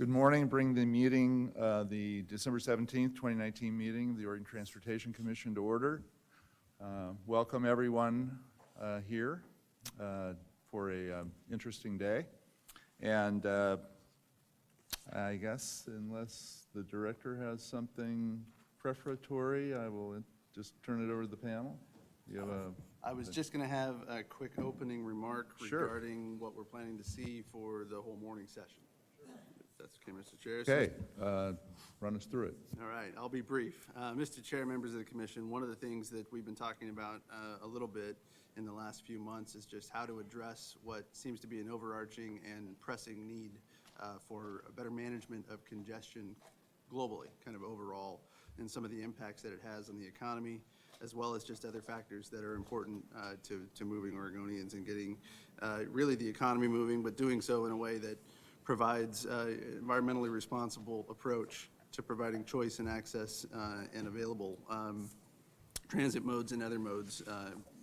Good morning. Bring the meeting, the December 17th, 2019 meeting of the Oregon Transportation Commission to order. Welcome everyone here for a interesting day. And I guess unless the director has something prefatory, I will just turn it over to the panel. You have I was just going to have a quick opening remark regarding what we're planning to see for the whole morning session. If that's okay, Mr. Chair. Okay, run us through it. All right, I'll be brief. Mr. Chair, members of the commission, one of the things that we've been talking about a little bit in the last few months is just how to address what seems to be an overarching and pressing need for a better management of congestion globally, kind of overall, and some of the impacts that it has on the economy, as well as just other factors that are important to moving Oregonians and getting really the economy moving, but doing so in a way that provides environmentally responsible approach to providing choice and access and available transit modes and other modes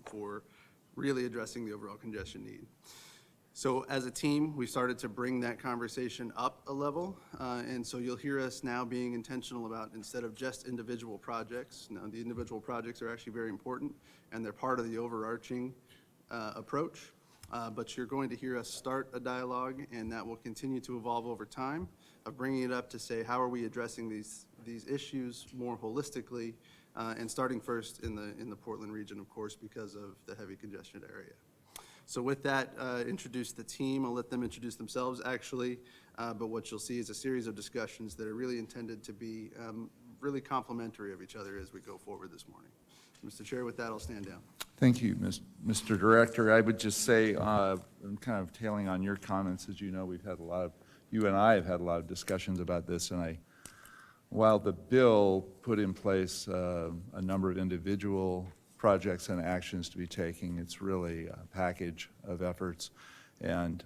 for really addressing the overall congestion need. So as a team, we started to bring that conversation up a level, and so you'll hear us now being intentional about, instead of just individual projects, now the individual projects are actually very important, and they're part of the overarching approach, but you're going to hear us start a dialogue, and that will continue to evolve over time, of bringing it up to say, how are we addressing these issues more holistically, and starting first in the Portland region, of course, because of the heavy congestion area. So with that, introduce the team. I'll let them introduce themselves, actually, but what you'll see is a series of discussions that are really intended to be really complementary of each other as we go forward this morning. Mr. Chair, with that, I'll stand down. Thank you, Mr. Director. I would just say, I'm kind of tailing on your comments. As you know, you and I have had a lot of discussions about this, and while the bill put in place a number of individual projects and actions to be taking, it's really a package of efforts, and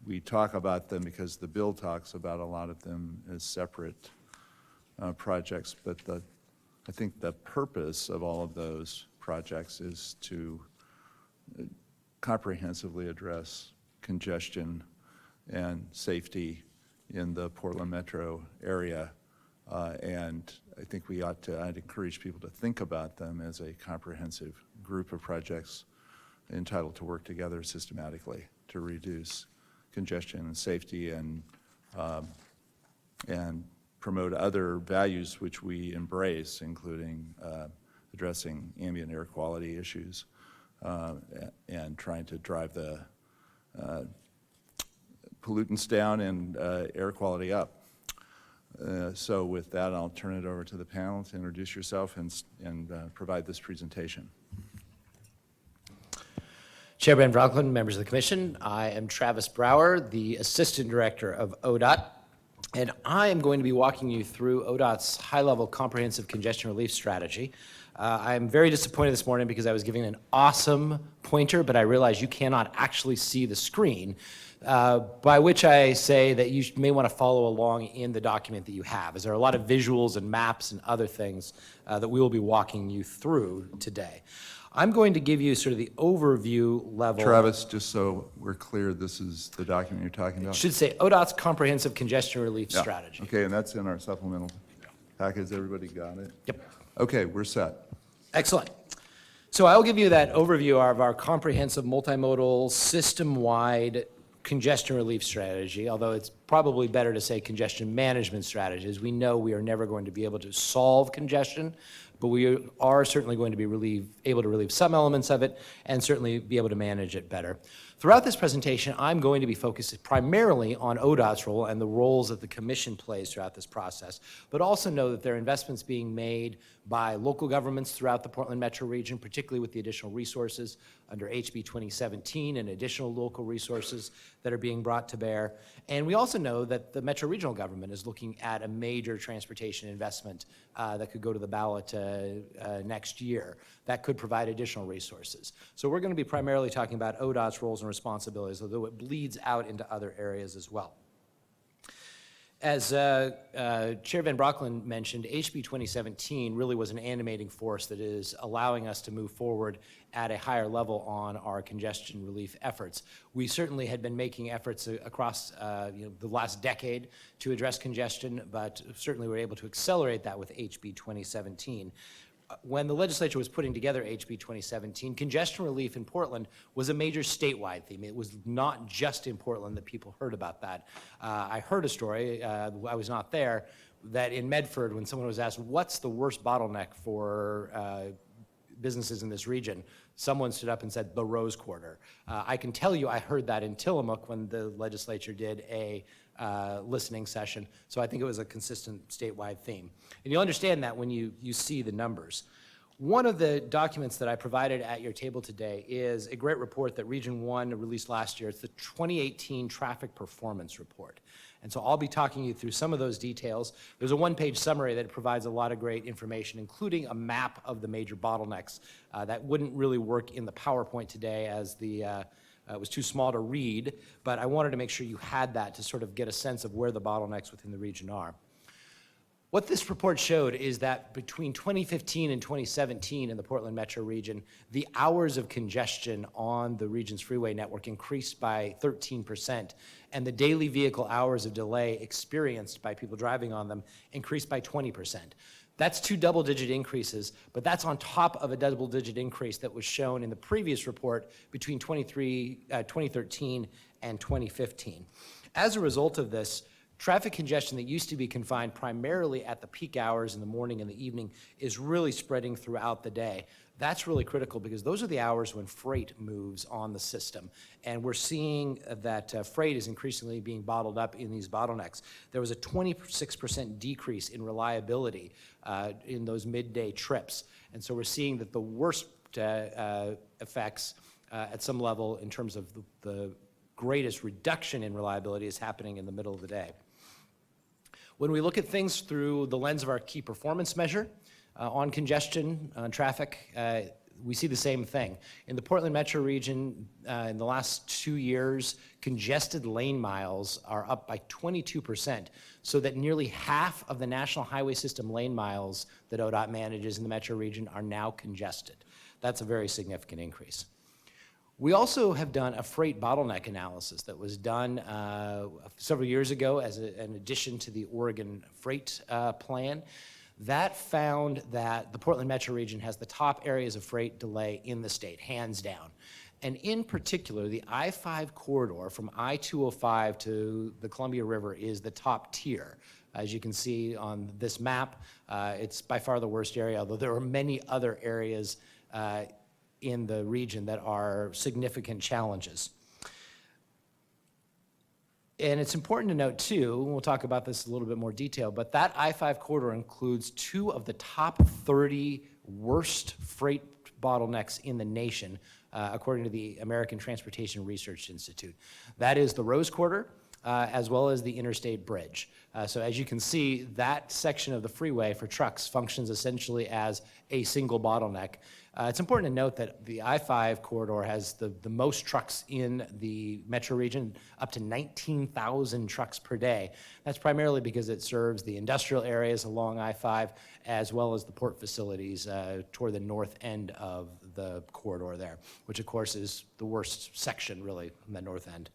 we talk about them because the bill talks about a lot of them as separate projects, but I think the purpose of all of those projects is to comprehensively address congestion and safety in the Portland metro area, and I think I'd encourage people to think about them as a comprehensive group of projects entitled to work together systematically to reduce congestion and safety and promote other values which we embrace, including addressing ambient air quality issues and trying to drive the pollutants down and air quality up. So with that, I'll turn it over to the panel to introduce yourself and provide this presentation. Chair Ben Bronklin, members of the commission, I am Travis Brower, the Assistant Director of ODOT, and I am going to be walking you through ODOT's high-level comprehensive congestion relief strategy. I'm very disappointed this morning because I was giving an awesome pointer, but I realized you cannot actually see the screen, by which I say that you may want to follow along in the document that you have, as there are a lot of visuals and maps and other things that we will be walking you through today. I'm going to give you sort of the overview level. Travis, just so we're clear, this is the document you're talking about? It should say ODOT's Comprehensive Congestion Relief Strategy. Okay, and that's in our supplemental package. Everybody got it? Yep. Okay, we're set. Excellent. So I'll give you that overview of our comprehensive multimodal system-wide congestion relief strategy, although it's probably better to say congestion management strategy, as we know we are never going to be able to solve congestion, but we are certainly going to be able to relieve some elements of it and certainly be able to manage it better. Throughout this presentation, I'm going to be focused primarily on ODOT's role and the roles that the commission plays throughout this process, but also know that there are investments being made by local governments throughout the Portland metro region, particularly with the additional resources under HB 2017 and additional local resources that are being brought to bear. And we also know that the metro regional government is looking at a major transportation investment that could go to the ballot next year that could provide additional resources. So we're going to be primarily talking about ODOT's roles and responsibilities, although it bleeds out into other areas as well. As Chair Van Broeklen mentioned, HB 2017 really was an animating force that is allowing us to move forward at a higher level on our congestion relief efforts. We certainly had been making efforts across the last decade to address congestion, but certainly were able to accelerate that with HB 2017. When the legislature was putting together HB 2017, congestion relief in Portland was a major statewide theme. It was not just in Portland that people heard about that. I heard a story, I was not there, that in Medford, when someone was asked, what's the worst bottleneck for businesses in this region, someone stood up and said, the Rose Quarter. I can tell you I heard that in Tillamook when the legislature did a listening session, so I think it was a consistent statewide theme. And you'll understand that when you see the numbers. One of the documents that I provided at your table today is a great report that Region 1 released last year. It's the 2018 Traffic Performance Report. And so I'll be talking you through some of those details. There's a one-page summary that provides a lot of great information, including a map of the major bottlenecks that wouldn't really work in the PowerPoint today as it was too small to read, but I wanted to make sure you had that to sort of get a sense of where the bottlenecks within the region are. What this report showed is that between 2015 and 2017 in the Portland metro region, the hours of congestion on the region's freeway network increased by 13%, and the daily vehicle hours of delay experienced by people driving on them increased by 20%. That's two double-digit increases, but that's on top of a double-digit increase that was shown in the previous report between 2013 and 2015. As a result of this, traffic congestion that used to be confined primarily at the peak hours in the morning and the evening is really spreading throughout the day. That's really critical because those are the hours when freight moves on the system. And we're seeing that freight is increasingly being bottled up in these bottlenecks. There was a 26% decrease in reliability in those midday trips. And so we're seeing that the worst effects at some level in terms of the greatest reduction in reliability is happening in the middle of the day. When we look at things through the lens of our key performance measure, on congestion, on traffic, we see the same thing. In the Portland metro region, in the last 2 years, congested lane miles are up by 22%, so that nearly half of the National Highway System lane miles that ODOT manages in the metro region are now congested. That's a very significant increase. We also have done a freight bottleneck analysis that was done several years ago as an addition to the Oregon Freight Plan. That found that the Portland metro region has the top areas of freight delay in the state, hands down. And in particular, the I-5 corridor from I-205 to the Columbia River is the top tier. As you can see on this map, it's by far the worst area, although there are many other areas in the region that are significant challenges. And it's important to note too, and we'll talk about this in a little bit more detail, but that I-5 corridor includes 2 of the top 30 worst freight bottlenecks in the nation, according to the American Transportation Research Institute. That is the Rose Quarter, as well as the Interstate Bridge. So as you can see, that section of the freeway for trucks functions essentially as a single bottleneck. It's important to note that the I-5 corridor has the most trucks in the metro region, up to 19,000 trucks per day. That's primarily because it serves the industrial areas along I-5, as well as the port facilities toward the north end of the corridor there, which of course is the worst section really on the north end.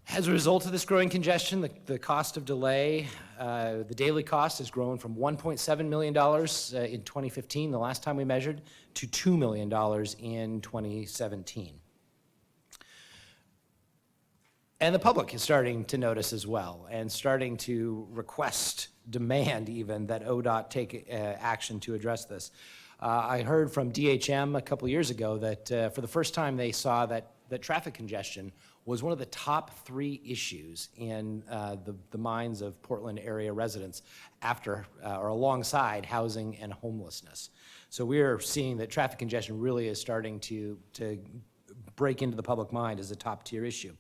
As a result of this growing congestion, the cost of delay, the daily cost has grown from $1.7 million in 2015, the last time we measured, to $2 million in 2017. And the public is starting to notice as well, and starting to request, demand even, that ODOT take action to address this. I heard from DHM a couple years ago that for the first time they saw that traffic congestion was one of the top 3 issues in the minds of Portland area residents after or alongside housing and homelessness. So we are seeing that traffic congestion really is starting to break into the public mind as a top tier issue.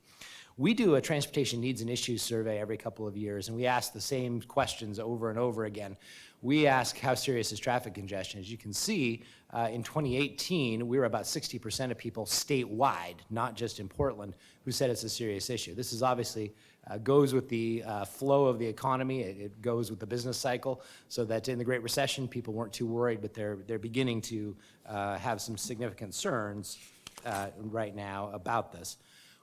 We do a transportation needs and issues survey every couple of years, and we ask the same questions over and over again. We ask, how serious is traffic congestion? As you can see, in 2018, we were about 60% of people statewide, not just in Portland, who said it's a serious issue. This is obviously goes with the flow of the economy. It goes with the business cycle, so that in the Great Recession, people weren't too worried, but they're beginning to have some significant concerns right now about this.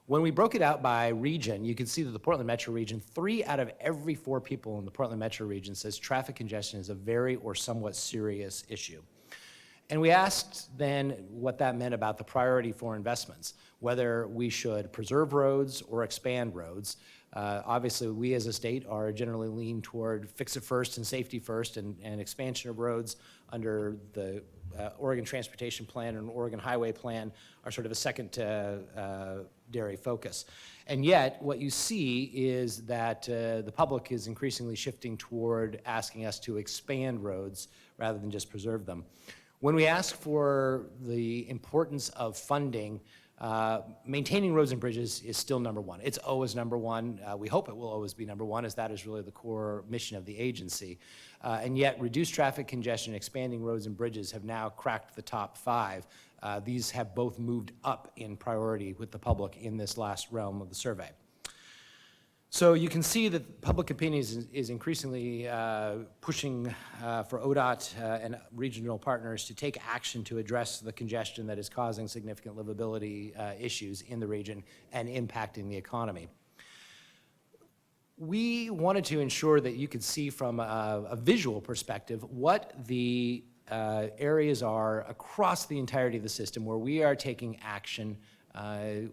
When we broke it out by region, you can see that the Portland metro region, 3 out of every 4 people in the Portland metro region says traffic congestion is a very or somewhat serious issue. And we asked then what that meant about the priority for investments, whether we should preserve roads or expand roads. Obviously, we as a state are generally lean toward fix it first and safety first, and expansion of roads under the Oregon Transportation Plan and Oregon Highway Plan are sort of a secondary focus. And yet, what you see is that the public is increasingly shifting toward asking us to expand roads rather than just preserve them. When we ask for the importance of funding, maintaining roads and bridges is still number one. It's always number one. We hope it will always be number one, as that is really the core mission of the agency. And yet, reduced traffic congestion, expanding roads and bridges have now cracked the top 5. These have both moved up in priority with the public in this last realm of the survey. So you can see that public opinion is increasingly pushing for ODOT and regional partners to take action to address the congestion that is causing significant livability issues in the region and impacting the economy. We wanted to ensure that you could see from a visual perspective what the areas are across the entirety of the system where we are taking action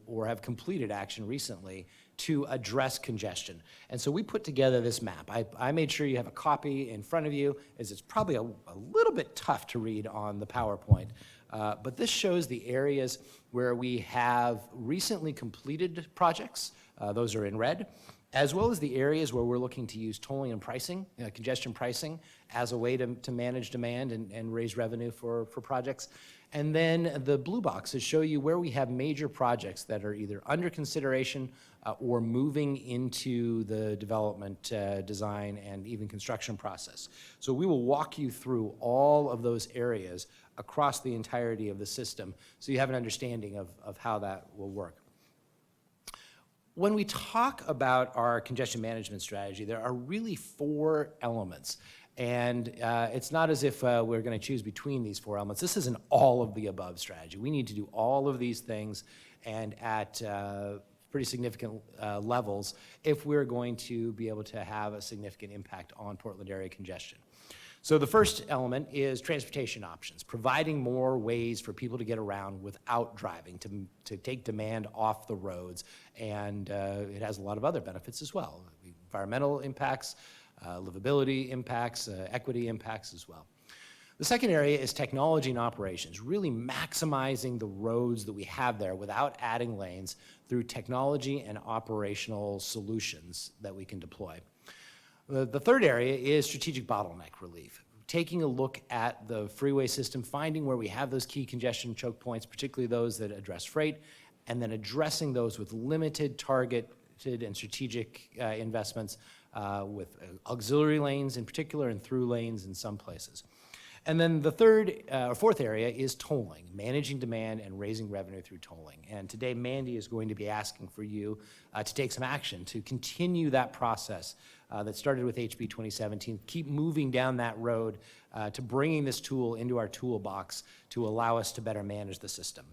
or have completed action recently to address congestion. And so we put together this map. I made sure you have a copy in front of you, as it's probably a little bit tough to read on the PowerPoint. But this shows the areas where we have recently completed projects. Those are in red, as well as the areas where we're looking to use tolling and pricing, congestion pricing, as a way to manage demand and raise revenue for projects. And then the blue boxes show you where we have major projects that are either under consideration or moving into the development, design, and even construction process. So we will walk you through all of those areas across the entirety of the system so you have an understanding of how that will work. When we talk about our congestion management strategy, there are really 4 elements. And it's not as if we're going to choose between these 4 elements. This is an all-of-the-above strategy. We need to do all of these things and at pretty significant levels if we're going to be able to have a significant impact on Portland area congestion. So the first element is transportation options, providing more ways for people to get around without driving, to take demand off the roads. And it has a lot of other benefits as well, environmental impacts, livability impacts, equity impacts as well. The second area is technology and operations, really maximizing the roads that we have there without adding lanes through technology and operational solutions that we can deploy. The third area is strategic bottleneck relief, taking a look at the freeway system, finding where we have those key congestion choke points, particularly those that address freight, and then addressing those with limited, targeted, and strategic investments with auxiliary lanes in particular and through lanes in some places. And then the fourth area is tolling, managing demand and raising revenue through tolling. And today, Mandy is going to be asking for you to take some action to continue that process that started with HB 2017, keep moving down that road to bringing this tool into our toolbox to allow us to better manage the system.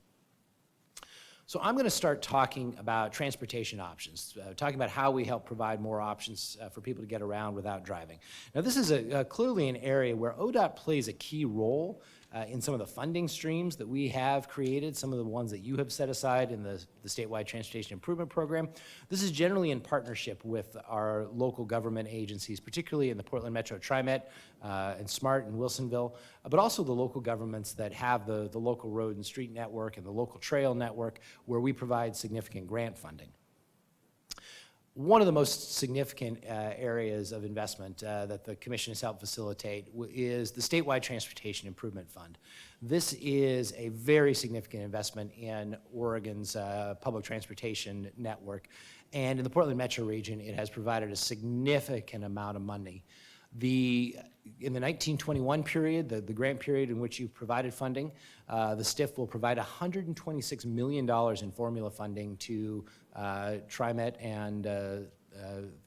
So I'm going to start talking about transportation options, talking about how we help provide more options for people to get around without driving. Now, this is clearly an area where ODOT plays a key role in some of the funding streams that we have created, some of the ones that you have set aside in the statewide transportation improvement program. This is generally in partnership with our local government agencies, particularly in the Portland Metro TriMet and SMART and Wilsonville, but also the local governments that have the local road and street network and the local trail network where we provide significant grant funding. One of the most significant areas of investment that the Commission has helped facilitate is the Statewide Transportation Improvement Fund. This is a very significant investment in Oregon's public transportation network, and in the Portland Metro region, it has provided a significant amount of money. In the 1921 period, the grant period in which you've provided funding, the STIF will provide $126 million in formula funding to TriMet and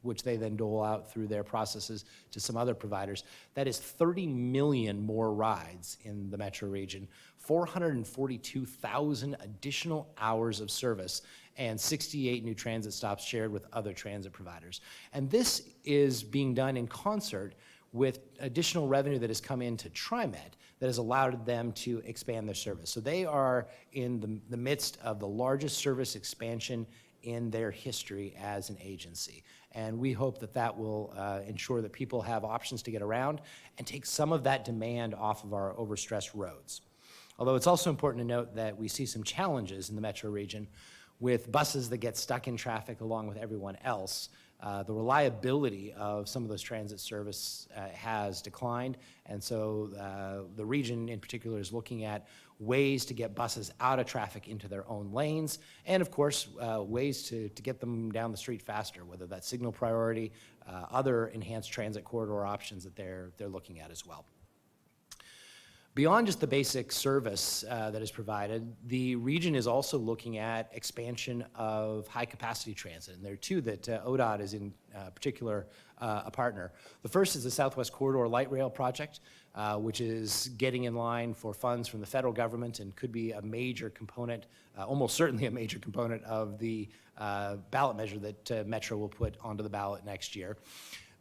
which they then dole out through their processes to some other providers. That is 30 million more rides in the metro region, 442,000 additional hours of service, and 68 new transit stops shared with other transit providers. And this is being done in concert with additional revenue that has come into TriMet that has allowed them to expand their service. So they are in the midst of the largest service expansion in their history as an agency. And we hope that that will ensure that people have options to get around and take some of that demand off of our overstressed roads. Although it's also important to note that we see some challenges in the metro region with buses that get stuck in traffic along with everyone else. The reliability of some of those transit service has declined, and so the region in particular is looking at ways to get buses out of traffic into their own lanes, and of course, ways to get them down the street faster, whether that's signal priority, other enhanced transit corridor options that they're looking at as well. Beyond just the basic service that is provided, the region is also looking at expansion of high-capacity transit, and there are two that ODOT is in particular a partner. The first is the Southwest Corridor Light Rail Project, which is getting in line for funds from the federal government and could be a major component, almost certainly a major component of the ballot measure that Metro will put onto the ballot next year.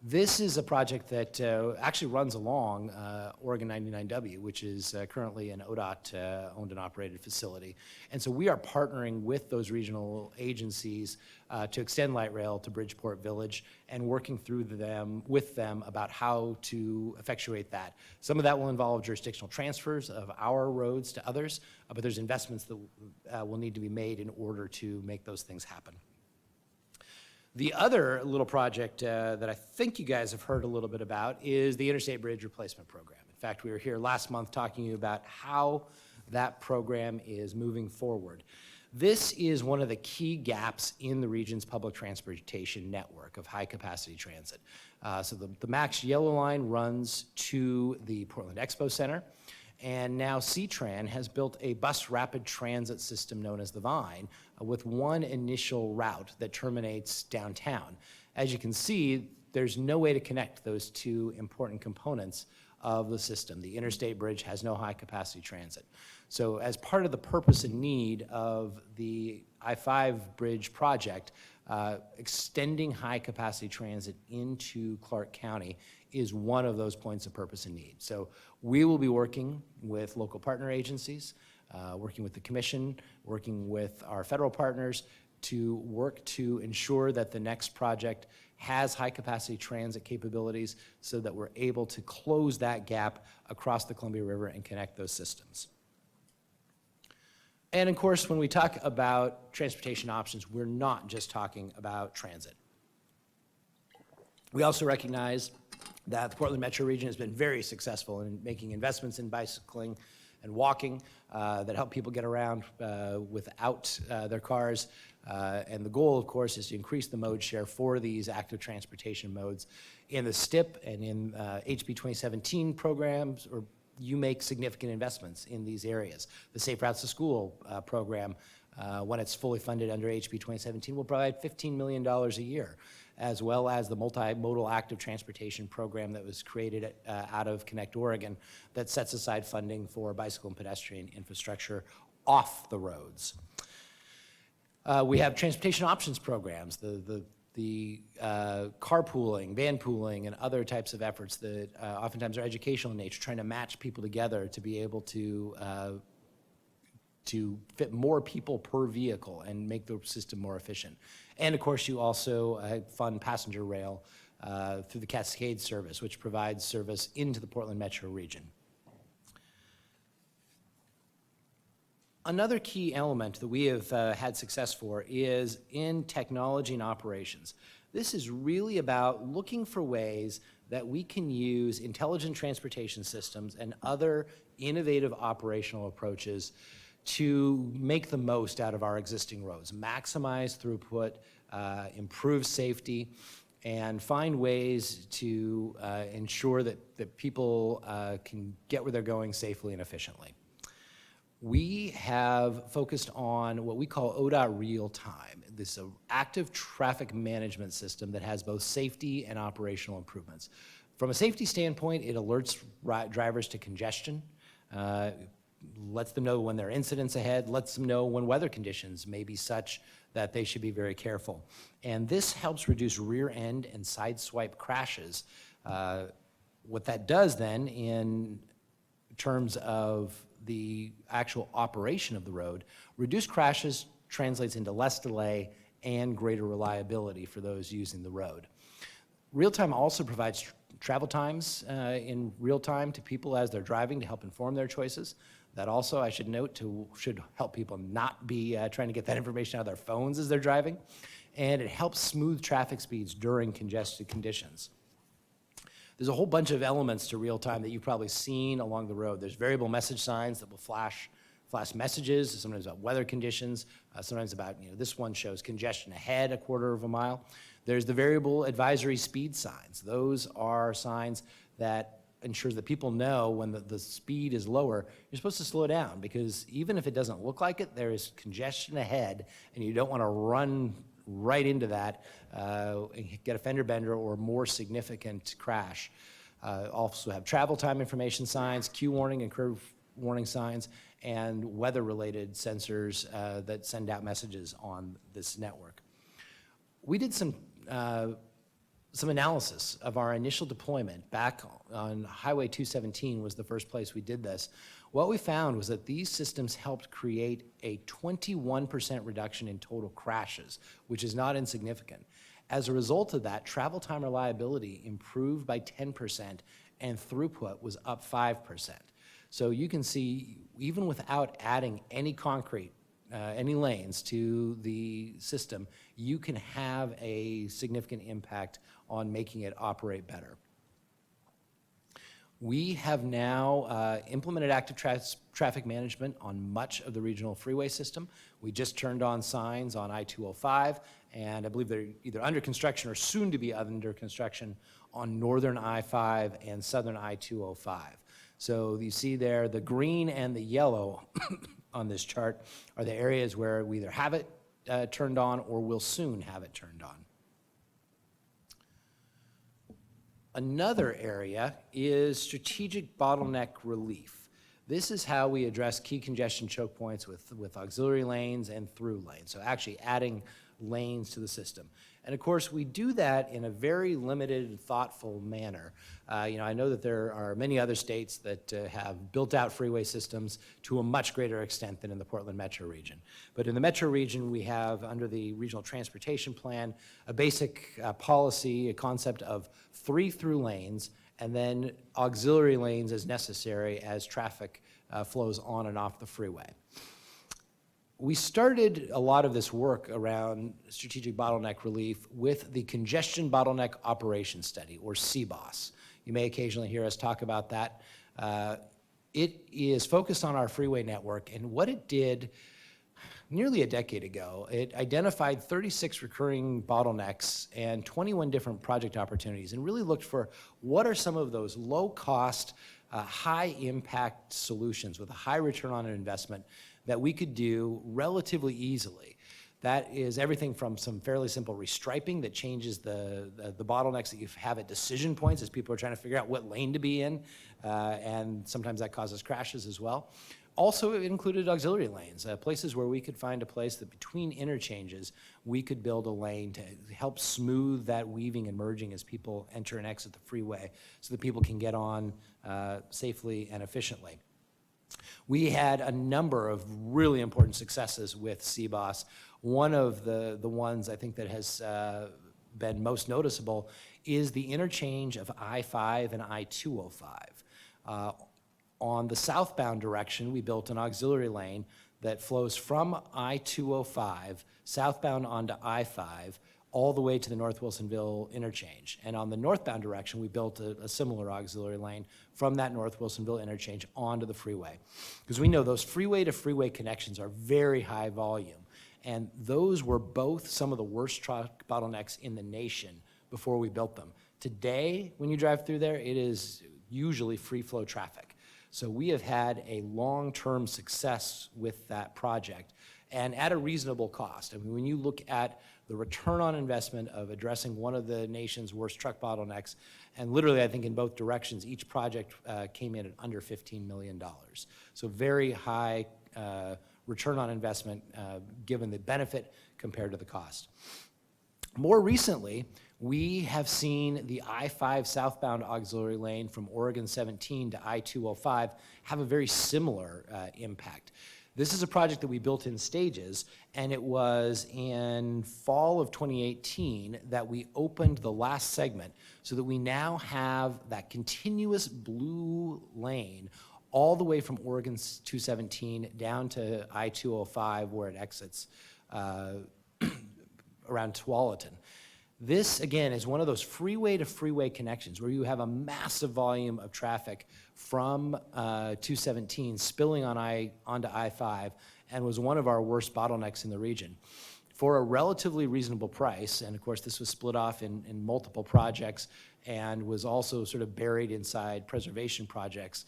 This is a project that actually runs along Oregon 99W, which is currently an ODOT owned and operated facility. And so we are partnering with those regional agencies to extend light rail to Bridgeport Village and working with them about how to effectuate that. Some of that will involve jurisdictional transfers of our roads to others, but there's investments that will need to be made in order to make those things happen. The other little project that I think you guys have heard a little bit about is the Interstate Bridge Replacement Program. In fact, we were here last month talking to you about how that program is moving forward. This is one of the key gaps in the region's public transportation network of high-capacity transit. So the MAX Yellow Line runs to the Portland Expo Center, and now C-Tran has built a bus rapid transit system known as the Vine with one initial route that terminates downtown. As you can see, there's no way to connect those two important components of the system. The interstate bridge has no high-capacity transit. So as part of the purpose and need of the I-5 bridge project, extending high-capacity transit into Clark County is one of those points of purpose and need. So we will be working with local partner agencies, working with the commission, working with our federal partners to work to ensure that the next project has high-capacity transit capabilities so that we're able to close that gap across the Columbia River and connect those systems. And of course, when we talk about transportation options, we're not just talking about transit. We also recognize that the Portland metro region has been very successful in making investments in bicycling and walking that help people get around without their cars. And the goal, of course, is to increase the mode share for these active transportation modes. In the STIP and in HB 2017 programs, or you make significant investments in these areas. The Safe Routes to School program, when it's fully funded under HB 2017, will provide $15 million a year, as well as the multimodal active transportation program that was created out of Connect Oregon that sets aside funding for bicycle and pedestrian infrastructure off the roads. We have transportation options programs, the carpooling, van pooling, and other types of efforts that oftentimes are educational in nature, trying to match people together to be able to fit more people per vehicle and make the system more efficient. And of course, you also fund passenger rail through the Cascade service, which provides service into the Portland metro region. Another key element that we have had success for is in technology and operations. This is really about looking for ways that we can use intelligent transportation systems and other innovative operational approaches to make the most out of our existing roads, maximize throughput, improve safety, and find ways to ensure that people can get where they're going safely and efficiently. We have focused on what we call ODOT real time. This is an active traffic management system that has both safety and operational improvements. From a safety standpoint, it alerts drivers to congestion, lets them know when there are incidents ahead, lets them know when weather conditions may be such that they should be very careful. And this helps reduce rear end and side swipe crashes. What that does then in terms of the actual operation of the road, reduced crashes translates into less delay and greater reliability for those using the road. Real time also provides travel times in real time to people as they're driving to help inform their choices. That also, I should note, should help people not be trying to get that information out of their phones as they're driving. And it helps smooth traffic speeds during congested conditions. There's a whole bunch of elements to real time that you've probably seen along the road. There's variable message signs that will flash messages, sometimes about weather conditions, sometimes about, this one shows congestion ahead a quarter of a mile. There's the variable advisory speed signs. Those are signs that ensures that people know when the speed is lower, you're supposed to slow down, because even if it doesn't look like it, there is congestion ahead and you don't want to run right into that and get a fender bender or more significant crash. Also have travel time information signs, queue warning and curve warning signs, and weather-related sensors that send out messages on this network. We did some analysis of our initial deployment back on Highway 217 was the first place we did this. What we found was that these systems helped create a 21% reduction in total crashes, which is not insignificant. As a result of that, travel time reliability improved by 10% and throughput was up 5%. So you can see, even without adding any concrete, any lanes to the system, you can have a significant impact on making it operate better. We have now implemented active traffic management on much of the regional freeway system. We just turned on signs on I-205, and I believe they're either under construction or soon to be under construction on northern I-5 and southern I-205. So you see there, the green and the yellow on this chart are the areas where we either have it turned on or will soon have it turned on. Another area is strategic bottleneck relief. This is how we address key congestion choke points with auxiliary lanes and through lanes, so actually adding lanes to the system. And of course, we do that in a very limited, thoughtful manner. I know that there are many other states that have built out freeway systems to a much greater extent than in the Portland metro region. But in the metro region, we have, under the Regional Transportation Plan, a basic policy, a concept of 3 through lanes, and then auxiliary lanes as necessary as traffic flows on and off the freeway. We started a lot of this work around strategic bottleneck relief with the Congestion Bottleneck Operations Study, or CBOS. You may occasionally hear us talk about that. It is focused on our freeway network, and what it did nearly a decade ago, it identified 36 recurring bottlenecks and 21 different project opportunities, and really looked for what are some of those low-cost, high-impact solutions with a high return on investment that we could do relatively easily. That is everything from some fairly simple restriping that changes the bottlenecks that you have at decision points as people are trying to figure out what lane to be in, and sometimes that causes crashes as well. Also, it included auxiliary lanes, places where we could find a place that between interchanges, we could build a lane to help smooth that weaving and merging as people enter and exit the freeway so that people can get on safely and efficiently. We had a number of really important successes with CBOS. One of the ones I think that has been most noticeable is the interchange of I-5 and I-205. On the southbound direction, we built an auxiliary lane that flows from I-205 southbound onto I-5 all the way to the North Wilsonville interchange. And on the northbound direction, we built a similar auxiliary lane from that North Wilsonville interchange onto the freeway. Because we know those freeway-to-freeway connections are very high volume. And those were both some of the worst truck bottlenecks in the nation before we built them. Today, when you drive through there, it is usually free-flow traffic. So we have had a long-term success with that project and at a reasonable cost. I mean, when you look at the return on investment of addressing one of the nation's worst truck bottlenecks, and literally I think in both directions, each project came in at under $15 million. So very high return on investment given the benefit compared to the cost. More recently, we have seen the I-5 southbound auxiliary lane from Oregon 17 to I-205 have a very similar impact. This is a project that we built in stages, and it was in fall of 2018 that we opened the last segment so that we now have that continuous blue lane all the way from Oregon 217 down to I-205 where it exits around Tualatin. This, again, is one of those freeway-to-freeway connections where you have a massive volume of traffic from 217 spilling onto I-5 and was one of our worst bottlenecks in the region. For a relatively reasonable price, and of course this was split off in multiple projects and was also sort of buried inside preservation projects,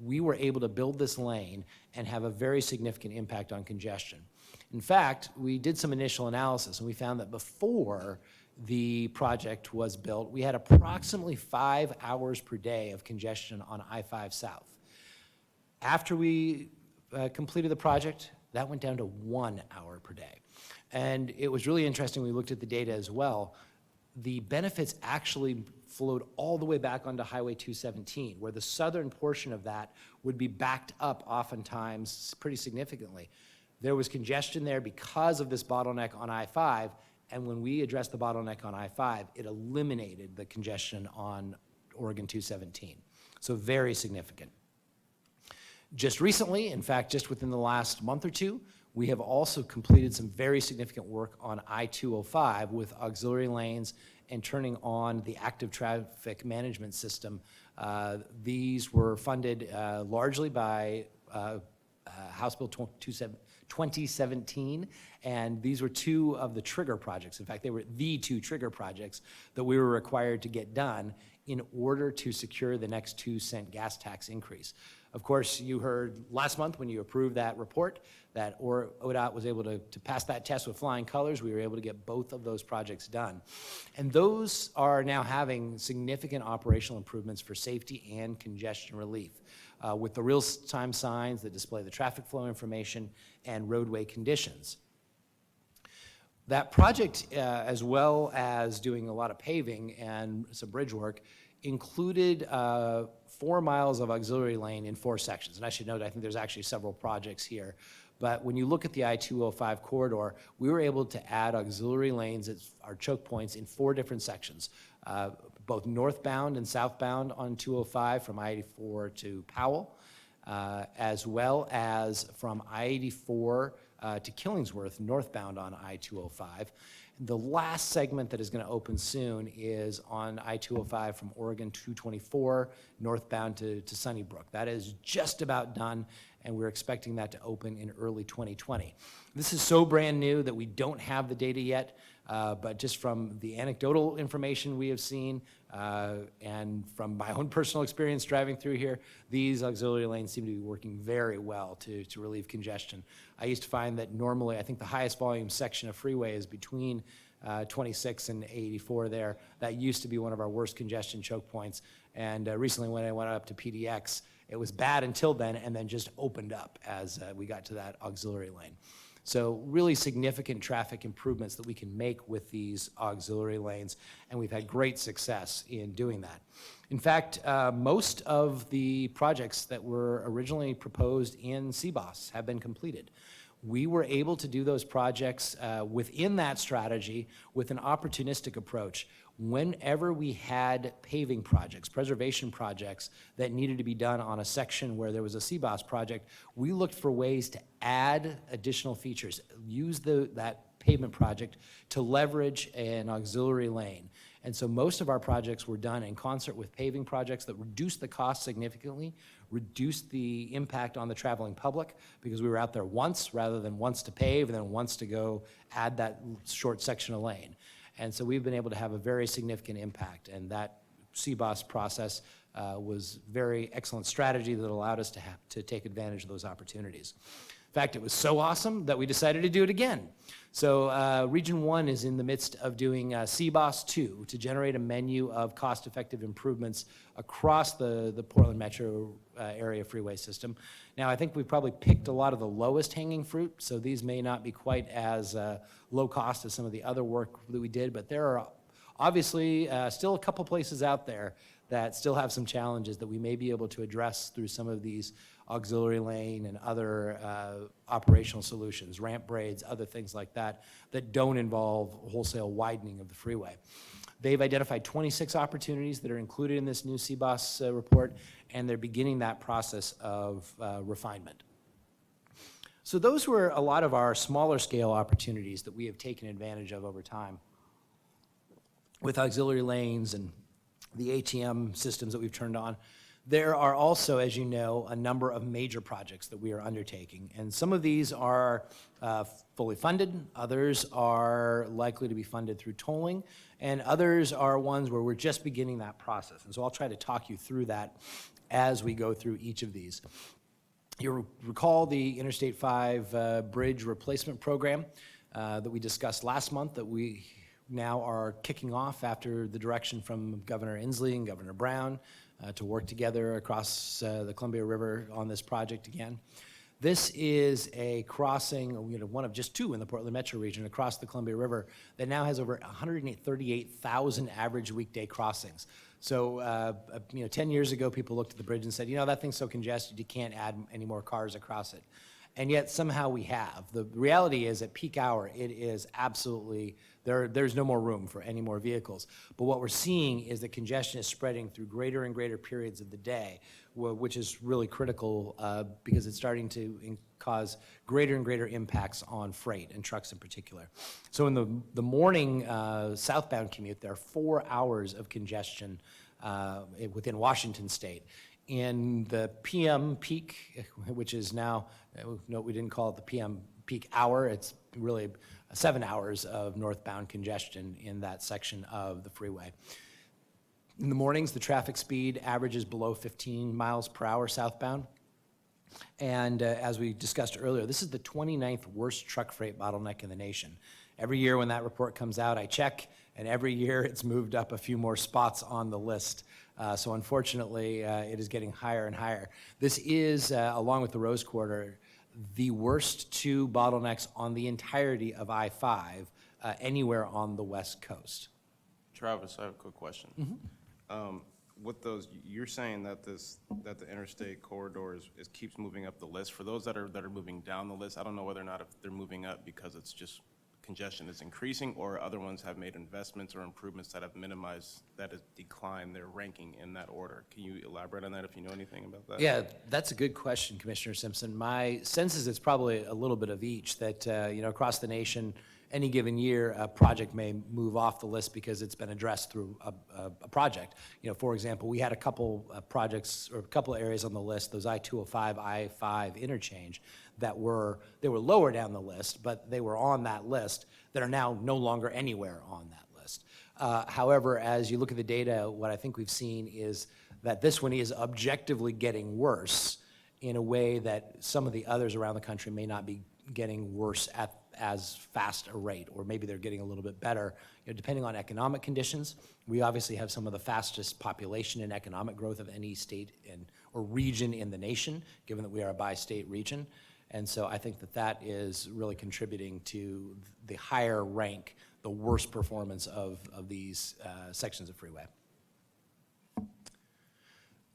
we were able to build this lane and have a very significant impact on congestion. In fact, we did some initial analysis and we found that before the project was built, we had approximately 5 hours per day of congestion on I-5 South. After we completed the project, that went down to 1 hour per day. And it was really interesting, we looked at the data as well. The benefits actually flowed all the way back onto Highway 217, where the southern portion of that would be backed up oftentimes pretty significantly. There was congestion there because of this bottleneck on I-5, and when we addressed the bottleneck on I-5, it eliminated the congestion on Oregon 217. So very significant. Just recently, in fact, just within the last month or two, we have also completed some very significant work on I-205 with auxiliary lanes and turning on the active traffic management system. These were funded largely by House Bill 2017, and these were two of the trigger projects. In fact, they were the two trigger projects that we were required to get done in order to secure the next 2-cent gas tax increase. Of course, you heard last month when you approved that report that ODOT was able to pass that test with flying colors. We were able to get both of those projects done. And those are now having significant operational improvements for safety and congestion relief with the real-time signs that display the traffic flow information and roadway conditions. That project, as well as doing a lot of paving and some bridge work, included 4 miles of auxiliary lane in 4 sections. And I should note, I think there's actually several projects here. But when you look at the I-205 corridor, we were able to add auxiliary lanes as our choke points in 4 different sections, both northbound and southbound on 205 from I-84 to Powell, as well as from I-84 to Killingsworth, northbound on I-205. The last segment that is going to open soon is on I-205 from Oregon 224 northbound to Sunnybrook. That is just about done, and we're expecting that to open in early 2020. This is so brand new that we don't have the data yet, but just from the anecdotal information we have seen and from my own personal experience driving through here, these auxiliary lanes seem to be working very well to relieve congestion. I used to find that normally, I think the highest volume section of freeway is between 26 and 84 there. That used to be one of our worst congestion choke points. And recently when I went up to PDX, it was bad until then and then just opened up as we got to that auxiliary lane. So really significant traffic improvements that we can make with these auxiliary lanes, and we've had great success in doing that. In fact, most of the projects that were originally proposed in CBOS have been completed. We were able to do those projects within that strategy with an opportunistic approach. Whenever we had paving projects, preservation projects that needed to be done on a section where there was a CBOS project, we looked for ways to add additional features, use that pavement project to leverage an auxiliary lane. And so most of our projects were done in concert with paving projects that reduced the cost significantly, reduced the impact on the traveling public, because we were out there once rather than once to pave and then once to go add that short section of lane. And so we've been able to have a very significant impact, and that CBOS process was very excellent strategy that allowed us to take advantage of those opportunities. In fact, it was so awesome that we decided to do it again. So Region 1 is in the midst of doing CBOS 2 to generate a menu of cost-effective improvements across the Portland metro area freeway system. Now, I think we've probably picked a lot of the lowest hanging fruit, so these may not be quite as low cost as some of the other work that we did, but there are obviously still a couple places out there that still have some challenges that we may be able to address through some of these auxiliary lane and other operational solutions, ramp braids, other things like that, that don't involve wholesale widening of the freeway. They've identified 26 opportunities that are included in this new CBOS report, and they're beginning that process of refinement. So those were a lot of our smaller scale opportunities that we have taken advantage of over time with auxiliary lanes and the ATM systems that we've turned on. There are also, as you know, a number of major projects that we are undertaking, and some of these are fully funded, others are likely to be funded through tolling, and others are ones where we're just beginning that process. And so I'll try to talk you through that as we go through each of these. You'll recall the Interstate 5 bridge replacement program that we discussed last month that we now are kicking off after the direction from Governor Inslee and Governor Brown to work together across the Columbia River on this project again. This is a crossing, one of just two in the Portland metro region across the Columbia River that now has over 138,000 average weekday crossings. So, 10 years ago, people looked at the bridge and said, that thing's so congested, you can't add any more cars across it. And yet somehow we have. The reality is at peak hour, it is absolutely, there's no more room for any more vehicles. But what we're seeing is that congestion is spreading through greater and greater periods of the day, which is really critical because it's starting to cause greater and greater impacts on freight and trucks in particular. So in the morning southbound commute, there are 4 hours of congestion within Washington state. In the PM peak, which is now, no, we didn't call it the PM peak hour, it's really 7 hours of northbound congestion in that section of the freeway. In the mornings, the traffic speed averages below 15 miles per hour southbound. And as we discussed earlier, this is the 29th worst truck freight bottleneck in the nation. Every year when that report comes out, I check, and every year it's moved up a few more spots on the list. So unfortunately, it is getting higher and higher. This is, along with the Rose Quarter, the worst two bottlenecks on the entirety of I-5 anywhere on the West Coast. Travis, I have a quick question. With those, you're saying that that the interstate corridor keeps moving up the list. For those that are moving down the list, I don't know whether or not if they're moving up because it's just congestion is increasing, or other ones have made investments or improvements that have minimized, that has declined their ranking in that order. Can you elaborate on that if you know anything about that? Yeah, that's a good question, Commissioner Simpson. My sense is it's probably a little bit of each, that across the nation, any given year, a project may move off the list because it's been addressed through a project. For example, we had a couple projects or a couple areas on the list, those I-205, I-5 interchange, they were lower down the list, but they were on that list that are now no longer anywhere on that list. However, as you look at the data, what I think we've seen is that this one is objectively getting worse in a way that some of the others around the country may not be getting worse at as fast a rate, or maybe they're getting a little bit better, depending on economic conditions. We obviously have some of the fastest population and economic growth of any state or region in the nation, given that we are a bi-state region. And so I think that is really contributing to the higher rank, the worst performance of these sections of freeway.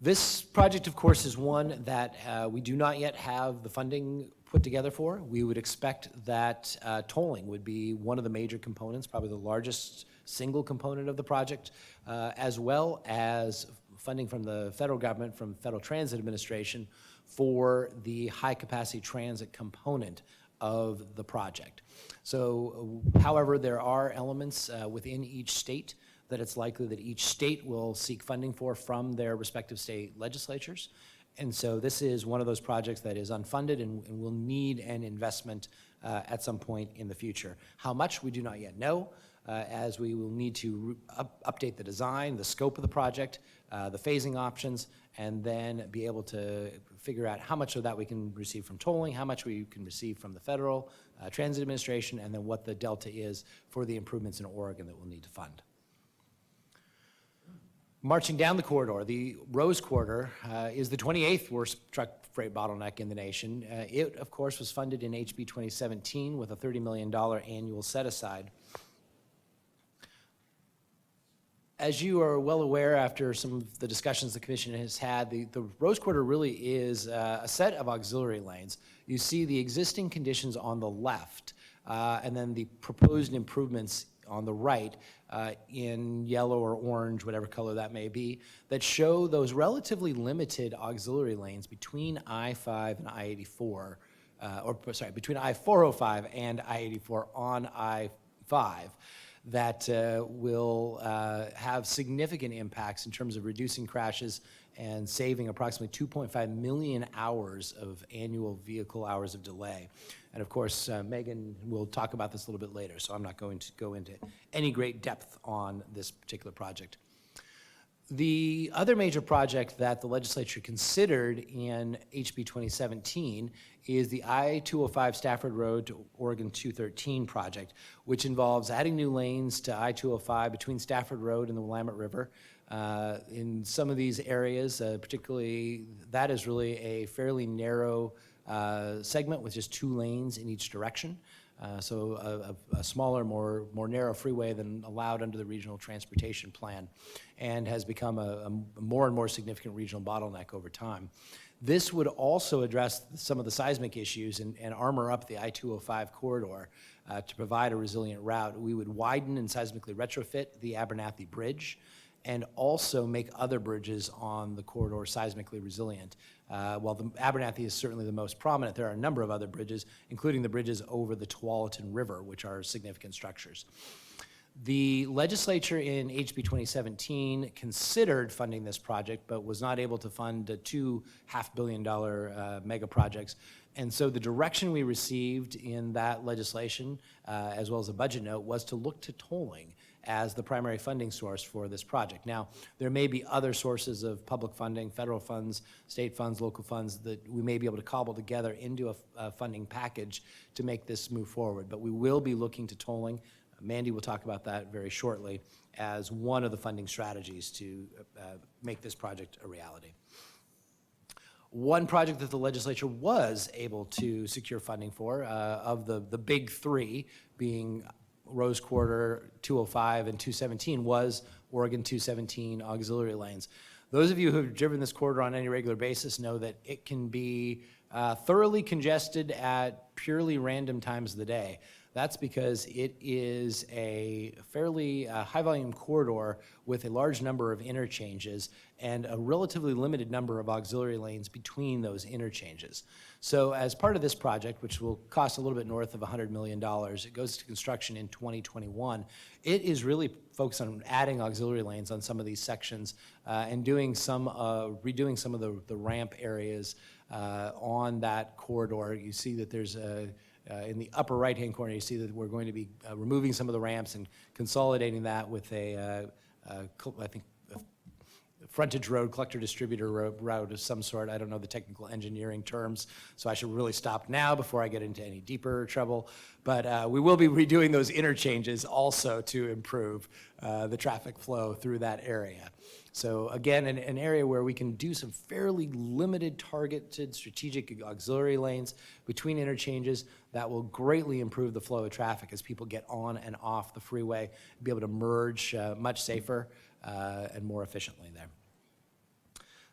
This project, of course, is one that we do not yet have the funding put together for. We would expect that tolling would be one of the major components, probably the largest single component of the project, as well as funding from the federal government, from Federal Transit Administration, for the high-capacity transit component of the project. So, however, there are elements within each state that it's likely that each state will seek funding for from their respective state legislatures. And so this is one of those projects that is unfunded and will need an investment at some point in the future. How much, we do not yet know. as we will need to update the design, the scope of the project, the phasing options, and then be able to figure out how much of that we can receive from tolling, how much we can receive from the Federal Transit Administration, and then what the delta is for the improvements in Oregon that we'll need to fund. Marching down the corridor, the Rose Corridor is the 28th worst truck freight bottleneck in the nation. It, of course, was funded in HB 2017 with a $30 million annual set-aside. As you are well aware after some of the discussions the Commission has had, the Rose Corridor really is a set of auxiliary lanes. You see the existing conditions on the left, and then the proposed improvements on the right in yellow or orange, whatever color that may be, that show those relatively limited auxiliary lanes between I-5 and I-84, between I-405 and I-84 on I-5 that will have significant impacts in terms of reducing crashes and saving approximately 2.5 million hours of annual vehicle hours of delay. And of course, Megan will talk about this a little bit later, so I'm not going to go into any great depth on this particular project. The other major project that the legislature considered in HB 2017 is the I-205 Stafford Road to Oregon 213 project, which involves adding new lanes to I-205 between Stafford Road and the Willamette River. In some of these areas, particularly, that is really a fairly narrow segment with just 2 lanes in each direction. So a smaller, more narrow freeway than allowed under the regional transportation plan, and has become a more and more significant regional bottleneck over time. This would also address some of the seismic issues and armor up the I-205 corridor to provide a resilient route. We would widen and seismically retrofit the Abernathy Bridge and also make other bridges on the corridor seismically resilient. While the Abernathy is certainly the most prominent, there are a number of other bridges, including the bridges over the Tualatin River, which are significant structures. The legislature in HB 2017 considered funding this project, but was not able to fund 2 $500 million mega projects. And so the direction we received in that legislation, as well as a budget note, was to look to tolling as the primary funding source for this project. Now, there may be other sources of public funding, federal funds, state funds, local funds, that we may be able to cobble together into a funding package to make this move forward. But we will be looking to tolling. Mandy will talk about that very shortly as one of the funding strategies to make this project a reality. One project that the legislature was able to secure funding for, of the big 3 being Rose Corridor, 205, and 217, was Oregon 217 auxiliary lanes. Those of you who have driven this corridor on any regular basis know that it can be thoroughly congested at purely random times of the day. That's because it is a fairly high-volume corridor with a large number of interchanges and a relatively limited number of auxiliary lanes between those interchanges. So as part of this project, which will cost a little bit north of $100 million, it goes to construction in 2021. It is really focused on adding auxiliary lanes on some of these sections and doing some, redoing some of the ramp areas on that corridor. You see that there's in the upper right-hand corner, you see that we're going to be removing some of the ramps and consolidating that with I think, frontage road, collector distributor route of some sort. I don't know the technical engineering terms, so I should really stop now before I get into any deeper trouble. But we will be redoing those interchanges also to improve the traffic flow through that area. So again, an area where we can do some fairly limited targeted strategic auxiliary lanes between interchanges that will greatly improve the flow of traffic as people get on and off the freeway, be able to merge much safer and more efficiently there.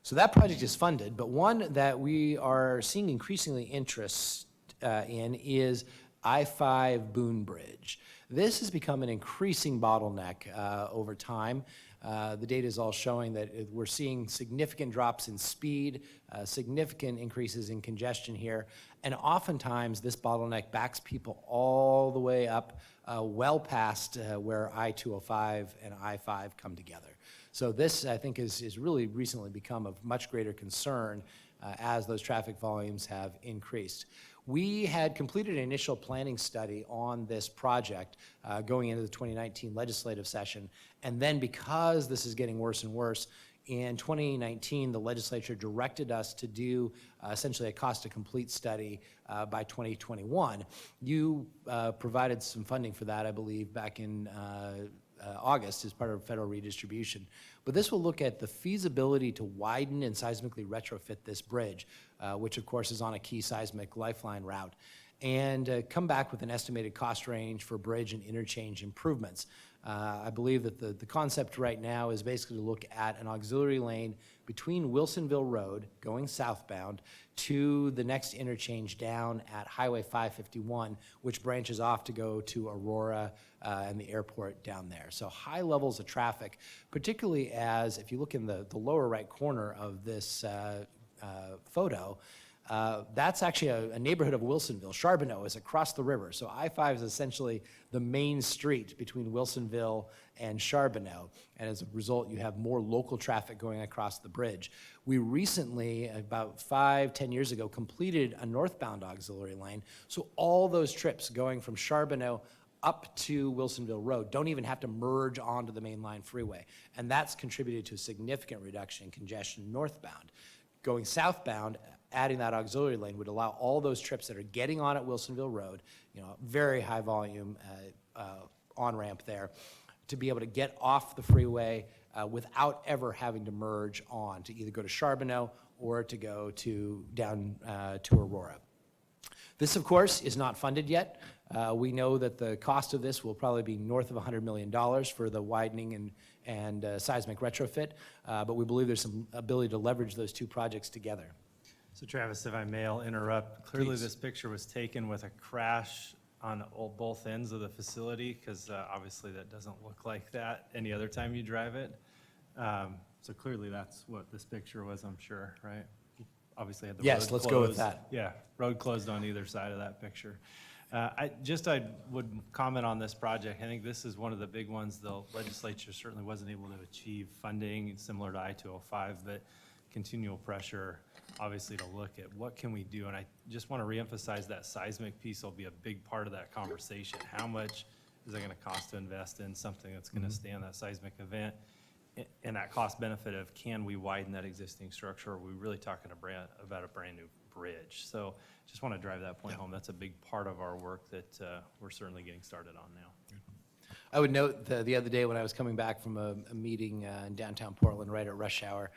So that project is funded, but one that we are seeing increasingly interest in is I-5 Boone Bridge. This has become an increasing bottleneck over time. The data is all showing that we're seeing significant drops in speed, significant increases in congestion here, and oftentimes this bottleneck backs people all the way up well past where I-205 and I-5 come together. So this, I think, is really recently become of much greater concern as those traffic volumes have increased. We had completed an initial planning study on this project going into the 2019 legislative session, and then because this is getting worse and worse, in 2019, the legislature directed us to do essentially a cost-to-complete study by 2021. You provided some funding for that, I believe, back in August as part of federal redistribution. But this will look at the feasibility to widen and seismically retrofit this bridge, which of course is on a key seismic lifeline route, and come back with an estimated cost range for bridge and interchange improvements. I believe that the concept right now is basically to look at an auxiliary lane between Wilsonville Road going southbound to the next interchange down at Highway 551, which branches off to go to Aurora and the airport down there. So high levels of traffic, particularly as if you look in the lower right corner of this photo, that's actually a neighborhood of Wilsonville. Charbonneau is across the river. So I-5 is essentially the main street between Wilsonville and Charbonneau. And as a result, you have more local traffic going across the bridge. We recently, about 5-10 years ago, completed a northbound auxiliary lane. So all those trips going from Charbonneau up to Wilsonville Road don't even have to merge onto the main line freeway. And that's contributed to a significant reduction in congestion northbound. Going southbound, adding that auxiliary lane would allow all those trips that are getting on at Wilsonville Road, very high volume on-ramp there, to be able to get off the freeway without ever having to merge on to either go to Charbonneau or to go down to Aurora. This, of course, is not funded yet. We know that the cost of this will probably be north of $100 million for the widening and seismic retrofit, but we believe there's some ability to leverage those two projects together. So Travis, if I may, I'll interrupt. Clearly, Please. this picture was taken with a crash on both ends of the facility, because obviously that doesn't look like that any other time you drive it. So clearly that's what this picture was, I'm sure, right? Obviously had the road Yes, let's go with closed. that. Yeah, road closed on either side of that picture. I would comment on this project. I think this is one of the big ones the legislature certainly wasn't able to achieve funding similar to I-205, but continual pressure, obviously, to look at what can we do. And I just want to reemphasize that seismic piece will be a big part of that conversation. How much is it going to cost to invest in something that's going to stand that seismic event? And that cost benefit of, can we widen that existing structure? Or are we really talking about a brand new bridge? So just want to drive that point home. That's a big part of our work that we're certainly getting started on now. I would note the other day when I was coming back from a meeting in downtown Portland right at rush hour,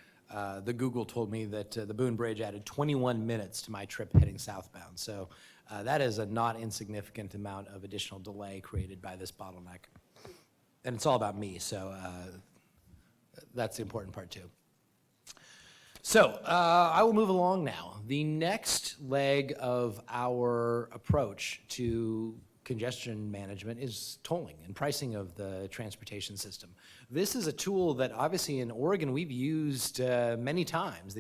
the Google told me that the Boone Bridge added 21 minutes to my trip heading southbound. So that is a not insignificant amount of additional delay created by this bottleneck. And it's all about me, so that's the important part too. So I will move along now. The next leg of our approach to congestion management is tolling and pricing of the transportation system. This is a tool that obviously in Oregon we've used many times.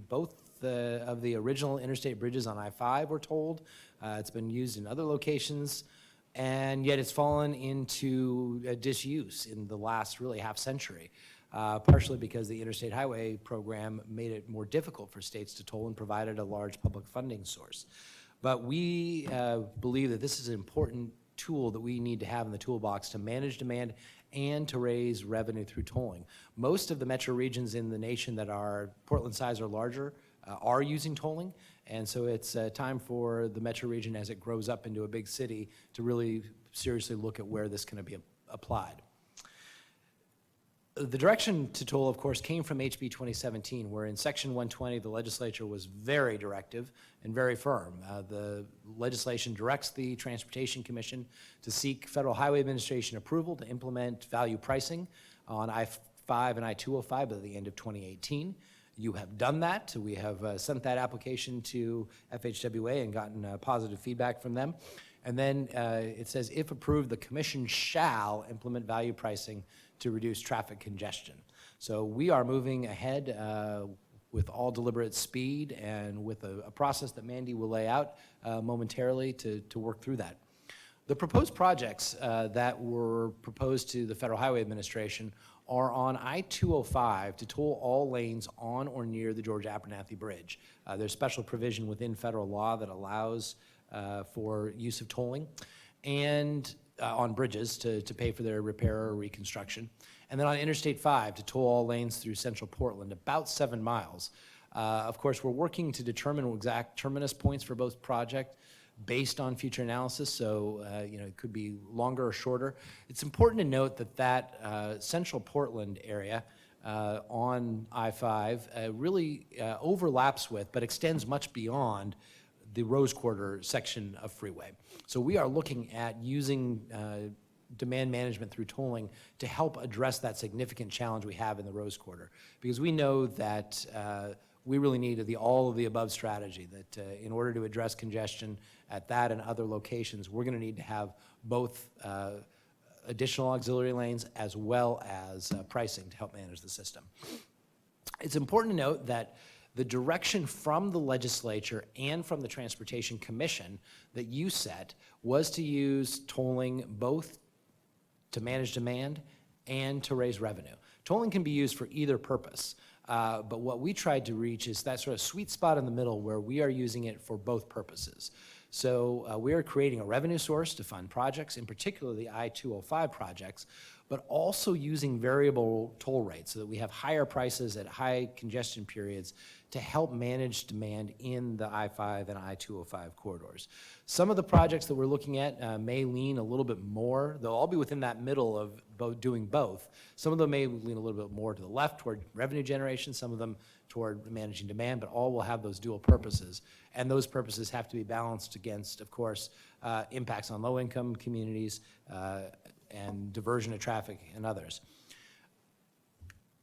Both of the original interstate bridges on I-5 were tolled. It's been used in other locations, and yet it's fallen into disuse in the last really half century. Partially because the Interstate Highway Program made it more difficult for states to toll and provided a large public funding source. But we believe that this is an important tool that we need to have in the toolbox to manage demand and to raise revenue through tolling. Most of the metro regions in the nation that are Portland size or larger are using tolling, and so it's time for the metro region as it grows up into a big city to really seriously look at where this can be applied. The direction to toll, of course, came from HB 2017, where in Section 120, the legislature was very directive and very firm. The legislation directs the Transportation Commission to seek Federal Highway Administration approval to implement value pricing on I-5 and I-205 by the end of 2018. You have done that. We have sent that application to FHWA and gotten positive feedback from them. And then it says, if approved, the commission shall implement value pricing to reduce traffic congestion. So we are moving ahead with all deliberate speed and with a process that Mandy will lay out momentarily to work through that. The proposed projects that were proposed to the Federal Highway Administration are on I-205 to toll all lanes on or near the George Abernathy Bridge. There's special provision within federal law that allows for use of tolling, and on bridges to pay for their repair or reconstruction. And then on Interstate 5 to toll all lanes through central Portland, about 7 miles. Of course, we're working to determine exact terminus points for both projects based on future analysis, so it could be longer or shorter. It's important to note that central Portland area on I-5 really overlaps with, but extends much beyond the Rose Quarter section of freeway. So we are looking at using demand management through tolling to help address that significant challenge we have in the Rose Quarter. Because we know that we really need the all of the above strategy, that in order to address congestion at that and other locations, we're gonna need to have both additional auxiliary lanes as well as pricing to help manage the system. It's important to note that the direction from the legislature and from the Transportation Commission that you set was to use tolling both to manage demand and to raise revenue. Tolling can be used for either purpose, but what we tried to reach is that sort of sweet spot in the middle where we are using it for both purposes. So we are creating a revenue source to fund projects, in particular the I-205 projects, but also using variable toll rates so that we have higher prices at high congestion periods to help manage demand in the I-5 and I-205 corridors. Some of the projects that we're looking at may lean a little bit more. They'll all be within that middle of doing both. Some of them may lean a little bit more to the left toward revenue generation, some of them toward managing demand, but all will have those dual purposes. And those purposes have to be balanced against, of course, impacts on low-income communities and diversion of traffic and others.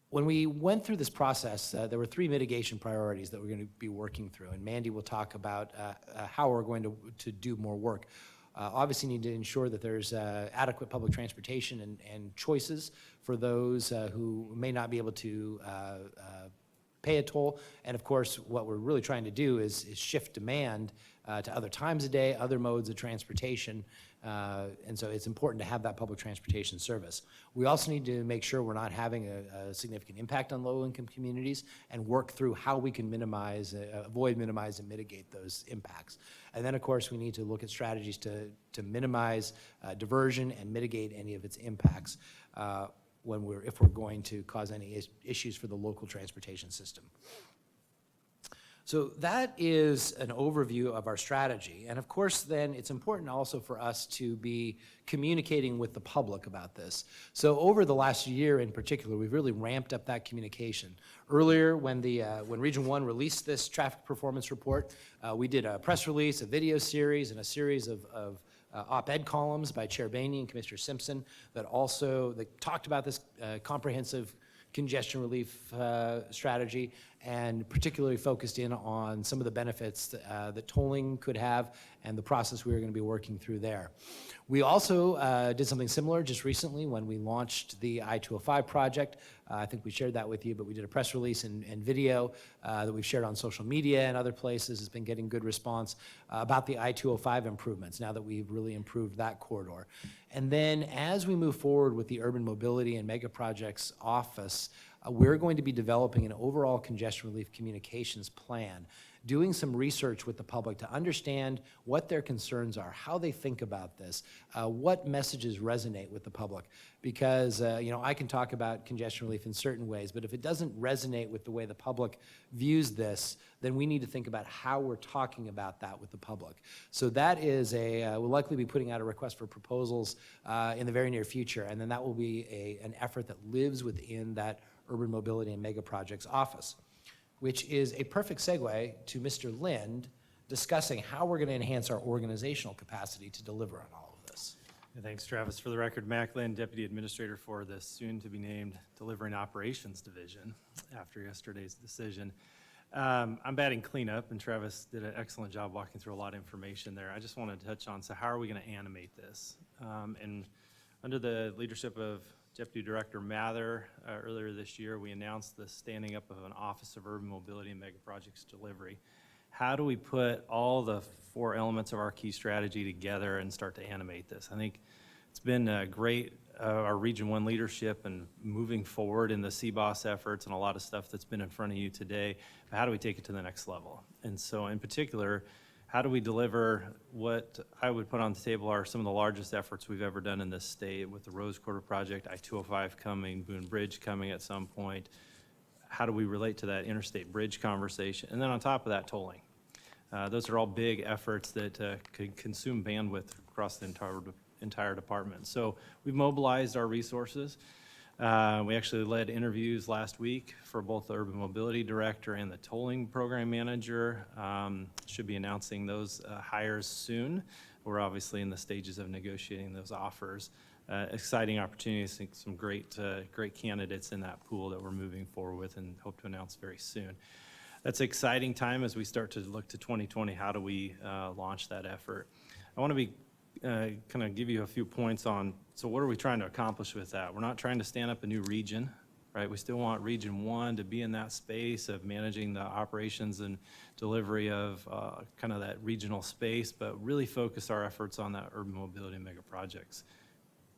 When we went through this process, there were 3 mitigation priorities that we're going to be working through, and Mandy will talk about how we're going to do more work. Obviously need to ensure that there's adequate public transportation and choices for those who may not be able to pay a toll. And of course, what we're really trying to do is shift demand to other times of day, other modes of transportation. And so it's important to have that public transportation service. We also need to make sure we're not having a significant impact on low-income communities and work through how we can minimize, avoid, minimize, and mitigate those impacts. And then, of course, we need to look at strategies to minimize diversion and mitigate any of its impacts if we're going to cause any issues for the local transportation system. So that is an overview of our strategy. And of course, then it's important also for us to be communicating with the public about this. So over the last year in particular, we've really ramped up that communication. Earlier, when Region 1 released this traffic performance report, we did a press release, a video series, and a series of op-ed columns by Chair Boehne and Commissioner Simpson that talked about this comprehensive congestion relief strategy, and particularly focused in on some of the benefits that tolling could have and the process we were going to be working through there. We also did something similar just recently when we launched the I-205 project. I think we shared that with you, but we did a press release and video that we've shared on social media and other places. It's been getting good response about the I-205 improvements now that we've really improved that corridor. And then as we move forward with the Urban Mobility and Mega Projects Office, we're going to be developing an overall congestion relief communications plan, doing some research with the public to understand what their concerns are, how they think about this, what messages resonate with the public. Because I can talk about congestion relief in certain ways, but if it doesn't resonate with the way the public views this, then we need to think about how we're talking about that with the public. So that is we'll likely be putting out a request for proposals in the very near future, and then that will be an effort that lives within that Urban Mobility and Mega Projects Office, which is a perfect segue to Mr. Lind discussing how we're going to enhance our organizational capacity to deliver on all of this. Thanks, Travis. For the record, Mac Lind, Deputy Administrator for the soon-to-be-named Delivering Operations Division after yesterday's decision. I'm batting cleanup, and Travis did an excellent job walking through a lot of information there. I just want to touch on, so how are we going to animate this? And under the leadership of Deputy Director Mather, earlier this year, we announced the standing up of an Office of Urban Mobility and Mega Projects Delivery. How do we put all the 4 elements of our key strategy together and start to animate this? I think it's been great, our Region 1 leadership and moving forward in the CBOS efforts and a lot of stuff that's been in front of you today. But how do we take it to the next level? And so in particular, how do we deliver what I would put on the table are some of the largest efforts we've ever done in this state with the Rose Quarter project, I-205 coming, Boone Bridge coming at some point. How do we relate to that interstate bridge conversation? And then on top of that, tolling. Those are all big efforts that could consume bandwidth across the entire department. So we've mobilized our resources. We actually led interviews last week for both the urban mobility director and the tolling program manager. Should be announcing those hires soon. We're obviously in the stages of negotiating those offers. Exciting opportunities, some great candidates in that pool that we're moving forward with and hope to announce very soon. That's an exciting time as we start to look to 2020. How do we launch that effort? I want to be kind of give you a few points on, so what are we trying to accomplish with that? We're not trying to stand up a new region, right? We still want Region 1 to be in that space of managing the operations and delivery of kind of that regional space, but really focus our efforts on that urban mobility mega projects.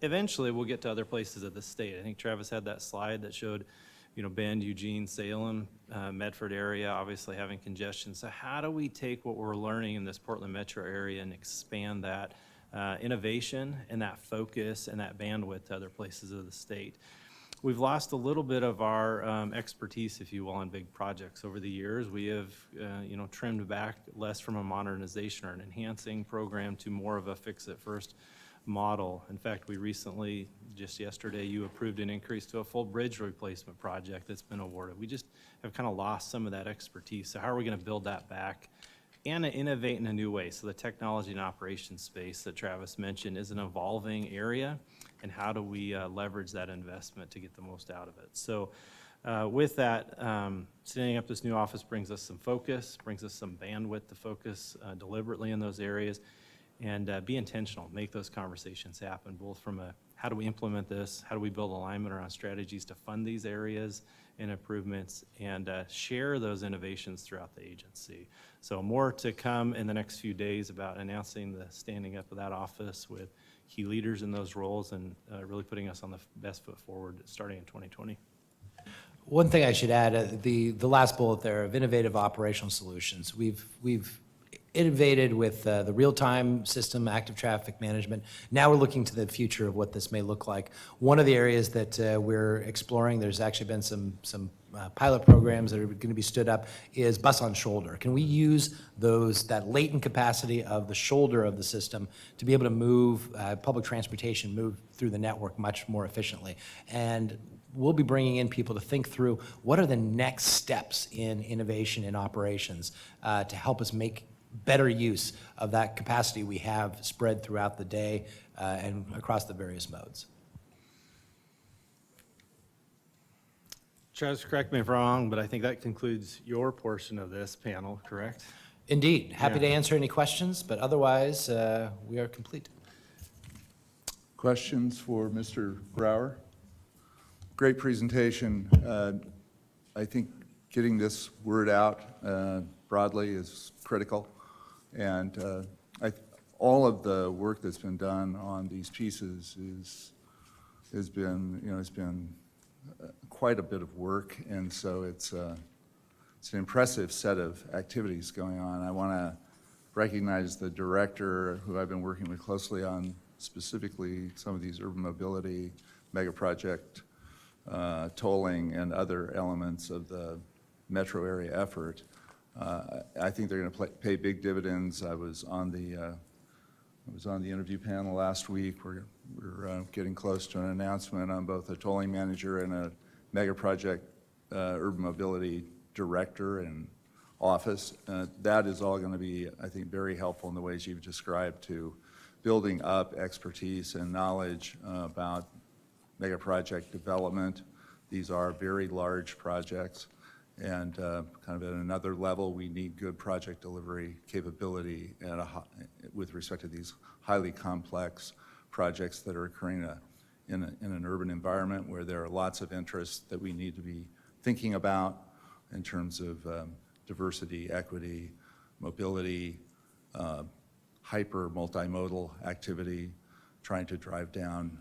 Eventually, we'll get to other places of the state. I think Travis had that slide that showed, Bend, Eugene, Salem, Medford area, obviously having congestion. So how do we take what we're learning in this Portland metro area and expand that innovation and that focus and that bandwidth to other places of the state? We've lost a little bit of our expertise, if you will, on big projects over the years. We have, trimmed back less from a modernization or an enhancing program to more of a fix-it-first model. In fact, we recently, just yesterday, you approved an increase to a full bridge replacement project that's been awarded. We just have kind of lost some of that expertise. So how are we going to build that back and innovate in a new way? So the technology and operations space that Travis mentioned is an evolving area, and how do we leverage that investment to get the most out of it? So with that, setting up this new office brings us some focus, brings us some bandwidth to focus deliberately in those areas, and be intentional, make those conversations happen, both from a how do we implement this, how do we build alignment around strategies to fund these areas and improvements, and share those innovations throughout the agency. So more to come in the next few days about announcing the standing up of that office with key leaders in those roles and really putting us on the best foot forward starting in 2020. One thing I should add, the last bullet there of innovative operational solutions. We've innovated with the real-time system, active traffic management. Now we're looking to the future of what this may look like. One of the areas that we're exploring, there's actually been some pilot programs that are going to be stood up, is bus on shoulder. Can we use that latent capacity of the shoulder of the system to be able to move public transportation, move through the network much more efficiently? And we'll be bringing in people to think through what are the next steps in innovation in operations to help us make better use of that capacity we have spread throughout the day and across the various modes. Travis, correct me if I'm wrong, but I think that concludes your portion of this panel, correct? Indeed. Happy to Yeah. answer any questions, but otherwise, we are complete. Questions for Mr. Brower? Great presentation. I think getting this word out broadly is critical. And all of the work that's been done on these pieces has been quite a bit of work, and so it's an impressive set of activities going on. I want to recognize the director who I've been working with closely on specifically some of these urban mobility mega project tolling and other elements of the metro area effort. I think they're going to pay big dividends. I was on the interview panel last week. We're getting close to an announcement on both a tolling manager and a mega project urban mobility director and office. That is all going to be, I think, very helpful in the ways you've described to building up expertise and knowledge about mega project development. These are very large projects. And kind of at another level, we need good project delivery capability with respect to these highly complex projects that are occurring in an urban environment where there are lots of interests that we need to be thinking about in terms of diversity, equity, mobility, hyper multimodal activity, trying to drive down,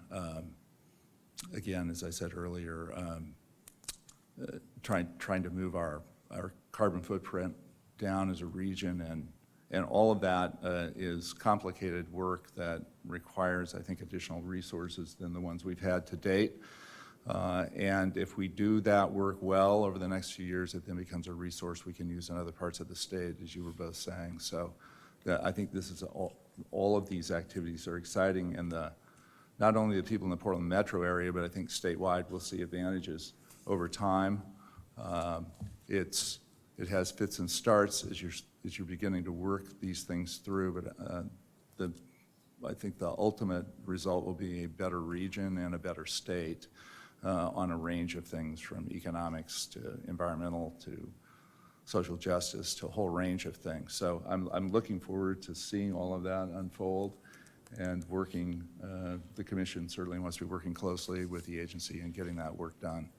again, as I said earlier, trying to move our carbon footprint down as a region And all of that is complicated work that requires, I think, additional resources than the ones we've had to date. And if we do that work well over the next few years, it then becomes a resource we can use in other parts of the state, as you were both saying. So I think this is all of these activities are exciting, and not only the people in the Portland metro area, but I think statewide will see advantages over time. It has fits and starts as you're beginning to work these things through, but I think the ultimate result will be a better region and a better state on a range of things, from economics to environmental to social justice to a whole range of things. So I'm looking forward to seeing all of that unfold and working. The commission certainly wants to be working closely with the agency and getting that work done.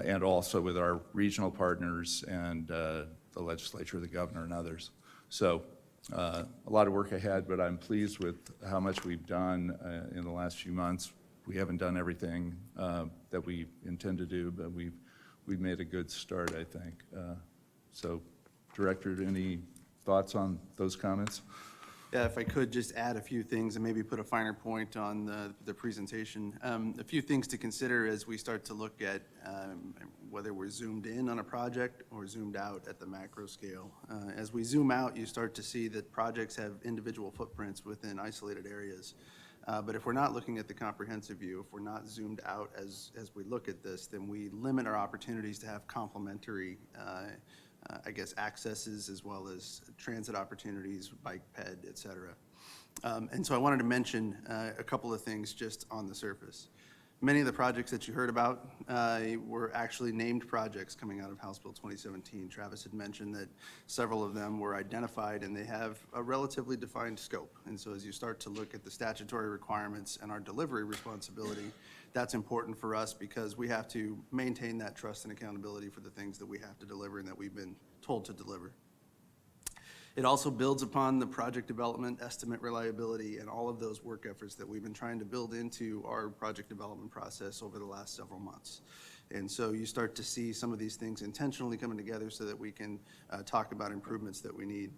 And also with our regional partners and the legislature, the governor, and others. So a lot of work ahead, but I'm pleased with how much we've done in the last few months. We haven't done everything that we intend to do, but we've made a good start, I think. So, Director, any thoughts on those comments? Yeah, if I could just add a few things and maybe put a finer point on the presentation. A few things to consider as we start to look at whether we're zoomed in on a project or zoomed out at the macro scale. As we zoom out, you start to see that projects have individual footprints within isolated areas. But if we're not looking at the comprehensive view, if we're not zoomed out as we look at this, then we limit our opportunities to have complementary accesses, as well as transit opportunities, bike ped, et cetera. And so I wanted to mention a couple of things just on the surface. Many of the projects that you heard about were actually named projects coming out of House Bill 2017. Travis had mentioned that several of them were identified and they have a relatively defined scope. And so as you start to look at the statutory requirements and our delivery responsibility, that's important for us because we have to maintain that trust and accountability for the things that we have to deliver and that we've been told to deliver. It also builds upon the project development, estimate reliability, and all of those work efforts that we've been trying to build into our project development process over the last several months. And so you start to see some of these things intentionally coming together so that we can talk about improvements that we need.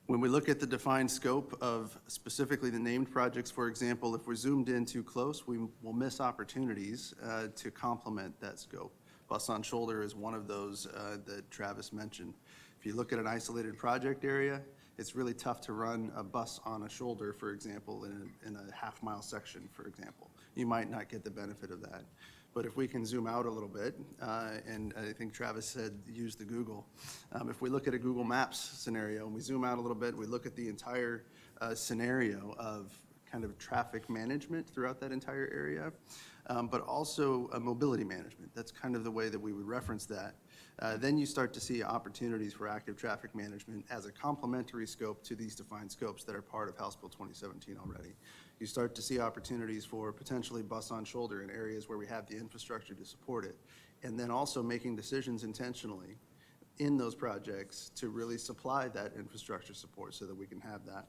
When we look at the defined scope of specifically the named projects, for example, if we're zoomed in too close, we will miss opportunities to complement that scope. Bus on shoulder is one of those that Travis mentioned. If you look at an isolated project area, it's really tough to run a bus on a shoulder, for example, in a half-mile section, for example. You might not get the benefit of that. But if we can zoom out a little bit, and I think Travis said use the Google. If we look at a Google Maps scenario and we zoom out a little bit, we look at the entire scenario of kind of traffic management throughout that entire area, but also mobility management. That's kind of the way that we would reference that. Then you start to see opportunities for active traffic management as a complementary scope to these defined scopes that are part of House Bill 2017 already. You start to see opportunities for potentially bus on shoulder in areas where we have the infrastructure to support it. And then also making decisions intentionally in those projects to really supply that infrastructure support so that we can have that.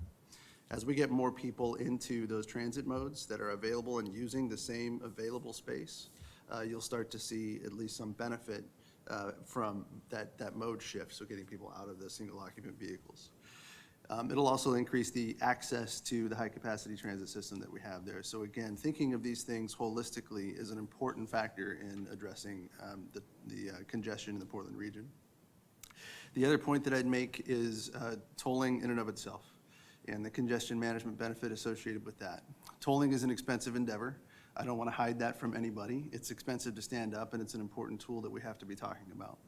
As we get more people into those transit modes that are available and using the same available space, you'll start to see at least some benefit from that mode shift, so getting people out of the single occupant vehicles. It'll also increase the access to the high-capacity transit system that we have there. So again, thinking of these things holistically is an important factor in addressing the congestion in the Portland region. The other point that I'd make is tolling in and of itself and the congestion management benefit associated with that. Tolling is an expensive endeavor. I don't want to hide that from anybody. It's expensive to stand up, and it's an important tool that we have to be talking about.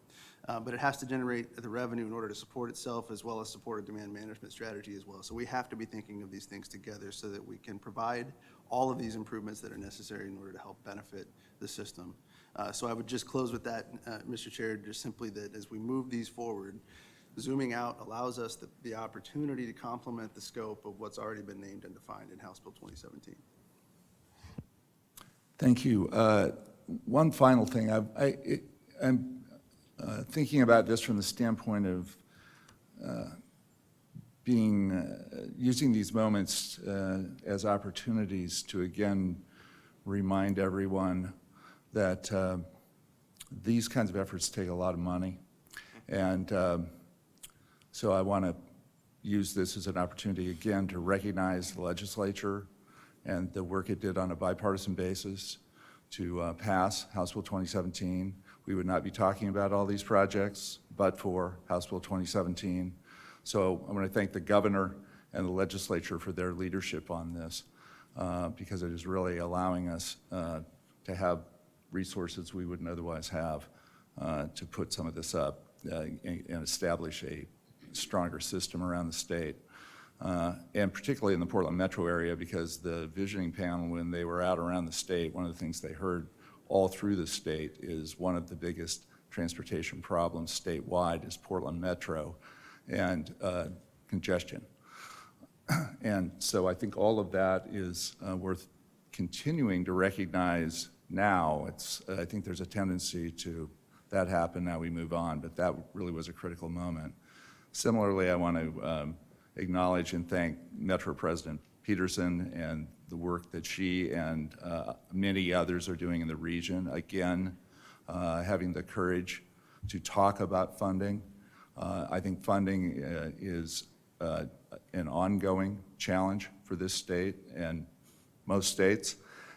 But it has to generate the revenue in order to support itself, as well as support a demand management strategy as well. So we have to be thinking of these things together so that we can provide all of these improvements that are necessary in order to help benefit the system. So I would just close with that, Mr. Chair, just simply that as we move these forward, zooming out allows us the opportunity to complement the scope of what's already been named and defined in House Bill 2017. Thank you. One final thing. I'm thinking about this from the standpoint of using these moments as opportunities to again remind everyone that these kinds of efforts take a lot of money. And so I want to use this as an opportunity again to recognize the legislature and the work it did on a bipartisan basis to pass House Bill 2017. We would not be talking about all these projects but for House Bill 2017. So I want to thank the governor and the legislature for their leadership on this because it is really allowing us to have resources we wouldn't otherwise have to put some of this up and establish a stronger system around the state. And particularly in the Portland metro area, because the visioning panel, when they were out around the state, one of the things they heard all through the state is one of the biggest transportation problems statewide is Portland metro and congestion. And so I think all of that is worth continuing to recognize now. I think there's a tendency to that happen, now we move on, but that really was a critical moment. Similarly, I want to acknowledge and thank Metro President Peterson and the work that she and many others are doing in the region. Again, having the courage to talk about funding. I think funding is an ongoing challenge for this state and most states.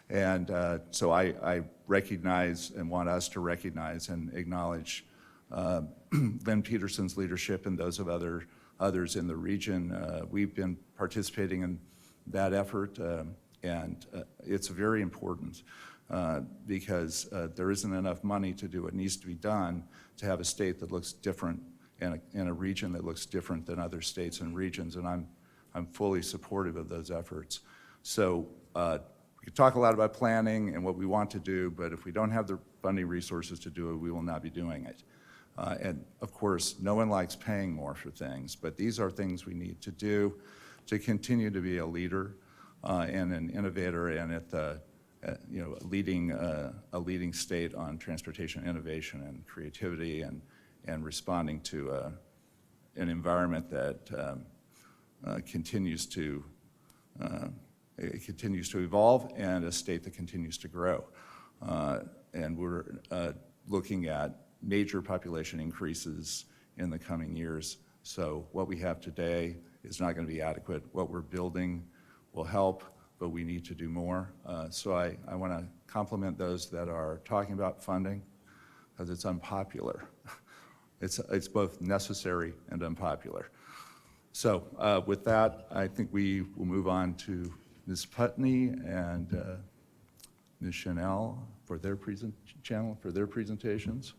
And so I recognize and want us to recognize and acknowledge Lynn Peterson's leadership and those of others in the region. We've been participating in that effort, and it's very important because there isn't enough money to do what needs to be done to have a state that looks different and a region that looks different than other states and regions, and I'm fully supportive of those efforts. So we could talk a lot about planning and what we want to do, but if we don't have the funding resources to do it, we will not be doing it. And of course, no one likes paying more for things, but these are things we need to do to continue to be a leader and an innovator and at the a leading state on transportation innovation and creativity and responding to an environment that continues to evolve and a state that continues to grow. And we're looking at major population increases in the coming years. So what we have today is not going to be adequate. What we're building will help, but we need to do more. So I want to compliment those that are talking about funding because it's unpopular. It's both necessary and unpopular. So with that, I think we will move on to Ms. Putney and Ms. Chanel for their presentations.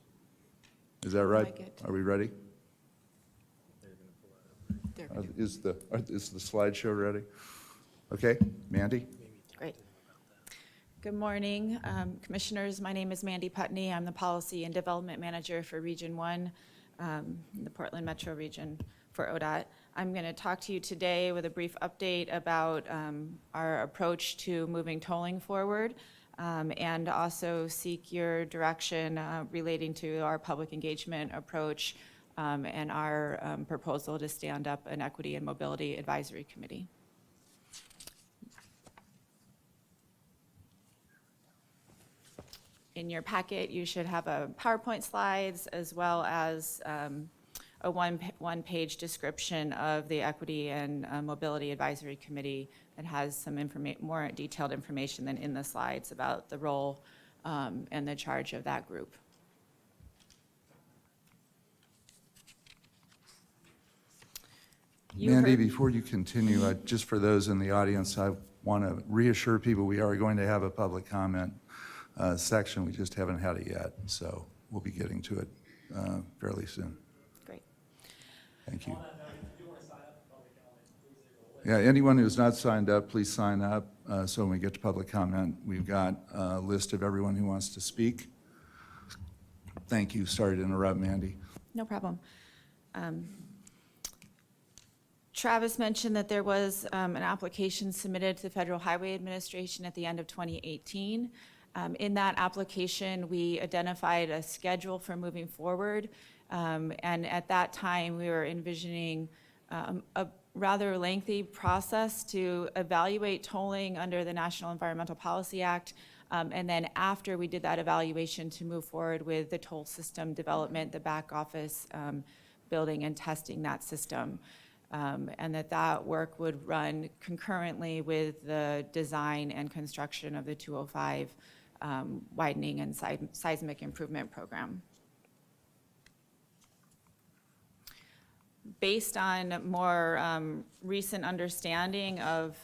Is that right? like it. Are we ready? There. Is the slideshow ready? Okay, Mandy? Great. Good morning, Commissioners. My name is Mandy Putney. I'm the Policy and Development Manager for Region 1, the Portland Metro region for ODOT. I'm going to talk to you today with a brief update about our approach to moving tolling forward and also seek your direction relating to our public engagement approach and our proposal to stand up an Equity and Mobility Advisory Committee. In your packet, you should have a PowerPoint slides as well as a one-page description of the Equity and Mobility Advisory Committee that has some more detailed information than in the slides about the role and the charge of that group. Mandy, before you continue, just for those in the audience, I want to reassure people we are going to have a public comment section. We just haven't had it yet, so we'll be getting to it fairly soon. Great. Thank you. Yeah, anyone who's not signed up, please sign up. So when we get to public comment, we've got a list of everyone who wants to speak. Thank you. Sorry to interrupt, Mandy. No problem. Travis mentioned that there was an application submitted to the Federal Highway Administration at the end of 2018. In that application, we identified a schedule for moving forward. And at that time, we were envisioning a rather lengthy process to evaluate tolling under the National Environmental Policy Act. And then after we did that evaluation, to move forward with the toll system development, the back office building and testing that system. and that work would run concurrently with the design and construction of the 205 widening and seismic improvement program. Based on more recent understanding of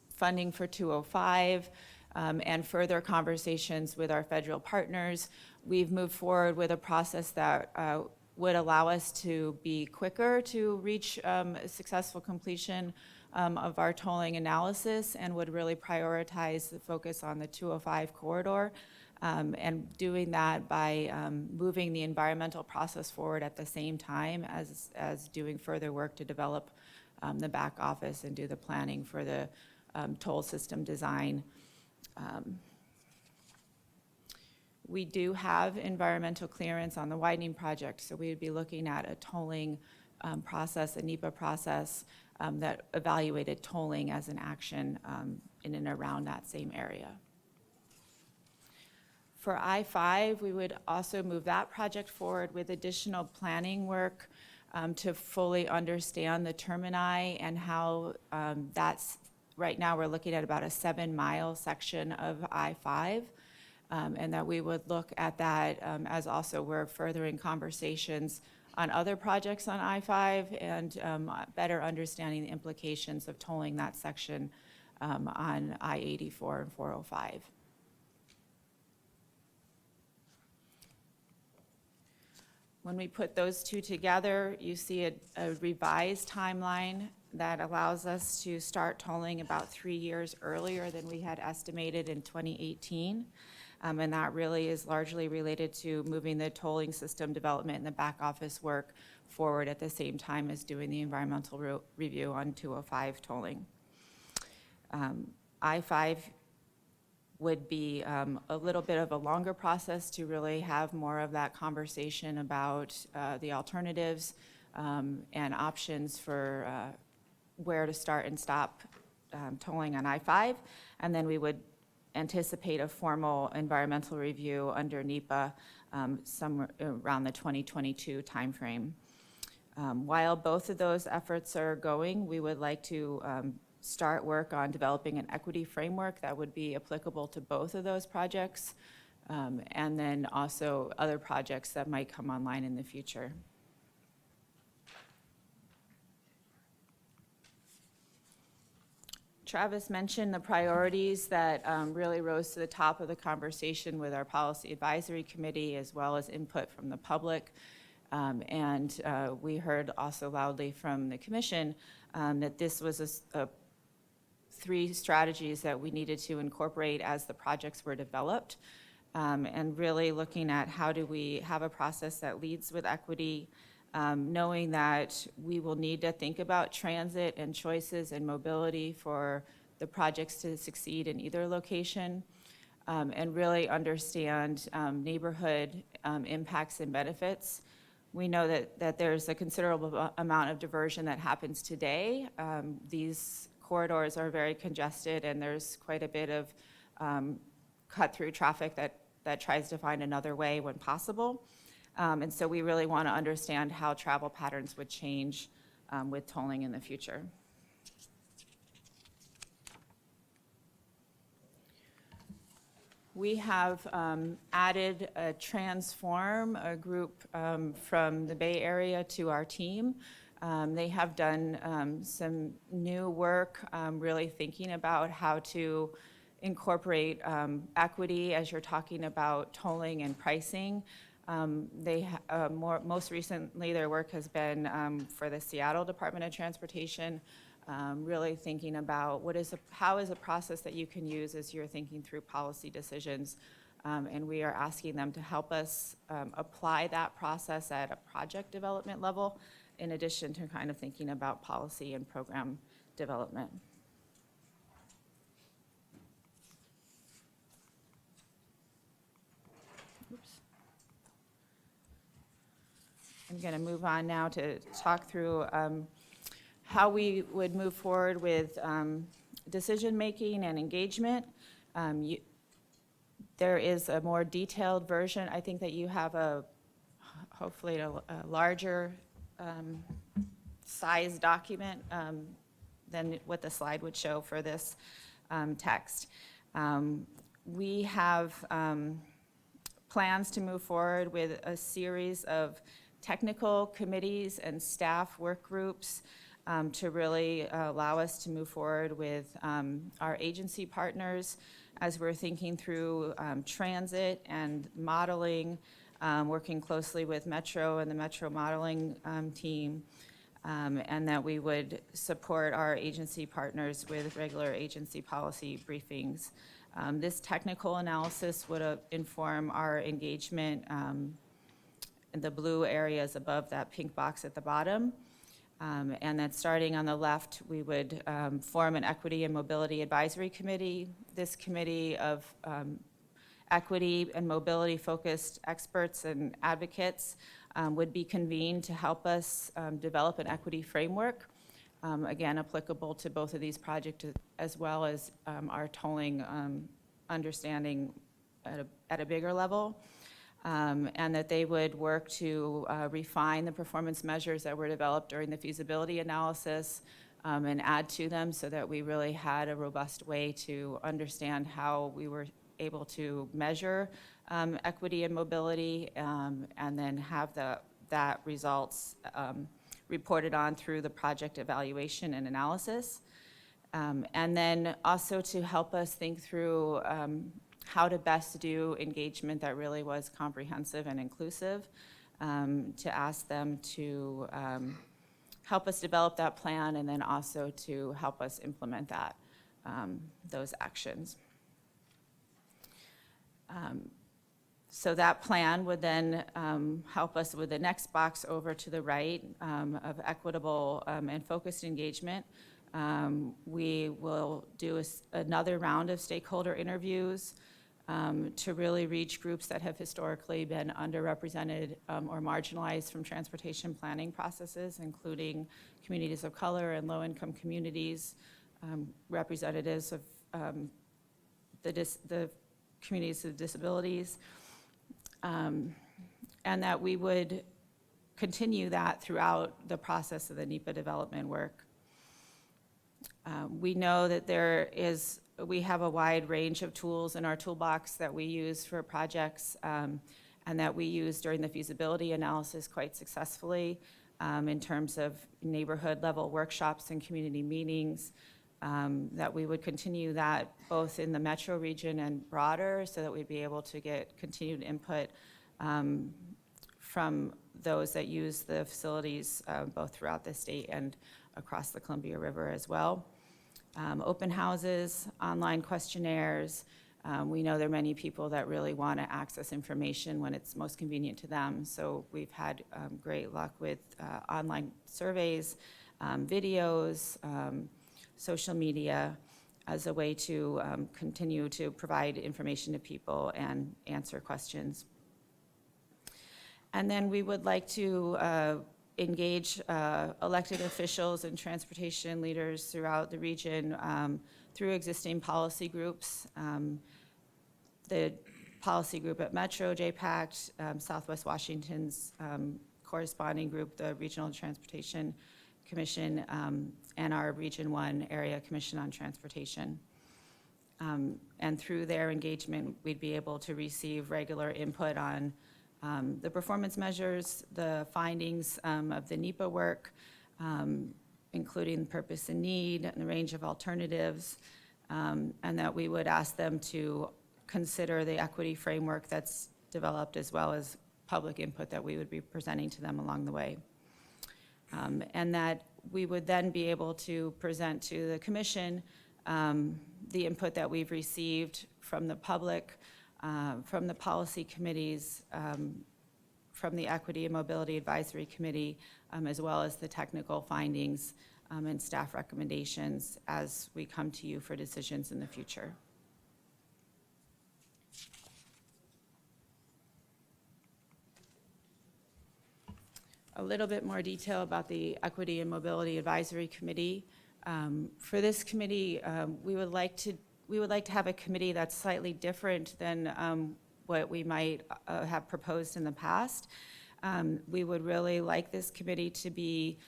funding for 205 and further conversations with our federal partners, we've moved forward with a process that would allow us to be quicker to reach a successful completion of our tolling analysis, and would really prioritize the focus on the 205 corridor, and doing that by moving the environmental process forward at the same time as doing further work to develop the back office and do the planning for the toll system design. We do have environmental clearance on the widening project, so we would be looking at a tolling process, a NEPA process that evaluated tolling as an action in and around that same area. For I-5, we would also move that project forward with additional planning work to fully understand the termini and how that's, right now we're looking at about a 7-mile section of I-5. And that we would look at that as also we're furthering conversations on other projects on I-5 and better understanding the implications of tolling that section on I-84 and 405. When we put those two together, you see a revised timeline that allows us to start tolling about 3 years earlier than we had estimated in 2018. And that really is largely related to moving the tolling system development and the back office work forward at the same time as doing the environmental review on 205 tolling. I-5 would be a little bit of a longer process to really have more of that conversation about the alternatives and options for where to start and stop tolling on I-5. And then we would anticipate a formal environmental review under NEPA somewhere around the 2022 timeframe. While both of those efforts are going, we would like to start work on developing an equity framework that would be applicable to both of those projects, and then also other projects that might come online in the future. Travis mentioned the priorities that really rose to the top of the conversation with our Policy Advisory Committee, as well as input from the public. And we heard also loudly from the Commission that this was a 3 strategies that we needed to incorporate as the projects were developed, and really looking at how do we have a process that leads with equity, knowing that we will need to think about transit and choices and mobility for the projects to succeed in either location, and really understand neighborhood impacts and benefits. We know that there's a considerable amount of diversion that happens today. These corridors are very congested, and there's quite a bit of cut-through traffic that tries to find another way when possible. And so we really want to understand how travel patterns would change with tolling in the future. We have added a Transform, a group from the Bay Area, to our team. They have done some new work, really thinking about how to incorporate equity as you're talking about tolling and pricing. Most recently, their work has been for the Seattle Department of Transportation, really thinking about how is a process that you can use as you're thinking through policy decisions. And we are asking them to help us apply that process at a project development level, in addition to kind of thinking about policy and program development. Oops. I'm going to move on now to talk through how we would move forward with decision-making and engagement. There is a more detailed version. I think that you have hopefully a larger size document than what the slide would show for this text. We have plans to move forward with a series of technical committees and staff work groups to really allow us to move forward with our agency partners as we're thinking through transit and modeling, working closely with Metro and the Metro modeling team, and that we would support our agency partners with regular agency policy briefings. This technical analysis would inform our engagement in the blue areas above that pink box at the bottom. And that starting on the left, we would form an Equity and Mobility Advisory Committee. This committee of equity and mobility-focused experts and advocates would be convened to help us develop an equity framework, again, applicable to both of these projects as well as our tolling understanding at a bigger level. And that they would work to refine the performance measures that were developed during the feasibility analysis and add to them so that we really had a robust way to understand how we were able to measure equity and mobility and then have that results reported on through the project evaluation and analysis. And then also to help us think through how to best do engagement that really was comprehensive and inclusive, to ask them to help us develop that plan and then also to help us implement that, those actions. So that plan would then help us with the next box over to the right of equitable and focused engagement. We will do another round of stakeholder interviews to really reach groups that have historically been underrepresented or marginalized from transportation planning processes, including communities of color and low-income communities, representatives of the communities with disabilities, and that we would continue that throughout the process of the NEPA development work. We know that we have a wide range of tools in our toolbox that we use for projects and that we use during the feasibility analysis quite successfully in terms of neighborhood level workshops and community meetings, that we would continue that both in the metro region and broader so that we'd be able to get continued input from those that use the facilities both throughout the state and across the Columbia River as well. Open houses, online questionnaires. We know there are many people that really want to access information when it's most convenient to them. So we've had great luck with online surveys, videos, social media as a way to continue to provide information to people and answer questions. And then we would like to engage elected officials and transportation leaders throughout the region through existing policy groups. The policy group at Metro, JPACT, Southwest Washington's corresponding group, the Regional Transportation Commission, and our Region 1 Area Commission on Transportation. And through their engagement, we'd be able to receive regular input on the performance measures, the findings of the NEPA work, including purpose and need and the range of alternatives, and that we would ask them to consider the equity framework that's developed as well as public input that we would be presenting to them along the way. And that we would then be able to present to the commission the input that we've received from the public, from the policy committees, from the Equity and Mobility Advisory Committee, as well as the technical findings and staff recommendations as we come to you for decisions in the future. A little bit more detail about the Equity and Mobility Advisory Committee. For this committee, we would like to have a committee that's slightly different than what we might have proposed in the past. We would really like this committee to be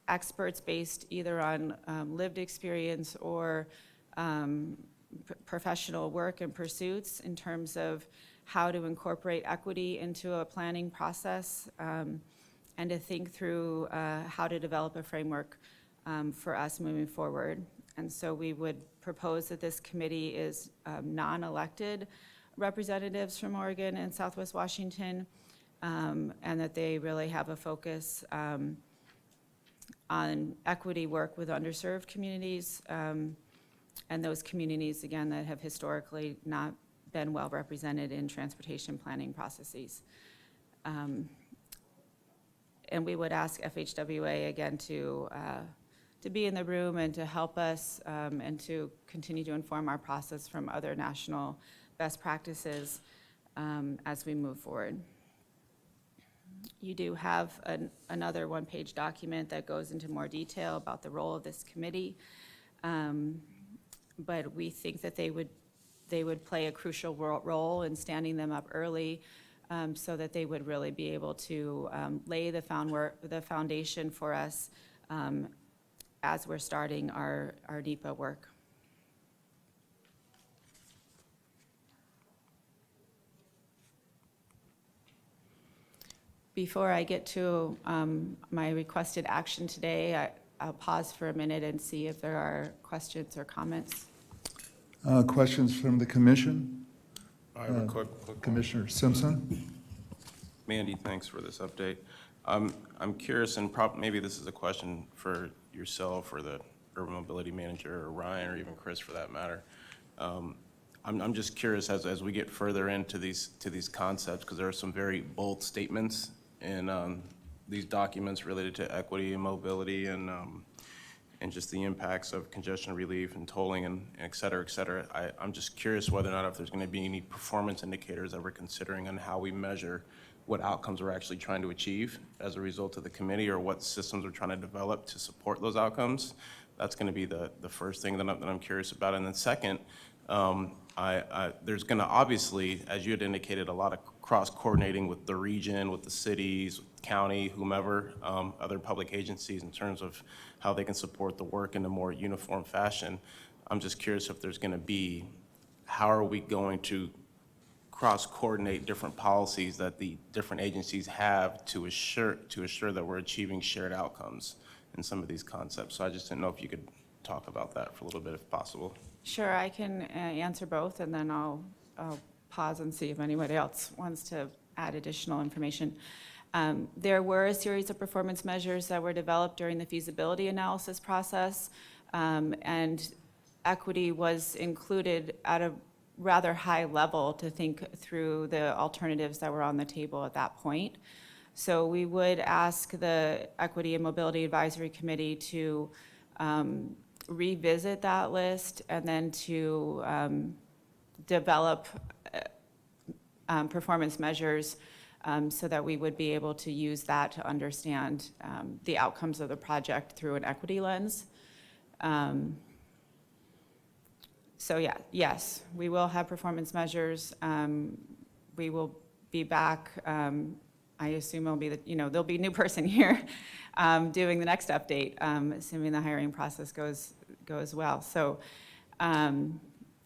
experts based either on lived experience or professional work and pursuits in terms of how to incorporate equity into a planning process, and to think through how to develop a framework for us moving forward. And so we would propose that this committee is non-elected representatives from Oregon and Southwest Washington, and that they really have a focus on equity work with underserved communities, and those communities, again, that have historically not been well represented in transportation planning processes. And we would ask FHWA again to be in the room and to help us and to continue to inform our process from other national best practices as we move forward. You do have another one-page document that goes into more detail about the role of this committee, but we think that they would play a crucial role in standing them up early, so that they would really be able to lay the foundation for us as we're starting our NEPA work. Before I get to my requested action today, I'll pause for a minute and see if there are questions or comments. Questions from the commission? I have a quick one. Commissioner Simpson? Mandy, thanks for this update. I'm curious, and maybe this is a question for yourself or the urban mobility manager or Ryan or even Chris for that matter. I'm just curious as we get further into these concepts, because there are some very bold statements in these documents related to equity and mobility and just the impacts of congestion relief and tolling and et cetera, et cetera. I'm just curious whether or not if there's going to be any performance indicators that we're considering on how we measure what outcomes we're actually trying to achieve as a result of the committee, or what systems we're trying to develop to support those outcomes. That's going to be the first thing that I'm curious about. And then second, there's going to obviously, as you had indicated, a lot of cross-coordinating with the region, with the cities, county, whomever, other public agencies in terms of how they can support the work in a more uniform fashion. I'm just curious if there's going to be, how are we going to cross-coordinate different policies that the different agencies have to assure that we're achieving shared outcomes in some of these concepts. So I just didn't know if you could talk about that for a little bit if possible. Sure, I can answer both, and then I'll pause and see if anybody else wants to add additional information. There were a series of performance measures that were developed during the feasibility analysis process, and equity was included at a rather high level to think through the alternatives that were on the table at that point. So we would ask the Equity and Mobility Advisory Committee to revisit that list and then to develop performance measures so that we would be able to use that to understand the outcomes of the project through an equity lens. So yeah, yes, we will have performance measures. We will be back. I assume it'll be there'll be a new person here doing the next update, assuming the hiring process goes well. So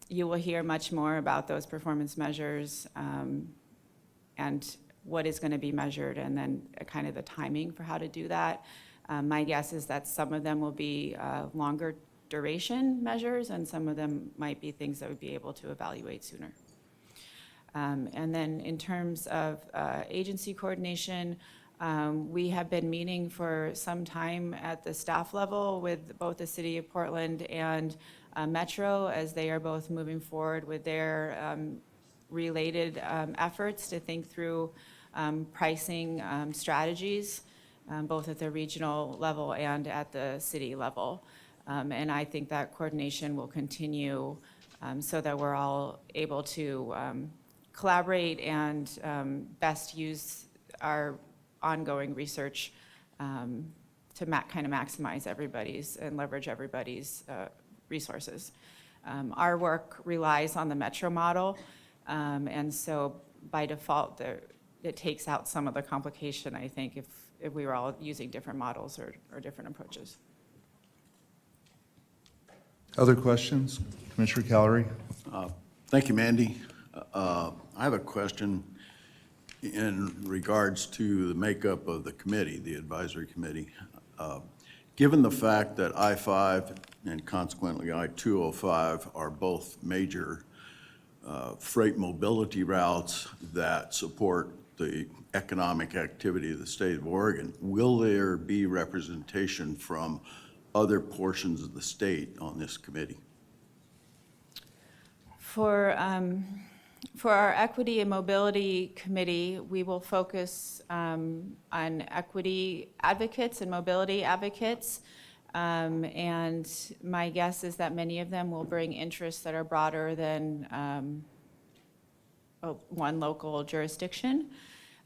you will hear much more about those performance measures and what is going to be measured, and then kind of the timing for how to do that. My guess is that some of them will be longer duration measures, and some of them might be things that would be able to evaluate sooner. And then in terms of agency coordination, we have been meeting for some time at the staff level with both the City of Portland and Metro, as they are both moving forward with their related efforts to think through pricing strategies, both at the regional level and at the city level. And I think that coordination will continue so that we're all able to collaborate and best use our ongoing research to kind of maximize everybody's and leverage everybody's resources. Our work relies on the Metro model, and so by default, it takes out some of the complication, I think, if we were all using different models or different approaches. Other questions? Commissioner Callery? Thank you, Mandy. I have a question in regards to the makeup of the committee, the advisory committee. Given the fact that I-5 and consequently I-205 are both major freight mobility routes that support the economic activity of the state of Oregon, will there be representation from other portions of the state on this committee? For our Equity and Mobility Committee, we will focus on equity advocates and mobility advocates. And my guess is that many of them will bring interests that are broader than one local jurisdiction.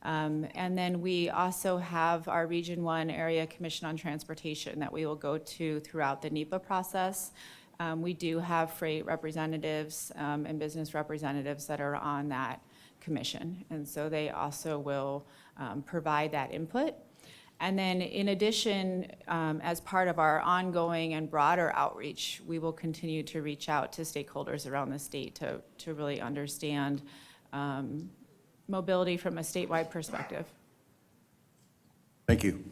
And then we also have our Region 1 Area Commission on Transportation that we will go to throughout the NEPA process. We do have freight representatives and business representatives that are on that commission. And so they also will provide that input. And then in addition, as part of our ongoing and broader outreach, we will continue to reach out to stakeholders around the state to really understand mobility from a statewide perspective. Thank you.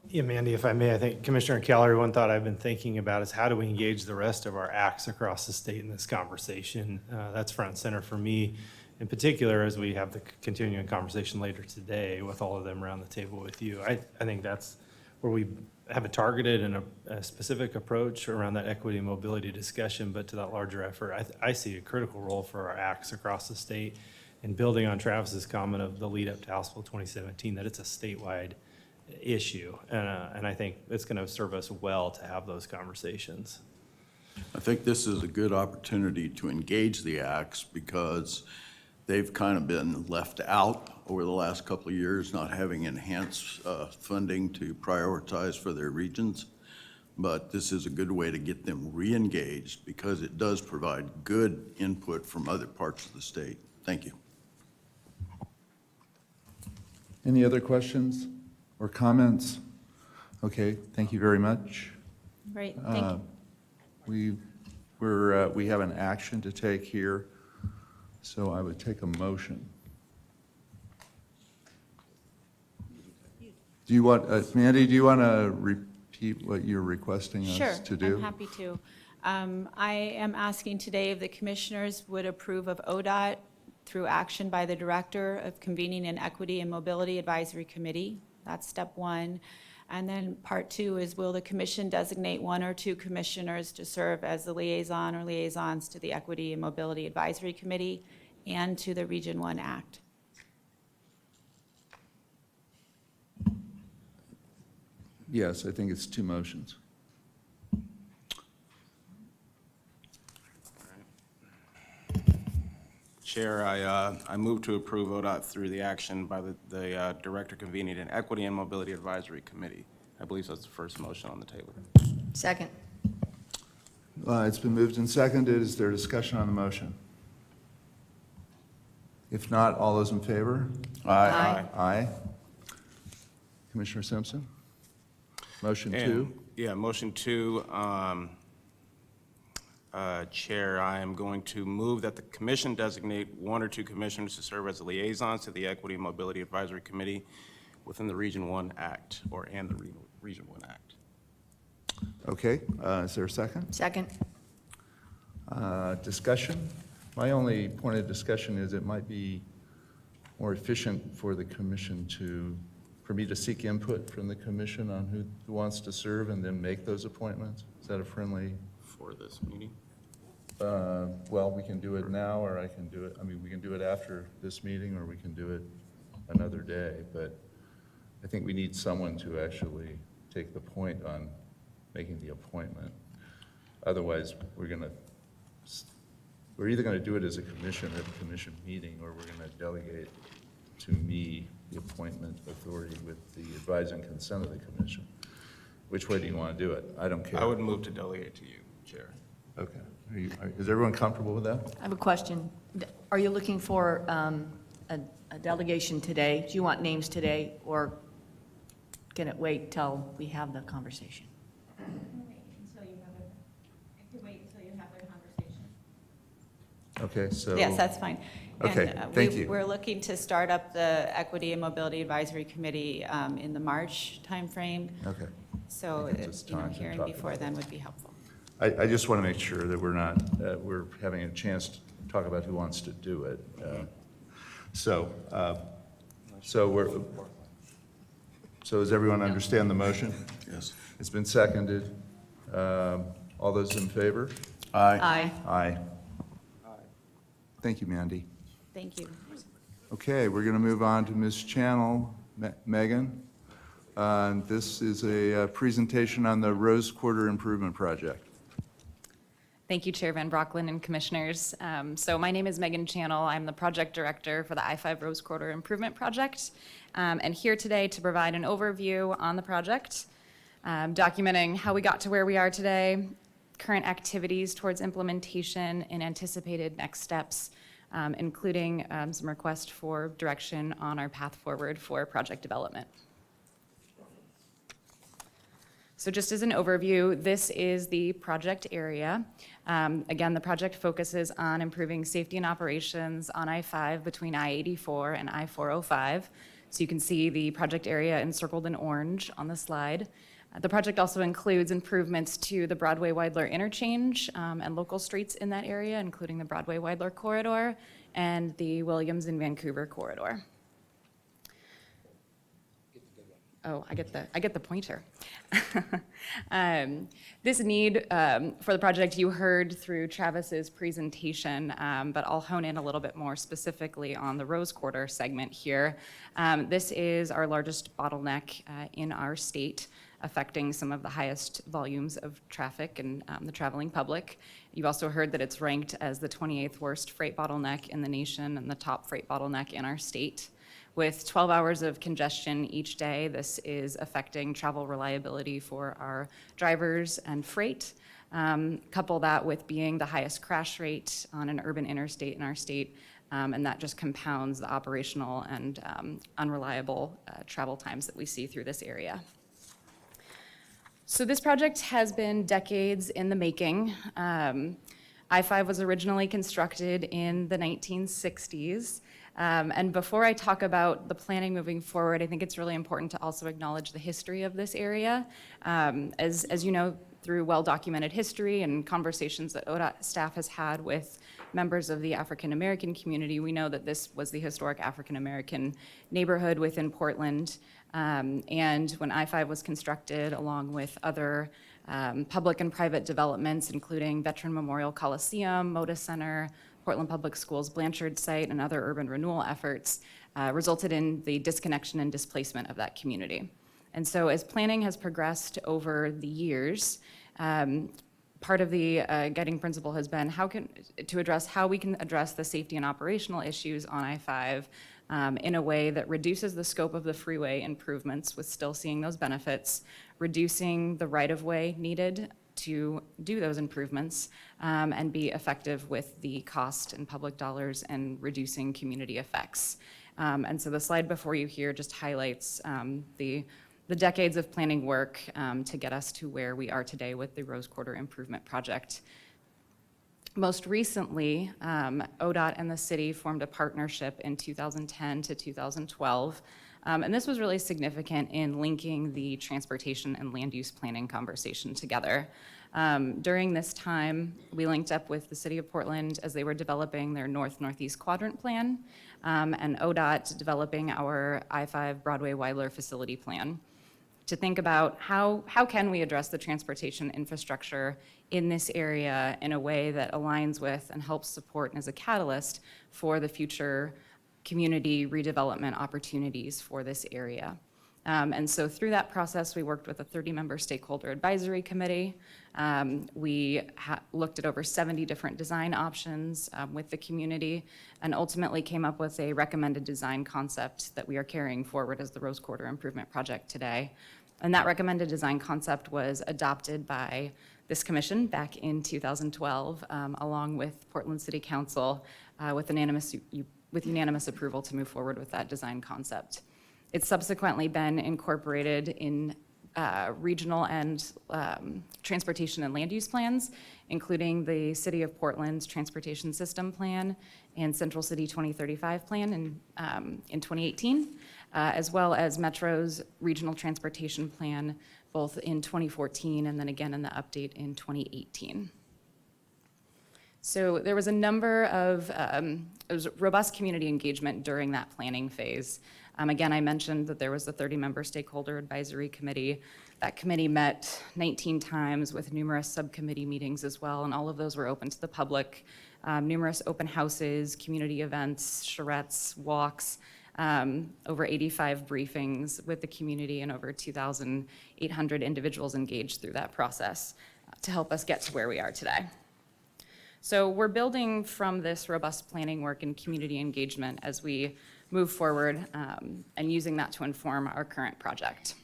Yeah, Mandy, if I may, I think Commissioner Callery, one thought I've been thinking about is how do we engage the rest of our acts across the state in this conversation? That's front and center for me, in particular, as we have the continuing conversation later today with all of them around the table with you. I think that's where we have a targeted and a specific approach around that equity and mobility discussion, but to that larger effort, I see a critical role for our acts across the state in building on Travis's comment of the lead up to House Bill 2017, that it's a statewide issue. And I think it's going to serve us well to have those conversations. I think this is a good opportunity to engage the acts because they've kind of been left out over the last couple of years, not having enhanced funding to prioritize for their regions. But this is a good way to get them re-engaged because it does provide good input from other parts of the state. Thank you. Any other questions or comments? Okay, thank you very much. Great, thank you. We have an action to take here, so I would take a motion. Do you want, Mandy, do you want to repeat what you're requesting us to do? Sure, I'm happy to. I am asking today if the commissioners would approve of ODOT through action by the Director of convening an Equity and Mobility Advisory Committee. That's step one. And then part two is, will the commission designate one or two commissioners to serve as the liaison or liaisons to the Equity and Mobility Advisory Committee and to the Region 1 Act? Yes, I think it's two motions. Chair, I move to approve ODOT through the action by the Director convening an Equity and Mobility Advisory Committee. I believe that's the first motion on the table. Second. It's been moved and seconded. Is there discussion on the motion? If not, all those in favor? Aye. Aye. Commissioner Simpson? Motion two? Yeah, motion two. Chair, I am going to move that the commission designate one or two commissioners to serve as liaisons to the Equity and Mobility Advisory Committee within the Region 1 Act, and the Region 1 Act. Okay, is there a second? Second. Discussion? My only point of discussion is it might be more efficient for the commission for me to seek input from the commission on who wants to serve and then make those appointments. Is that a friendly? For this meeting? Well, we can do it now, or I can do it, we can do it after this meeting, or we can do it another day, but I think we need someone to actually take the point on making the appointment. Otherwise, we're either gonna do it as a commission at a commission meeting, or we're gonna delegate to me the appointment authority with the advice and consent of the commission. Which way do you wanna do it? I don't care. I would move to delegate to you, Chair. Okay. Is everyone comfortable with that? I have a question. Are you looking for a delegation today? Do you want names today, or can it wait till we have the conversation? I can wait until you have the conversation. Okay, so. Yes, that's fine. Okay, And, thank you. We're looking to start up the Equity and Mobility Advisory Committee in the March timeframe. Okay. So, I think it's time to hearing talk before about then it. would be helpful. I just want to make sure that we're not, we're having a chance to talk about who wants to do it. So does everyone understand the motion? Yes. It's been seconded. All those in favor? Aye. Aye. Aye. Thank you, Mandy. Thank you. Okay, we're going to move on to Ms. Channel, Megan. This is a presentation on the Rose Quarter Improvement Project. Thank you, Chair Van Brocklin and Commissioners. So my name is Megan Channel. I'm the Project Director for the I-5 Rose Quarter Improvement Project, and here today to provide an overview on the project, documenting how we got to where we are today, current activities towards implementation, and anticipated next steps, including some requests for direction on our path forward for project development. So just as an overview, this is the project area. Again, the project focuses on improving safety and operations on I-5 between I-84 and I-405. So you can see the project area encircled in orange on the slide. The project also includes improvements to the Broadway-Weidler interchange and local streets in that area, including the Broadway-Weidler corridor and the Williams and Vancouver corridor. Oh, I get the pointer. This need for the project you heard through Travis's presentation, but I'll hone in a little bit more specifically on the Rose Quarter segment here. This is our largest bottleneck in our state, affecting some of the highest volumes of traffic and the traveling public. You've also heard that it's ranked as the 28th worst freight bottleneck in the nation and the top freight bottleneck in our state. With 12 hours of congestion each day, this is affecting travel reliability for our drivers and freight. Couple that with being the highest crash rate on an urban interstate in our state, and that just compounds the operational and unreliable travel times that we see through this area. So this project has been decades in the making. I-5 was originally constructed in the 1960s. And before I talk about the planning moving forward, I think it's really important to also acknowledge the history of this area. As you know, through well-documented history and conversations that ODOT staff has had with members of the African American community, we know that this was the historic African American neighborhood within Portland. And when I-5 was constructed, along with other public and private developments, including Veteran Memorial Coliseum, Moda Center, Portland Public Schools Blanchard site, and other urban renewal efforts, resulted in the disconnection and displacement of that community. And so as planning has progressed over the years, part of the guiding principle has been to address how we can address the safety and operational issues on I-5 in a way that reduces the scope of the freeway improvements with still seeing those benefits, reducing the right-of-way needed to do those improvements, and be effective with the cost and public dollars and reducing community effects. And so the slide before you here just highlights the decades of planning work to get us to where we are today with the Rose Quarter Improvement Project. Most recently, ODOT and the city formed a partnership in 2010 to 2012. And this was really significant in linking the transportation and land use planning conversation together. During this time, we linked up with the city of Portland as they were developing their North-Northeast Quadrant Plan, and ODOT developing our I-5 Broadway-Weidler facility plan to think about how can we address the transportation infrastructure in this area in a way that aligns with and helps support and is a catalyst for the future community redevelopment opportunities for this area. And so through that process, we worked with a 30-member stakeholder advisory committee. We looked at over 70 different design options with the community and ultimately came up with a recommended design concept that we are carrying forward as the Rose Quarter Improvement Project today. And that recommended design concept was adopted by this commission back in 2012, along with Portland City Council with with unanimous approval to move forward with that design concept. It's subsequently been incorporated in regional and transportation and land use plans, including the City of Portland's Transportation System Plan and Central City 2035 Plan in 2018, as well as Metro's Regional Transportation Plan, both in 2014 and then again in the update in 2018. So there was a number of, it was robust community engagement during that planning phase. Again, I mentioned that there was the 30-member stakeholder advisory committee. That committee met 19 times with numerous subcommittee meetings as well, and all of those were open to the public. Numerous open houses, community events, charrettes, walks, over 85 briefings with the community, and over 2,800 individuals engaged through that process to help us get to where we are today. So we're building from this robust planning work and community engagement as we move forward and using that to inform our current project.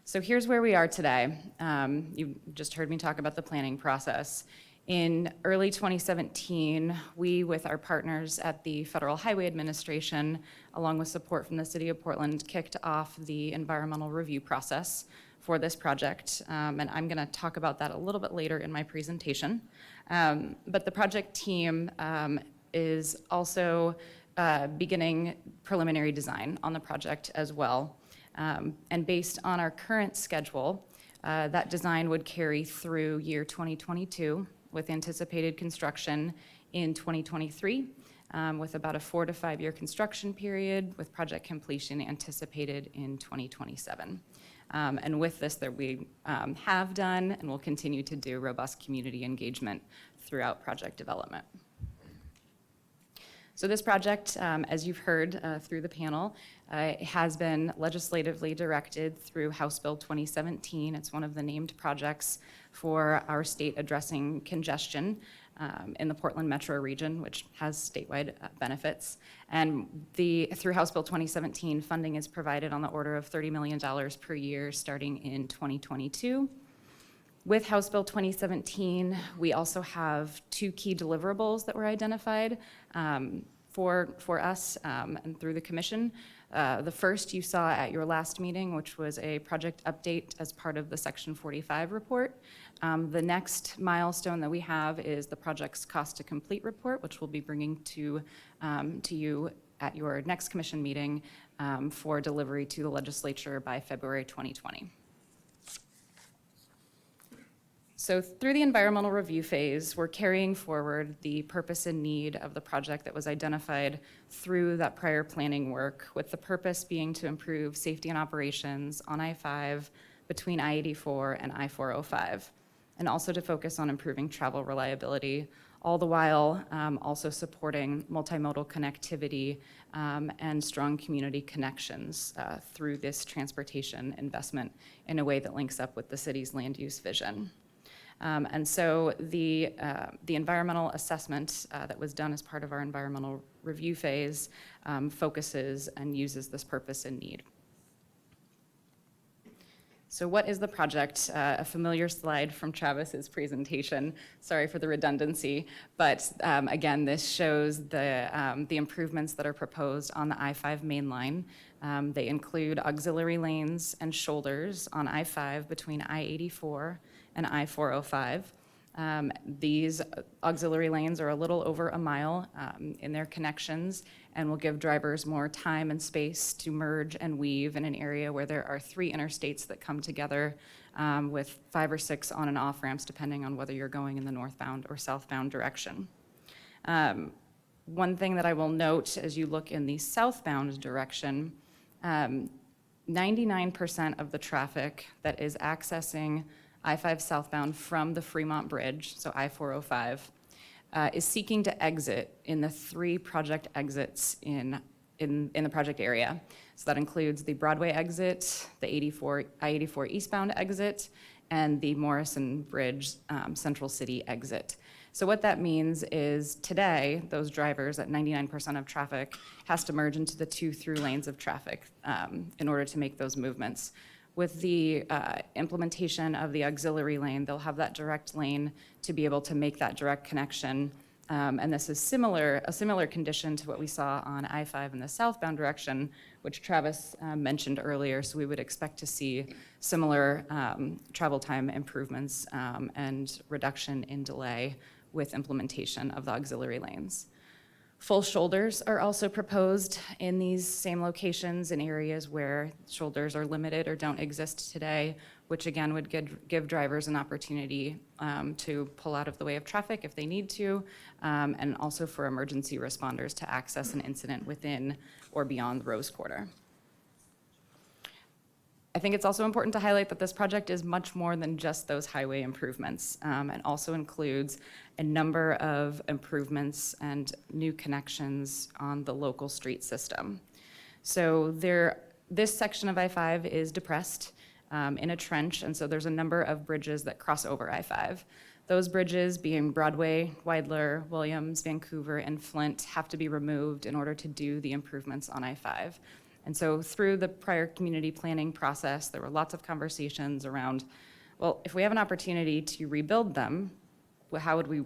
So here's where we are today. You just heard me talk about the planning process. In early 2017, we, with our partners at the Federal Highway Administration, along with support from the City of Portland, kicked off the environmental review process for this project, and I'm going to talk about that a little bit later in my presentation. But the project team is also beginning preliminary design on the project as well. And based on our current schedule, that design would carry through year 2022 with anticipated construction in 2023, with about a 4 to 5 year construction period, with project completion anticipated in 2027. And with this, that we have done and will continue to do robust community engagement throughout project development. So this project, as you've heard through the panel, has been legislatively directed through House Bill 2017. It's one of the named projects for our state addressing congestion in the Portland metro region, which has statewide benefits. And through House Bill 2017, funding is provided on the order of $30 million per year starting in 2022. With House Bill 2017, we also have 2 key deliverables that were identified for us and through the commission. The first you saw at your last meeting, which was a project update as part of the Section 45 report. The next milestone that we have is the project's cost to complete report, which we'll be bringing to you at your next commission meeting for delivery to the legislature by February 2020. So through the environmental review phase, we're carrying forward the purpose and need of the project that was identified through that prior planning work, with the purpose being to improve safety and operations on I-5 between I-84 and I-405, and also to focus on improving travel reliability, all the while also supporting multimodal connectivity and strong community connections through this transportation investment in a way that links up with the city's land use vision. And so the environmental assessment that was done as part of our environmental review phase focuses and uses this purpose and need. So what is the project? A familiar slide from Travis's presentation. Sorry for the redundancy, but again, this shows the improvements that are proposed on the I-5 main line. They include auxiliary lanes and shoulders on I-5 between I-84 and I-405. These auxiliary lanes are a little over a mile in their connections and will give drivers more time and space to merge and weave in an area where there are 3 interstates that come together with 5 or 6 on and off ramps depending on whether you're going in the northbound or southbound direction. One thing that I will note as you look in the southbound direction, 99% of the traffic that is accessing I-5 southbound from the Fremont Bridge, so I-405, is seeking to exit in the 3 project exits in the project area. So that includes the Broadway exit, the I-84 eastbound exit, and the Morrison Bridge Central City exit. So what that means is today, those drivers at 99% of traffic has to merge into the 2 through lanes of traffic in order to make those movements. With the implementation of the auxiliary lane, they'll have that direct lane to be able to make that direct connection And this is a similar condition to what we saw on I-5 in the southbound direction, which Travis mentioned earlier. So we would expect to see similar travel time improvements and reduction in delay with implementation of the auxiliary lanes. Full shoulders are also proposed in these same locations in areas where shoulders are limited or don't exist today, which again would give drivers an opportunity to pull out of the way of traffic if they need to, and also for emergency responders to access an incident within or beyond the Rose Quarter. I think it's also important to highlight that this project is much more than just those highway improvements. It also includes a number of improvements and new connections on the local street system. So this section of I-5 is depressed in a trench, and so there's a number of bridges that cross over I-5. Those bridges, being Broadway, Weidler, Williams, Vancouver, and Flint, have to be removed in order to do the improvements on I-5. And so through the prior community planning process, there were lots of conversations around, well, if we have an opportunity to rebuild them, how would we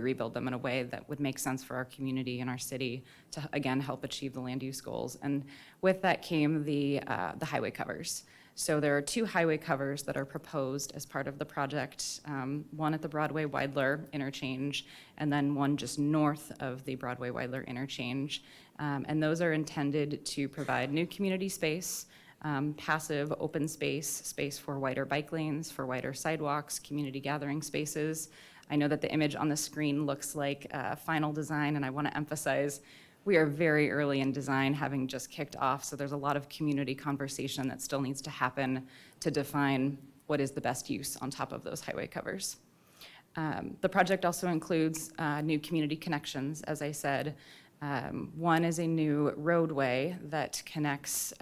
rebuild them in a way that would make sense for our community and our city to, again, help achieve the land use goals? And with that came the highway covers. So there are 2 highway covers that are proposed as part of the project, one at the Broadway-Weidler interchange, and then one just north of the Broadway-Weidler interchange. And those are intended to provide new community space, passive open space for wider bike lanes, for wider sidewalks, community gathering spaces. I know that the image on the screen looks like final design, and I want to emphasize we are very early in design, having just kicked off, so there's a lot of community conversation that still needs to happen to define what is the best use on top of those highway covers. The project also includes new community connections, as I said. One is a new roadway that connects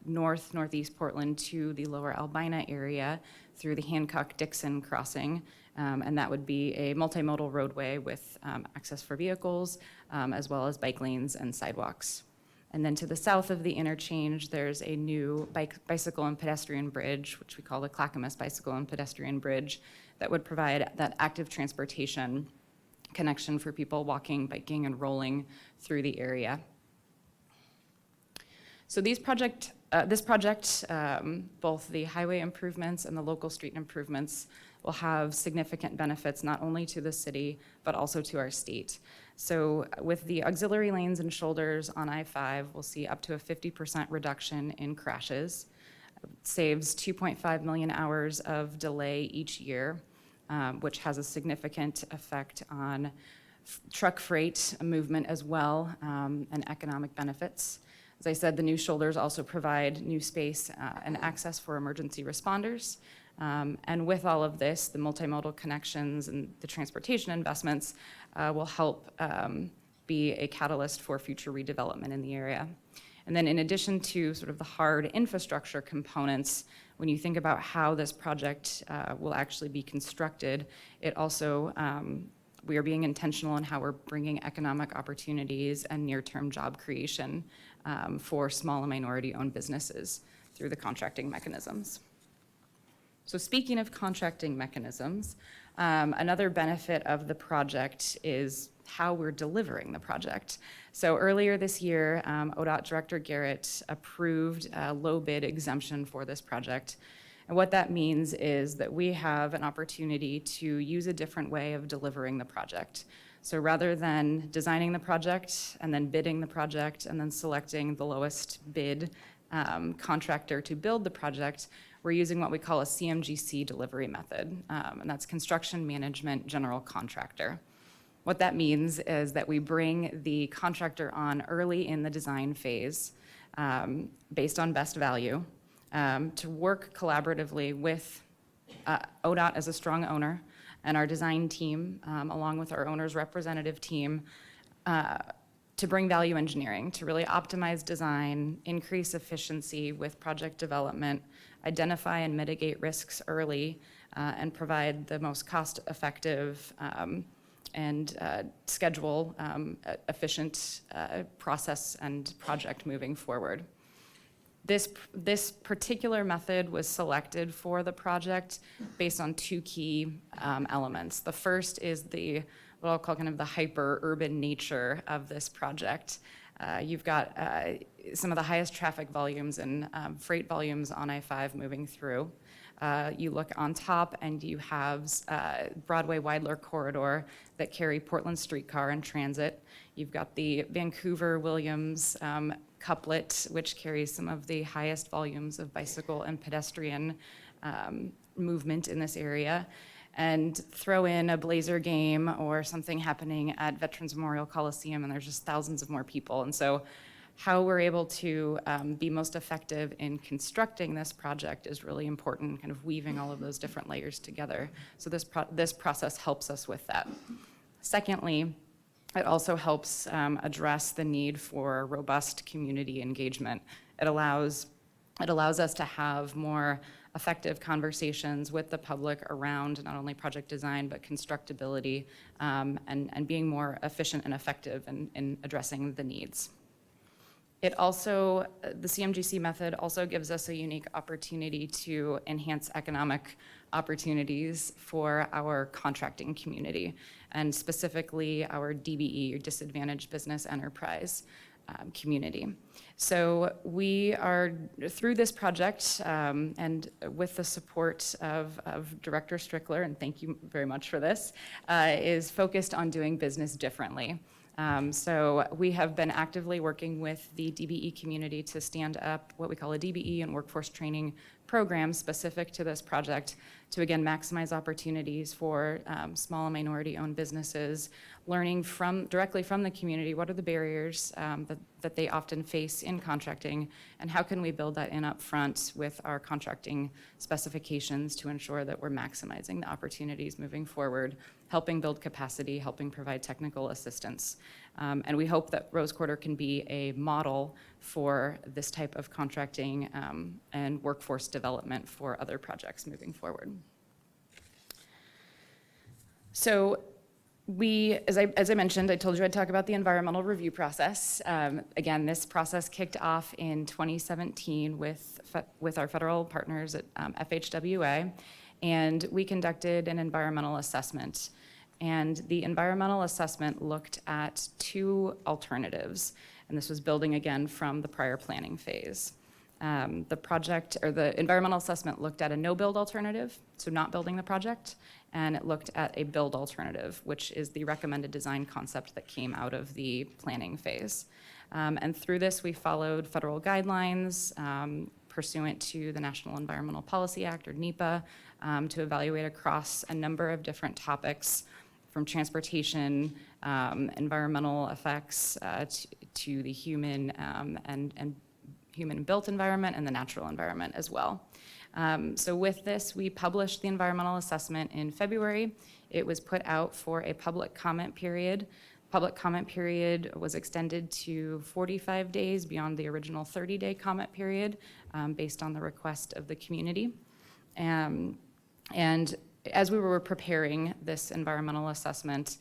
northeast Portland to the lower Albina area through the Hancock-Dixon crossing. And that would be a multimodal roadway with access for vehicles, as well as bike lanes and sidewalks. And then to the south of the interchange, there's a new bicycle and pedestrian bridge, which we call the Clackamas Bicycle and Pedestrian Bridge, that would provide that active transportation connection for people walking, biking, and rolling through the area. So this project, both the highway improvements and the local street improvements, will have significant benefits not only to the city, but also to our state. So with the auxiliary lanes and shoulders on I-5, we'll see up to a 50% reduction in crashes. It saves 2.5 million hours of delay each year, which has a significant effect on truck freight movement as well, and economic benefits. As I said, the new shoulders also provide new space and access for emergency responders. And with all of this, the multimodal connections and the transportation investments will help be a catalyst for future redevelopment in the area. And then in addition to sort of the hard infrastructure components, when you think about how this project will actually be constructed, it also, we are being intentional in how we're bringing economic opportunities and near-term job creation for small and minority-owned businesses through the contracting mechanisms. So speaking of contracting mechanisms, another benefit of the project is how we're delivering the project. So earlier this year, ODOT Director Garrett approved a low bid exemption for this project. And what that means is that we have an opportunity to use a different way of delivering the project. So rather than designing the project and then bidding the project and then selecting the lowest bid contractor to build the project, we're using what we call a CMGC delivery method, and that's Construction Management General Contractor. What that means is that we bring the contractor on early in the design phase based on best value to work collaboratively with ODOT as a strong owner and our design team, along with our owner's representative team, to bring value engineering, to really optimize design, increase efficiency with project development, identify and mitigate risks early, and provide the most cost-effective and schedule efficient process and project moving forward. This particular method was selected for the project based on 2 key elements. The first is what I'll call kind of the hyper-urban nature of this project. You've got some of the highest traffic volumes and freight volumes on I-5 moving through. You look on top and you have Broadway-Weidler corridor that carry Portland streetcar and transit. You've got the Vancouver-Williams couplet, which carries some of the highest volumes of bicycle and pedestrian movement in this area. And throw in a Blazer game or something happening at Veterans Memorial Coliseum, and there's just thousands of more people. And so how we're able to be most effective in constructing this project is really important, kind of weaving all of those different layers together. So this process helps us with that. Secondly, it also helps address the need for robust community engagement. It allows us to have more effective conversations with the public around not only project design, but constructability, and being more efficient and effective in addressing the needs. It also, the CMGC method also gives us a unique opportunity to enhance economic opportunities for our contracting community, and specifically our DBE, or Disadvantaged Business Enterprise community. So we are, through this project, and with the support of Director Strickler, and thank you very much for this, is focused on doing business differently. So we have been actively working with the DBE community to stand up what we call a DBE and workforce training program specific to this project to, again, maximize opportunities for small and minority-owned businesses, learning directly from the community, what are the barriers that they often face in contracting, and how can we build that in up front with our contracting specifications to ensure that we're maximizing the opportunities moving forward, helping build capacity, helping provide technical assistance. And we hope that Rose Quarter can be a model for this type of contracting and workforce development for other projects moving forward. So as I mentioned, I told you I'd talk about the environmental review process. Again, this process kicked off in 2017 with our federal partners at FHWA, and we conducted an environmental assessment. And the environmental assessment looked at two alternatives, and this was building again from the prior planning phase. The environmental assessment looked at a no-build alternative, so not building the project, and it looked at a build alternative, which is the recommended design concept that came out of the planning phase. And through this, we followed federal guidelines pursuant to the National Environmental Policy Act, or NEPA, to evaluate across a number of different topics, from transportation, environmental effects, to the human and human-built environment and the natural environment as well. So with this, we published the environmental assessment in February. It was put out for a public comment period. Public comment period was extended to 45 days beyond the original 30-day comment period, based on the request of the community. And as we were preparing this environmental assessment,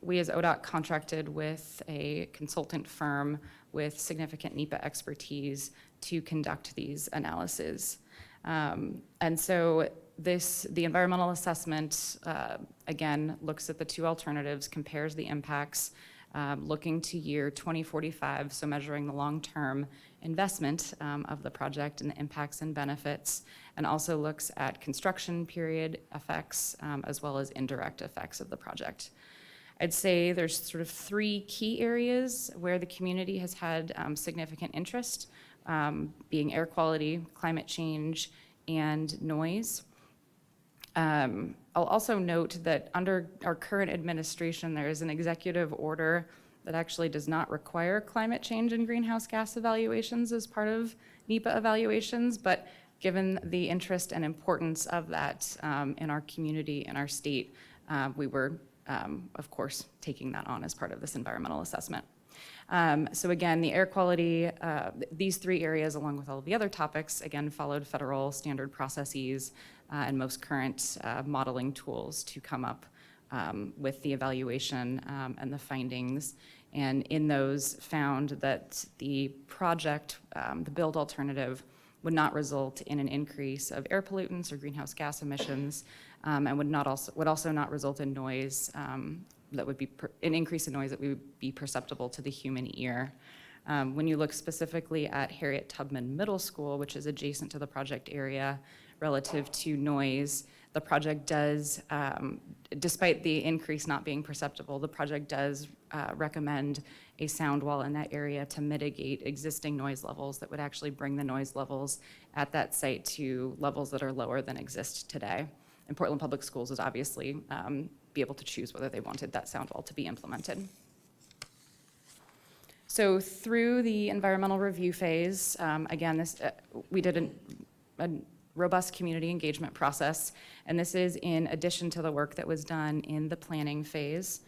we as ODOT contracted with a consultant firm with significant NEPA expertise to conduct these analyses. And so the environmental assessment, again, looks at the two alternatives, compares the impacts, looking to year 2045, so measuring the long-term investment of the project and the impacts and benefits, and also looks at construction period effects, as well as indirect effects of the project. I'd say there's sort of three key areas where the community has had significant interest, being air quality, climate change, and noise. I'll also note that under our current administration, there is an executive order that actually does not require climate change and greenhouse gas evaluations as part of NEPA evaluations, but given the interest and importance of that in our community and our state, we were, of course, taking that on as part of this environmental assessment. So again, the air quality, these three areas, along with all of the other topics, again, followed federal standard processes and most current modeling tools to come up with the evaluation and the findings. And in those found that the project, the build alternative, would not result in an increase of air pollutants or greenhouse gas emissions, and would also not result in noise that would be, an increase in noise that would be perceptible to the human ear. When you look specifically at Harriet Tubman Middle School, which is adjacent to the project area, relative to noise, the project does, despite the increase not being perceptible, the project does recommend a sound wall in that area to mitigate existing noise levels that would actually bring the noise levels at that site to levels that are lower than exist today. And Portland Public Schools would obviously be able to choose whether they wanted that sound wall to be implemented. So through the environmental review phase, again, we did a robust community engagement process, and this is in addition to the work that was done in the planning phase.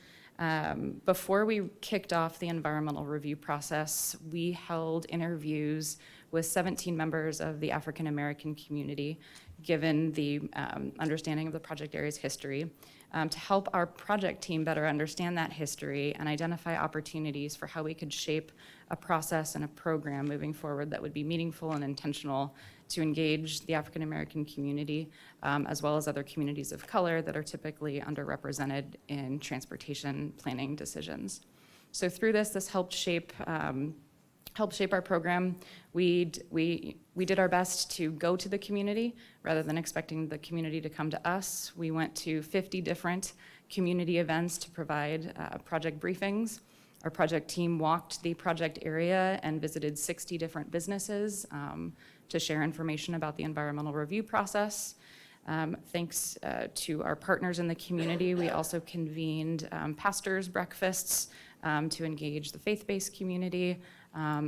Before we kicked off the environmental review process, we held interviews with 17 members of the African American community, given the understanding of the project area's history, to help our project team better understand that history and identify opportunities for how we could shape a process and a program moving forward that would be meaningful and intentional to engage the African American community, as well as other communities of color that are typically underrepresented in transportation planning decisions. So through this helped shape our program. We did our best to go to the community rather than expecting the community to come to us. We went to 50 different community events to provide project briefings. Our project team walked the project area and visited 60 different businesses to share information about the environmental review process. Thanks to our partners in the community, we also convened pastors' breakfasts to engage the faith-based community,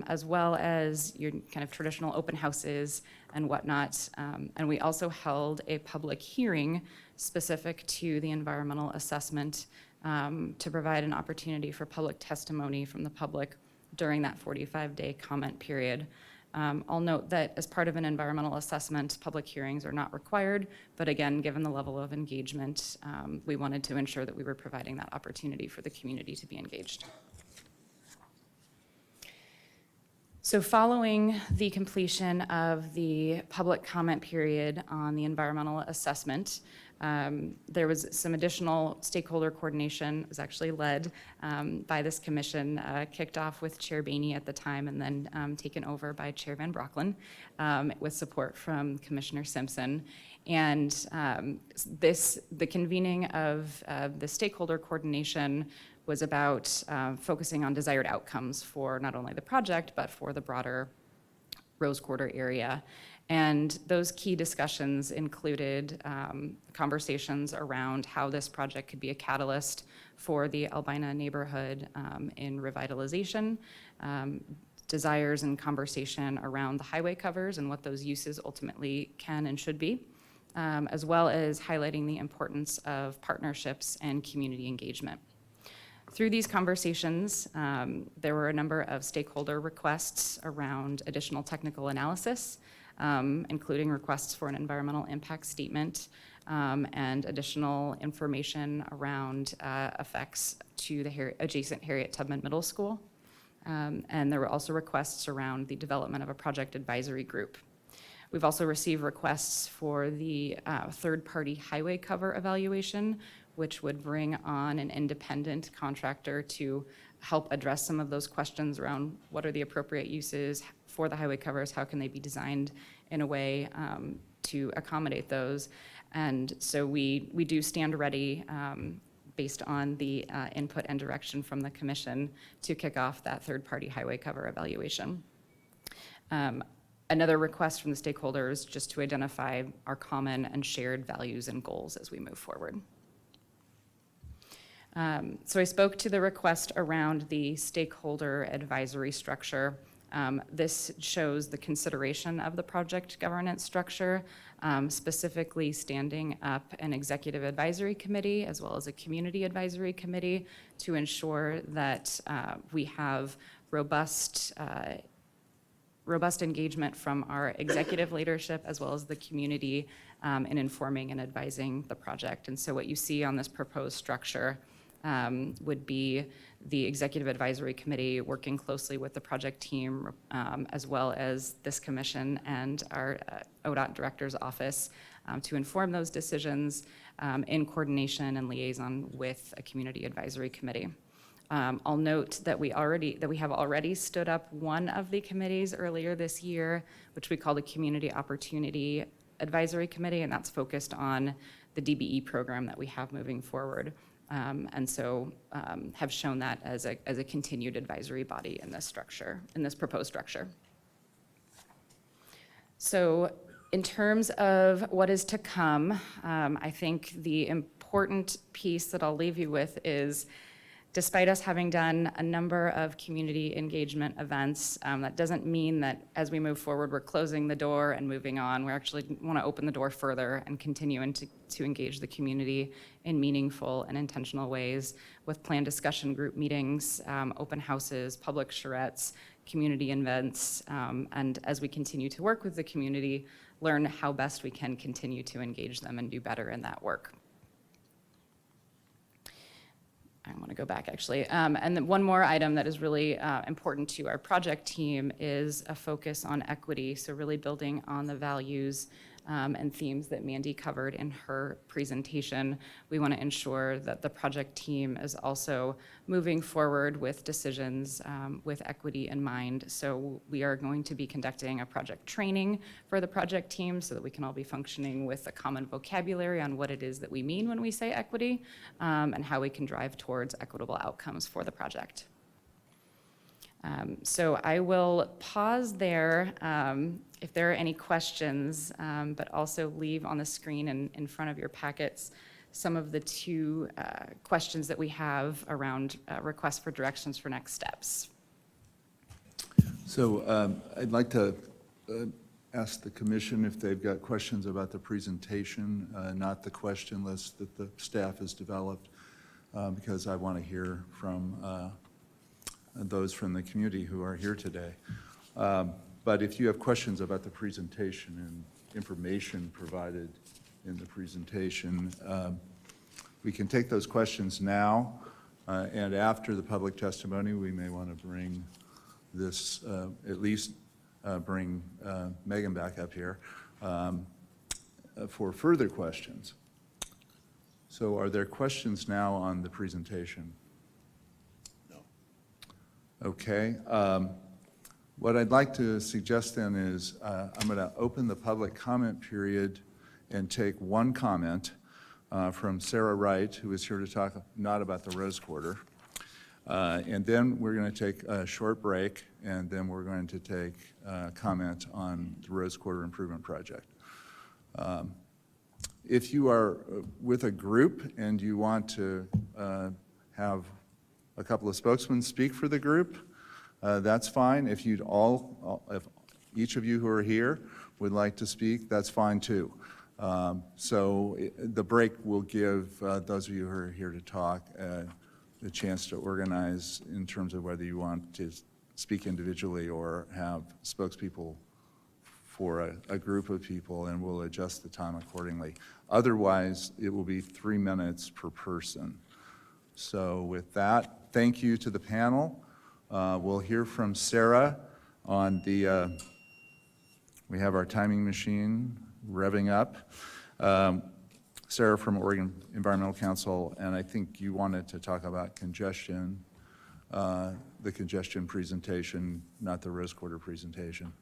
as well as your kind of traditional open houses and whatnot. And we also held a public hearing specific to the environmental assessment to provide an opportunity for public testimony from the public during that 45-day comment period. I'll note that as part of an environmental assessment, public hearings are not required, but again, given the level of engagement, we wanted to ensure that we were providing that opportunity for the community to be engaged. So following the completion of the public comment period on the environmental assessment, there was some additional stakeholder coordination. It was actually led by this commission, kicked off with Chair Boehne at the time, and then taken over by Chair Van Broecklyn with support from Commissioner Simpson. And the convening of the stakeholder coordination was about focusing on desired outcomes for not only the project, but for the broader Rose Quarter area. And those key discussions included conversations around how this project could be a catalyst for the Albina neighborhood in revitalization, desires and conversation around the highway covers and what those uses ultimately can and should be, as well as highlighting the importance of partnerships and community engagement. Through these conversations, there were a number of stakeholder requests around additional technical analysis, including requests for an environmental impact statement and additional information around effects to the adjacent Harriet Tubman Middle School. And there were also requests around the development of a project advisory group. We've also received requests for the third-party highway cover evaluation, which would bring on an independent contractor to help address some of those questions around what are the appropriate uses for the highway covers, how can they be designed in a way to accommodate those. And so we do stand ready based on the input and direction from the commission to kick off that third-party highway cover evaluation. Another request from the stakeholders just to identify our common and shared values and goals as we move forward. So I spoke to the request around the stakeholder advisory structure. This shows the consideration of the project governance structure, specifically standing up an executive advisory committee as well as a community advisory committee to ensure that we have robust engagement from our executive leadership as well as the community in informing and advising the project. And so what you see on this proposed structure would be the Executive Advisory Committee working closely with the project team, as well as this commission and our ODOT Director's Office to inform those decisions in coordination and liaison with a Community Advisory Committee. I'll note that we have already stood up one of the committees earlier this year, which we call the Community Opportunity Advisory Committee, and that's focused on the DBE program that we have moving forward. And so have shown that as a continued advisory body in this structure, in this proposed structure. So in terms of what is to come, I think the important piece that I'll leave you with is, despite us having done a number of community engagement events, that doesn't mean that as we move forward, we're closing the door and moving on. We actually want to open the door further and continue to engage the community in meaningful and intentional ways with planned discussion group meetings, open houses, public charrettes, community events, and as we continue to work with the community, learn how best we can continue to engage them and do better in that work. I want to go back, actually. And then one more item that is really important to our project team is a focus on equity. So really building on the values and themes that Mandy covered in her presentation. We want to ensure that the project team is also moving forward with decisions with equity in mind. So we are going to be conducting a project training for the project team so that we can all be functioning with a common vocabulary on what it is that we mean when we say equity and how we can drive towards equitable outcomes for the project. So I will pause there if there are any questions, but also leave on the screen and in front of your packets some of the two questions that we have around requests for directions for next steps. So I'd like to ask the commission if they've got questions about the presentation, not the question list that the staff has developed, because I want to hear from those from the community who are here today. But if you have questions about the presentation and information provided in the presentation, we can take those questions now, and after the public testimony, we may want to bring this, at least bring Megan back up here for further questions. So are there questions now on the presentation? Okay. What I'd like to suggest then is I'm going to open the public comment period and take one comment from Sarah Wright, who is here to talk not about the Rose Quarter. And then we're going to take a short break, and then we're going to take comment on the Rose Quarter Improvement Project. If you are with a group and you want to have a couple of spokesmen speak for the group, that's fine. If if each of you who are here would like to speak, that's fine too. So the break will give those of you who are here to talk the chance to organize in terms of whether you want to speak individually or have spokespeople for a group of people, and we'll adjust the time accordingly. Otherwise, it will be 3 minutes per person. So with that, thank you to the panel. We'll hear from Sarah on the, we have our timing machine revving up. Sarah from Oregon Environmental Council, and I think you wanted to talk about congestion, the congestion presentation, not the Rose Quarter presentation.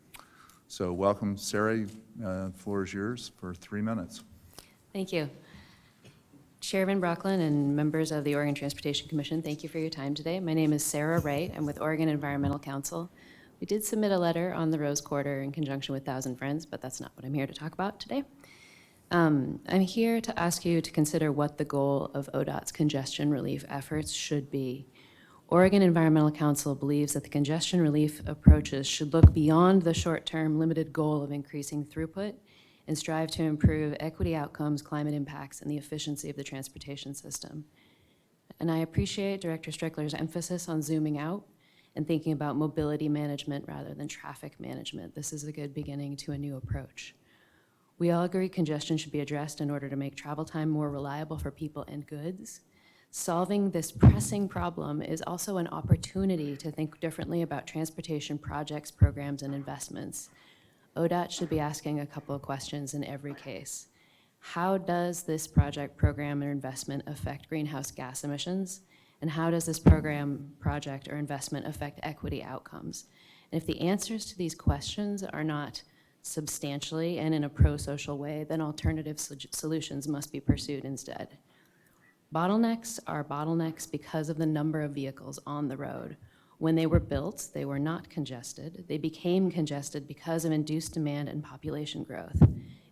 So welcome, Sarah. The floor is yours for 3 minutes. Thank you. Chairman Brocklin and members of the Oregon Transportation Commission, thank you for your time today. My name is Sarah Wright. I'm with Oregon Environmental Council. We did submit a letter on the Rose Quarter in conjunction with Thousand Friends, but that's not what I'm here to talk about today. I'm here to ask you to consider what the goal of ODOT's congestion relief efforts should be. Oregon Environmental Council believes that the congestion relief approaches should look beyond the short-term limited goal of increasing throughput and strive to improve equity outcomes, climate impacts, and the efficiency of the transportation system. And I appreciate Director Strickler's emphasis on zooming out and thinking about mobility management rather than traffic management. This is a good beginning to a new approach. We all agree congestion should be addressed in order to make travel time more reliable for people and goods. Solving this pressing problem is also an opportunity to think differently about transportation projects, programs, and investments. ODOT should be asking a couple of questions in every case. How does this project, program, or investment affect greenhouse gas emissions? And how does this program, project, or investment affect equity outcomes? And if the answers to these questions are not substantially and in a pro-social way, then alternative solutions must be pursued instead. Bottlenecks are bottlenecks because of the number of vehicles on the road. When they were built, they were not congested. They became congested because of induced demand and population growth.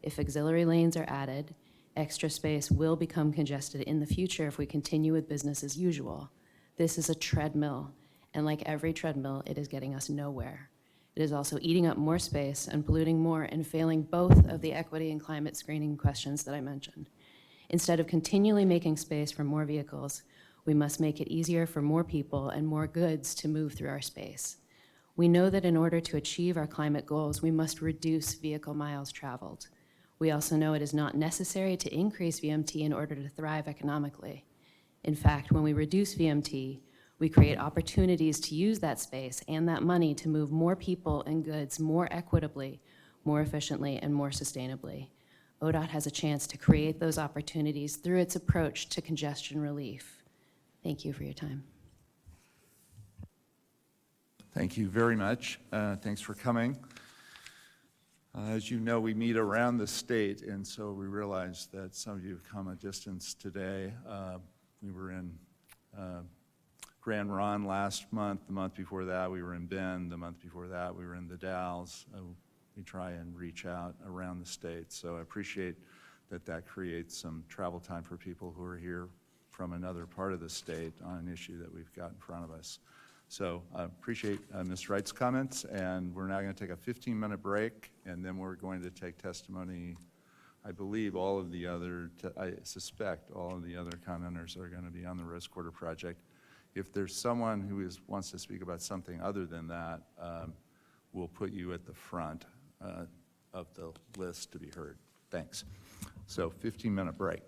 If auxiliary lanes are added, extra space will become congested in the future if we continue with business as usual. This is a treadmill, and like every treadmill, it is getting us nowhere. It is also eating up more space and polluting more and failing both of the equity and climate screening questions that I mentioned. Instead of continually making space for more vehicles, we must make it easier for more people and more goods to move through our space. We know that in order to achieve our climate goals, we must reduce vehicle miles traveled. We also know it is not necessary to increase VMT in order to thrive economically. In fact, when we reduce VMT, we create opportunities to use that space and that money to move more people and goods more equitably, more efficiently, and more sustainably. ODOT has a chance to create those opportunities through its approach to congestion relief. Thank you for your time. Thank you very much. Thanks for coming. As you know, we meet around the state, and so we realize that some of you have come a distance today. We were in Grand Ron last month. The month before that, we were in Bend. The month before that, we were in the Dalles. We try and reach out around the state. So I appreciate that creates some travel time for people who are here from another part of the state on an issue that we've got in front of us. So I appreciate Ms. Wright's comments, and we're now going to take a 15-minute break, and then we're going to take testimony. I believe I suspect all of the other commenters are going to be on the Rose Quarter project. If there's someone who wants to speak about something other than that, we'll put you at the front of the list to be heard. Thanks. So 15-minute break.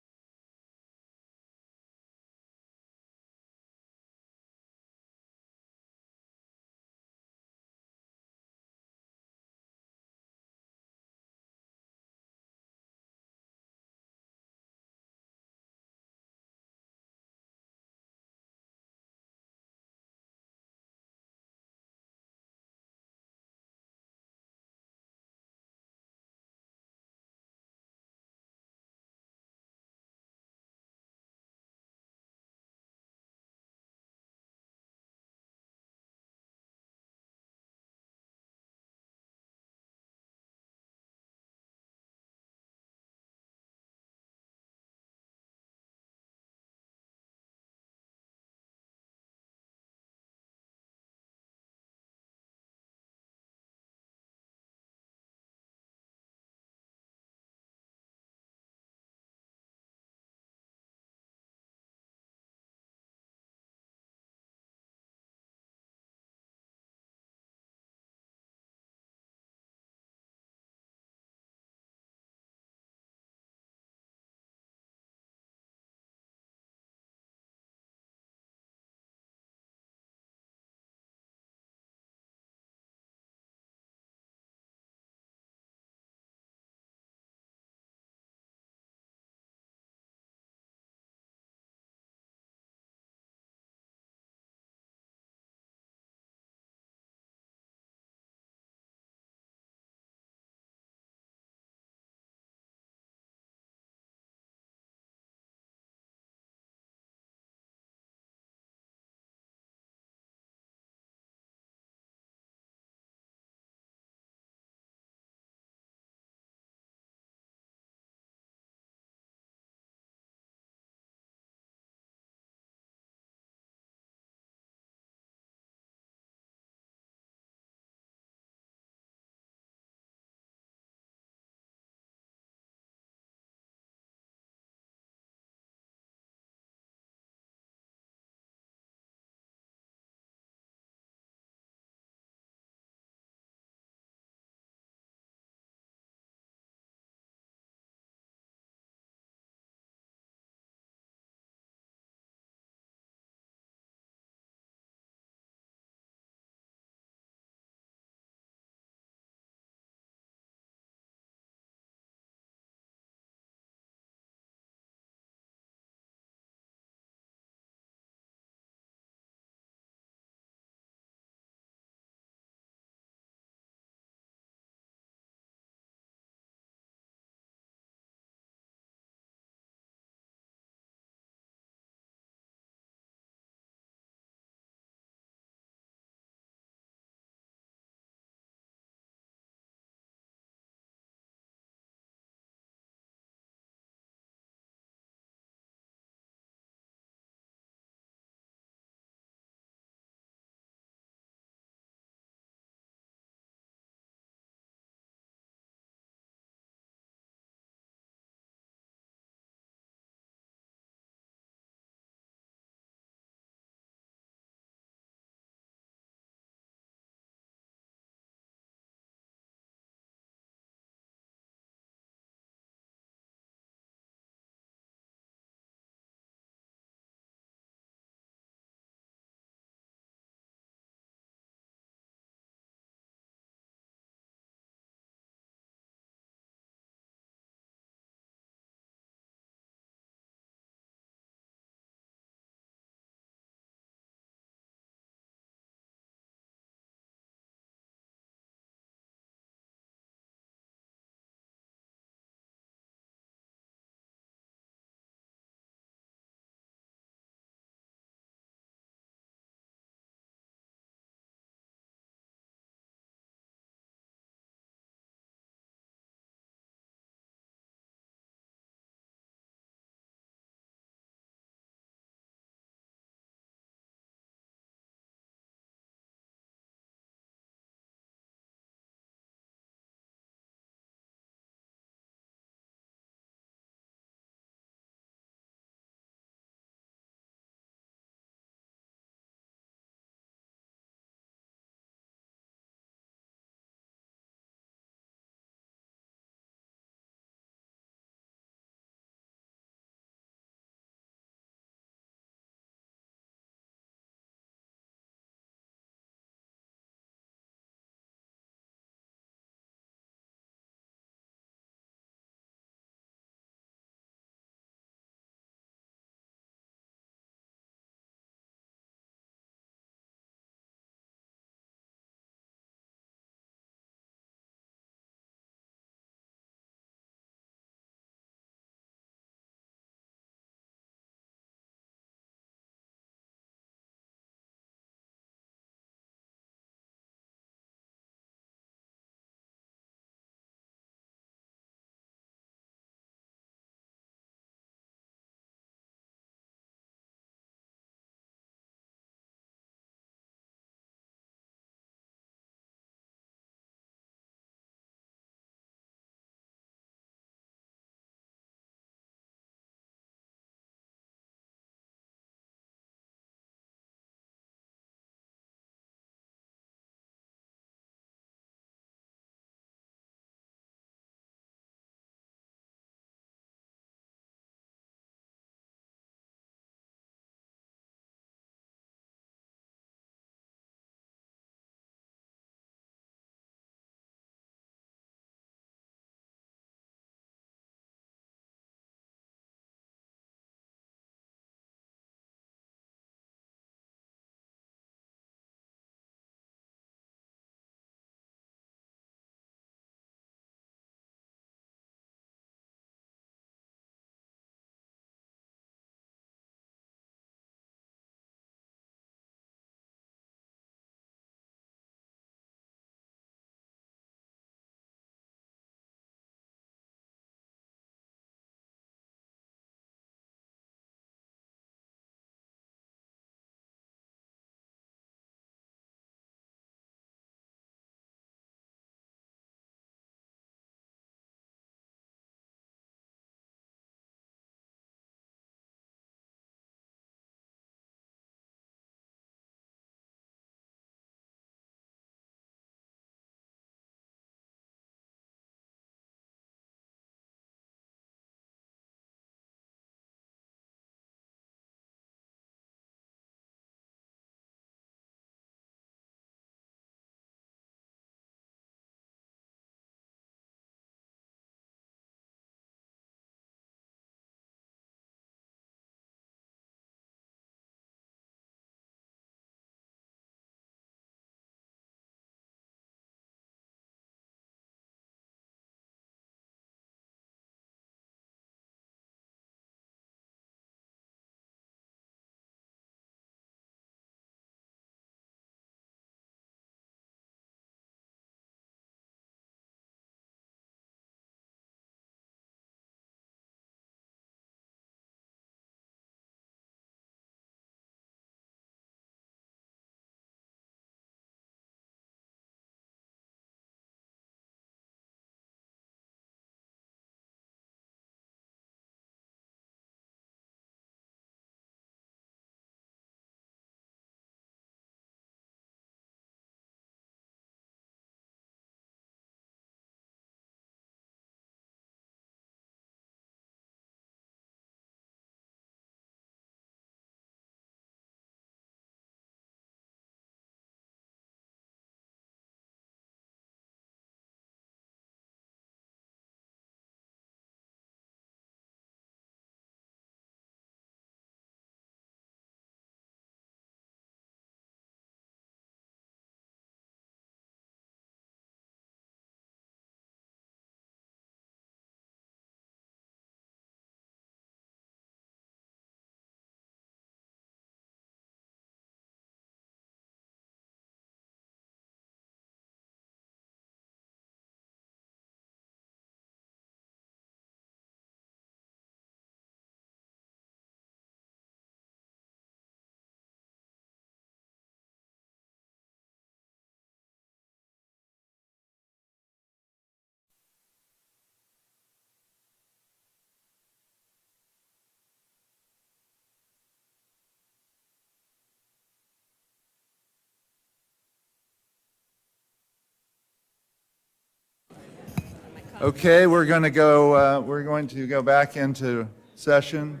Okay, we're going to go back into session.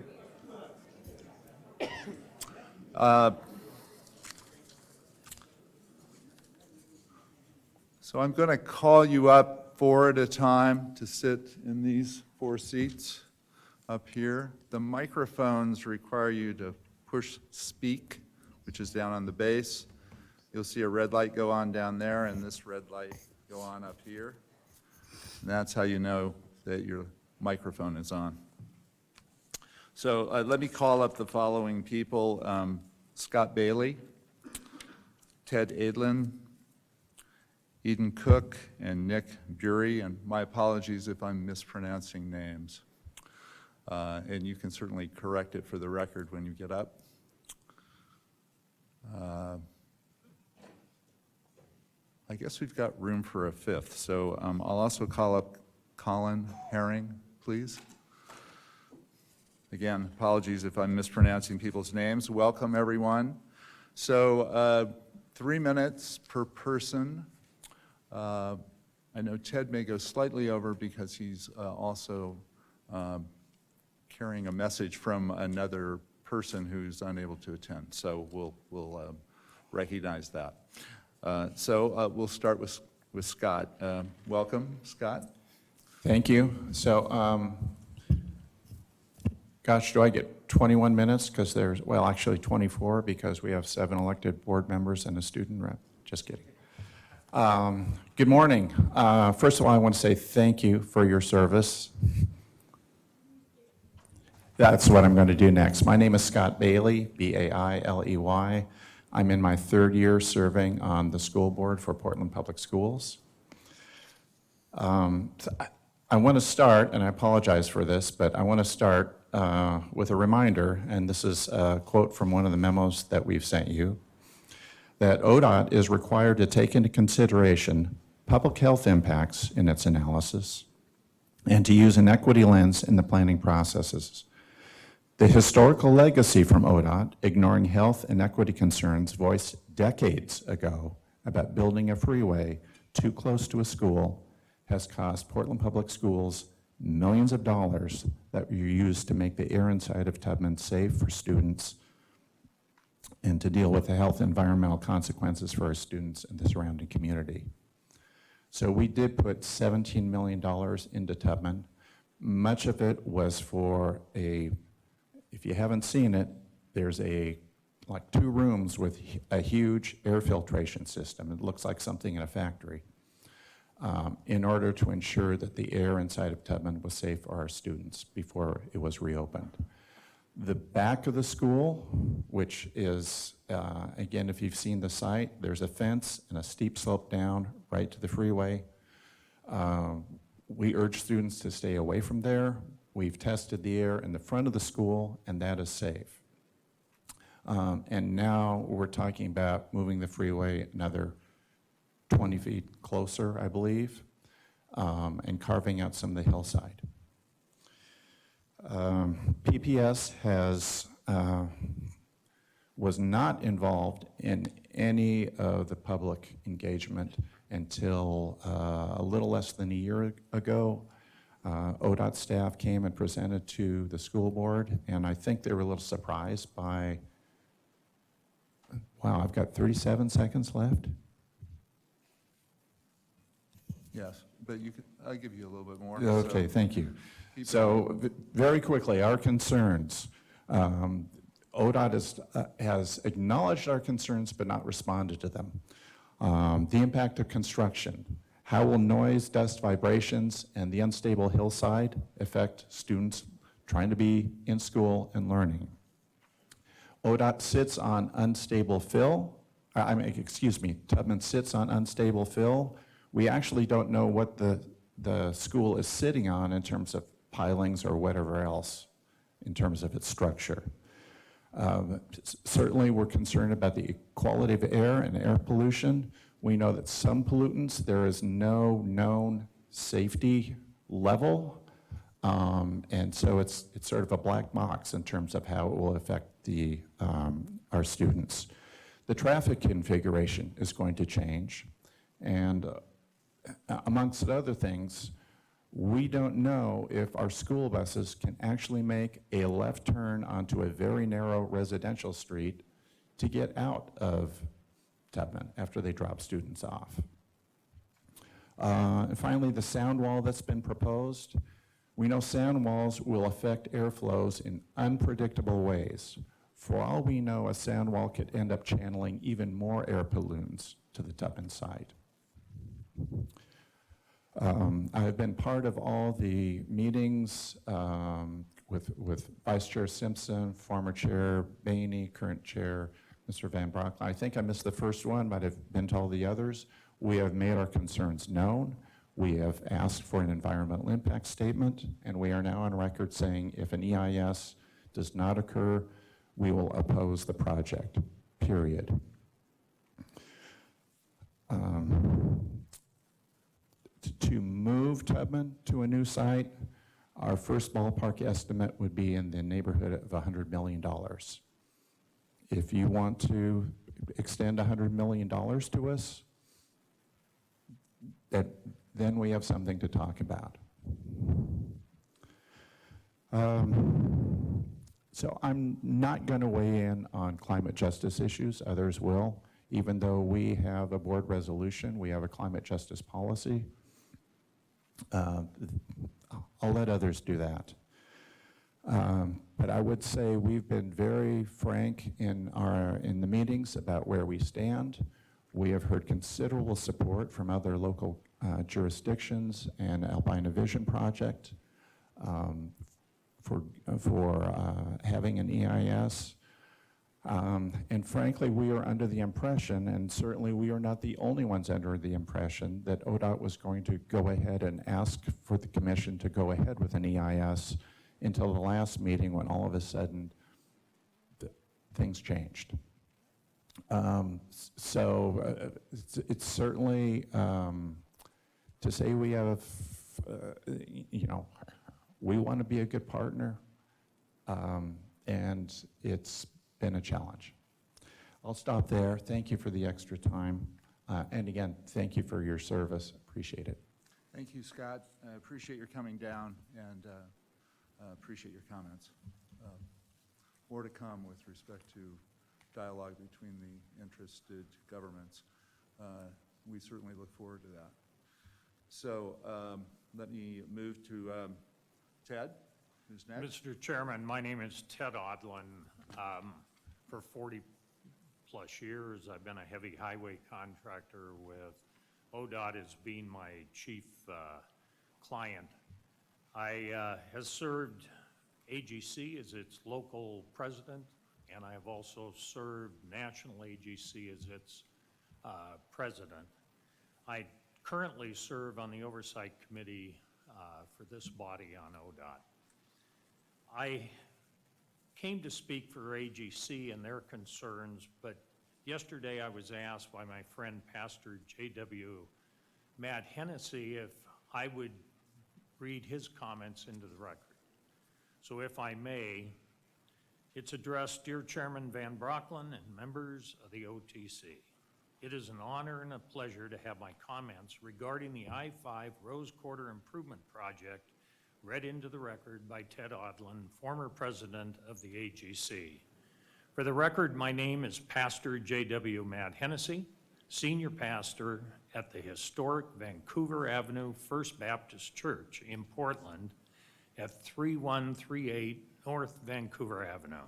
So I'm going to call you up 4 at a time to sit in these 4 seats up here. The microphones require you to push speak, which is down on the base. You'll see a red light go on down there and this red light go on up here. And that's how you know that your microphone is on. So let me call up the following people. Scott Bailey, Ted Adlin, Eden Cook, and Nick Bury, and my apologies if I'm mispronouncing names. And you can certainly correct it for the record when you get up. I guess we've got room for a 5th, so I'll also call up Colin Herring, please. Again, apologies if I'm mispronouncing people's names. Welcome, everyone. So 3 minutes per person. I know Ted may go slightly over because he's also carrying a message from another person who's unable to attend. So we'll recognize that. So we'll start with Scott. Welcome, Scott. Thank you. So, gosh, do I get 21 minutes? Because there's, well, actually 24 because we have 7 elected board members and a student rep. Just kidding. Good morning. First of all, I want to say thank you for your service. That's what I'm going to do next. My name is Scott Bailey, B-A-I-L-E-Y. I'm in my 3rd year serving on the school board for Portland Public Schools. I want to start, and I apologize for this, but I want to start with a reminder, and this is a quote from one of the memos that we've sent you, that ODOT is required to take into consideration public health impacts in its analysis and to use an equity lens in the planning processes. The historical legacy from ODOT, ignoring health and equity concerns voiced decades ago about building a freeway too close to a school, has cost Portland Public Schools millions of dollars that were used to make the air inside of Tubman safe for students and to deal with the health and environmental consequences for our students and the surrounding community. So we did put $17 million into Tubman. Much of it was for if you haven't seen it, there's like 2 rooms with a huge air filtration system. It looks like something in a factory. In order to ensure that the air inside of Tubman was safe for our students before it was reopened. The back of the school, which is, again, if you've seen the site, there's a fence and a steep slope down right to the freeway. We urge students to stay away from there. We've tested the air in the front of the school, and that is safe. And now we're talking about moving the freeway another 20 feet closer, I believe, and carving out some of the hillside. PPS was not involved in any of the public engagement until a little less than a year ago. ODOT staff came and presented to the school board, and I think they were a little surprised by, wow, I've got 37 seconds left. Yes, but I'll give you a little bit more. Okay, So thank you. keep So very quickly, our concerns. ODOT has acknowledged our concerns but not responded to them. The impact of construction. How will noise, dust, vibrations, and the unstable hillside affect students trying to be in school and learning? ODOT sits on unstable fill. Tubman sits on unstable fill. We actually don't know what the school is sitting on in terms of pilings or whatever else in terms of its structure. Certainly, we're concerned about the quality of air and air pollution. We know that some pollutants, there is no known safety level, and so it's sort of a black box in terms of how it will affect our students. The traffic configuration is going to change, and amongst other things, We don't know if our school buses can actually make a left turn onto a very narrow residential street to get out of Tubman after they drop students off. And finally, the sound wall that's been proposed. We know sound walls will affect airflows in unpredictable ways. For all we know, a sound wall could end up channeling even more air pollutants to the Tubman site. I've been part of all the meetings with Vice Chair Simpson, former Chair Bainey, current Chair Mr. Van Broek. I think I missed the first one, but I've been to all the others. We have made our concerns known. We have asked for an environmental impact statement, and we are now on record saying if an EIS does not occur, we will oppose the project, period. To move Tubman to a new site, our first ballpark estimate would be in the neighborhood of $100 million. If you want to extend $100 million to us, then we have something to talk about. So I'm not going to weigh in on climate justice issues. Others will. Even though we have a board resolution, we have a climate justice policy. I'll let others do that. But I would say we've been very frank in the meetings about where we stand. We have heard considerable support from other local jurisdictions and Alpina Vision Project for having an EIS. And frankly, we are under the impression, and certainly we are not the only ones under the impression, that ODOT was going to go ahead and ask for the commission to go ahead with an EIS until the last meeting when all of a sudden things changed. It's certainly to say we have, we want to be a good partner, and it's been a challenge. I'll stop there. Thank you for the extra time. And again, thank you for your service. Appreciate it. Thank you, Scott. I appreciate your coming down and appreciate your comments. More to come with respect to dialogue between the interested governments. We certainly look forward to that. So let me move to Ted, who's next. Mr. Chairman, my name is Ted Odlin. For 40 plus years, I've been a heavy highway contractor with ODOT as being my chief client. I have served AGC as its local president, and I have also served national AGC as its president. I currently serve on the oversight committee for this body on ODOT. I came to speak for AGC and their concerns, but yesterday I was asked by my friend Pastor J.W. Matt Hennessy if I would read his comments into the record. So if I may, it's addressed, Dear Chairman Van Broeklen and members of the OTC. It is an honor and a pleasure to have my comments regarding the I-5 Rose Quarter Improvement Project read into the record by Ted Odlin, former president of the AGC. For the record, my name is Pastor J.W. Matt Hennessy, senior pastor at the historic Vancouver Avenue First Baptist Church in Portland at 3138 North Vancouver Avenue.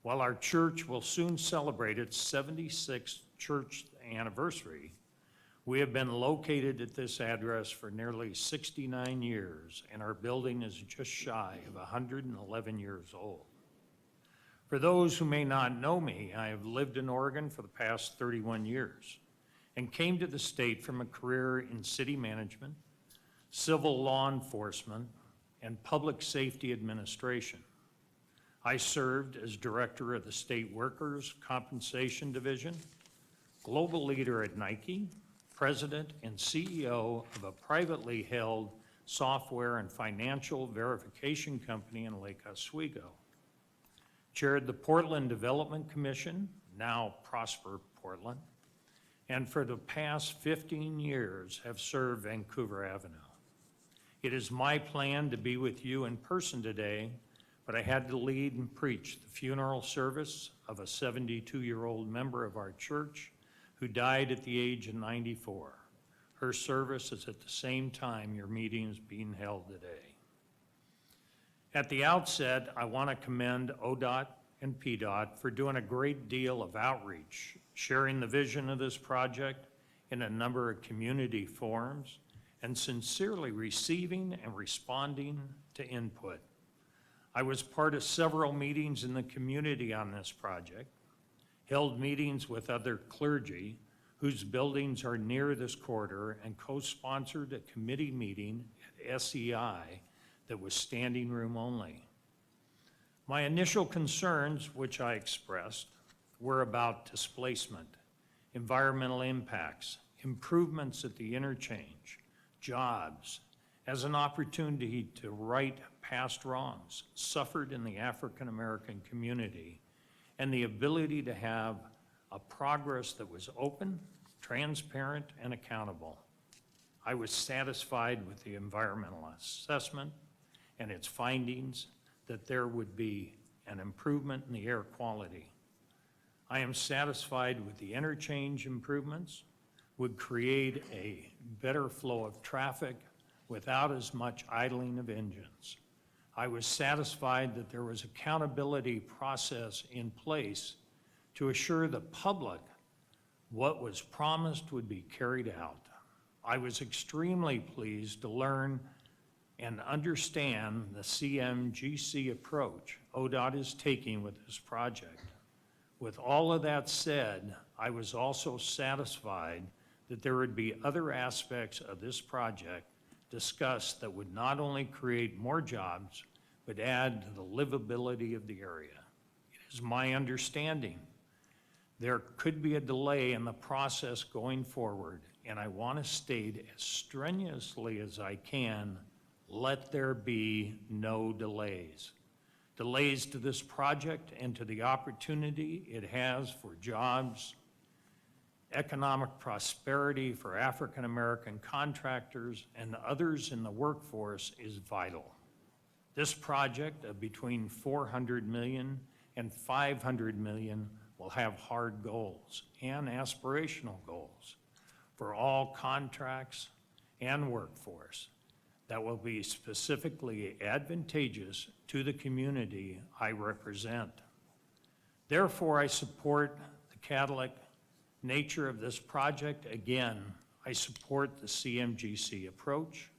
While our church will soon celebrate its 76th church anniversary, we have been located at this address for nearly 69 years, and our building is just shy of 111 years old. For those who may not know me, I have lived in Oregon for the past 31 years and came to the state from a career in city management, civil law enforcement, and public safety administration. I served as director of the State Workers' Compensation Division, global leader at Nike, president and CEO of a privately held software and financial verification company in Lake Oswego, chaired the Portland Development Commission, now Prosper Portland, and for the past 15 years have served Vancouver Avenue. It is my plan to be with you in person today, but I had to lead and preach the funeral service of a 72-year-old member of our church who died at the age of 94. Her service is at the same time your meeting is being held today. At the outset, I want to commend ODOT and PDOT for doing a great deal of outreach, sharing the vision of this project in a number of community forums, and sincerely receiving and responding to input. I was part of several meetings in the community on this project, held meetings with other clergy whose buildings are near this corridor, and co-sponsored a committee meeting at SEI that was standing room only. My initial concerns, which I expressed, were about displacement, environmental impacts, improvements at the interchange, jobs, as an opportunity to right past wrongs suffered in the African American community, and the ability to have a progress that was open, transparent, and accountable. I was satisfied with the environmental assessment and its findings that there would be an improvement in the air quality. I am satisfied with the interchange improvements would create a better flow of traffic without as much idling of engines. I was satisfied that there was accountability process in place to assure the public what was promised would be carried out. I was extremely pleased to learn and understand the CMGC approach ODOT is taking with this project. With all of that said, I was also satisfied that there would be other aspects of this project discussed that would not only create more jobs, but add to the livability of the area. It is my understanding there could be a delay in the process going forward, and I want to state as strenuously as I can, let there be no delays. Delays to this project and to the opportunity it has for jobs, economic prosperity for African American contractors and others in the workforce is vital. This project of between $400 million and $500 million will have hard goals and aspirational goals for all contracts and workforce that will be specifically advantageous to the community I represent. Therefore, I support the Catholic nature of this project. Again, I support the CMGC approach.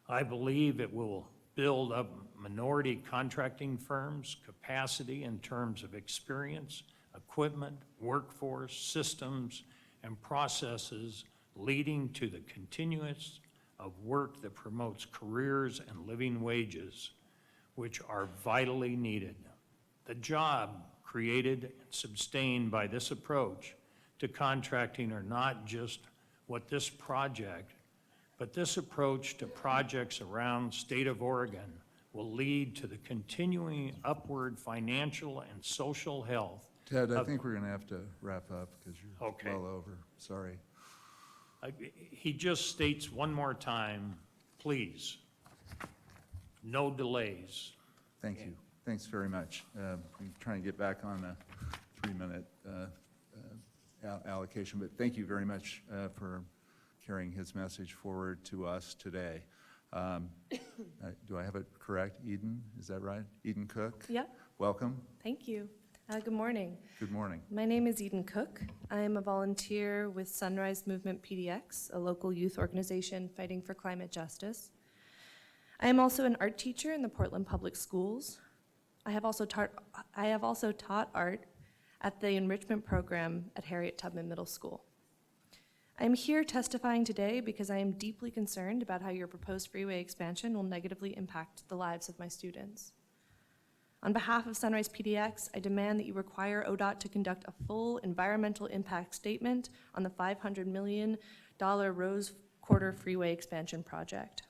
I believe it will build up minority contracting firms' capacity in terms of experience, equipment, workforce, systems, and processes, leading to the continuance of work that promotes careers and living wages, which are vitally needed. The job created and sustained by this approach to contracting are not just what this project, but this approach to projects around state of Oregon will lead to the continuing upward financial and social health. Ted, I think we're going to have to wrap up because you're Okay. well over. Sorry. He just states one more time, please, no delays. Thank you. Thanks very much. I'm trying to get back on a 3-minute allocation, but thank you very much for carrying his message forward to us today. Do I have it correct? Eden, is that right? Eden Cook? Yep. Welcome. Thank you. Good morning. Good morning. My name is Eden Cook. I am a volunteer with Sunrise Movement PDX, a local youth organization fighting for climate justice. I am also an art teacher in the Portland Public Schools. I have also taught art at the enrichment program at Harriet Tubman Middle School. I am here testifying today because I am deeply concerned about how your proposed freeway expansion will negatively impact the lives of my students. On behalf of Sunrise PDX, I demand that you require ODOT to conduct a full environmental impact statement on the $500 million Rose Quarter Freeway expansion project.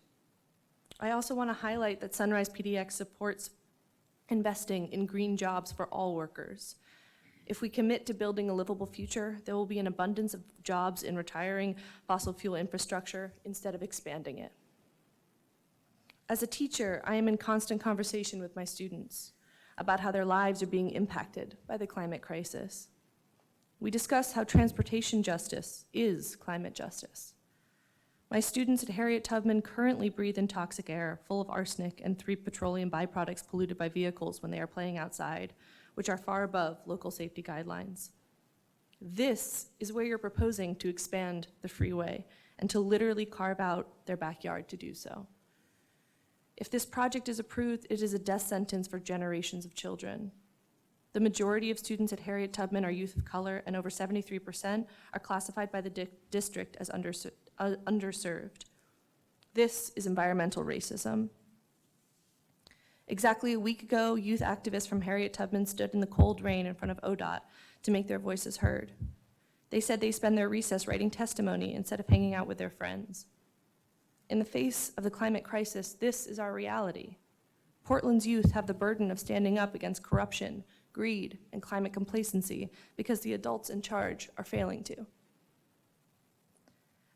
I also want to highlight that Sunrise PDX supports investing in green jobs for all workers. If we commit to building a livable future, there will be an abundance of jobs in retiring fossil fuel infrastructure instead of expanding it. As a teacher, I am in constant conversation with my students about how their lives are being impacted by the climate crisis. We discuss how transportation justice is climate justice. My students at Harriet Tubman currently breathe in toxic air full of arsenic and 3 petroleum byproducts polluted by vehicles when they are playing outside, which are far above local safety guidelines. This is where you're proposing to expand the freeway and to literally carve out their backyard to do so. If this project is approved, it is a death sentence for generations of children. The majority of students at Harriet Tubman are youth of color, and over 73% are classified by the district as underserved. This is environmental racism. Exactly a week ago, youth activists from Harriet Tubman stood in the cold rain in front of ODOT to make their voices heard. They said they spend their recess writing testimony instead of hanging out with their friends. In the face of the climate crisis, this is our reality. Portland's youth have the burden of standing up against corruption, greed, and climate complacency because the adults in charge are failing to.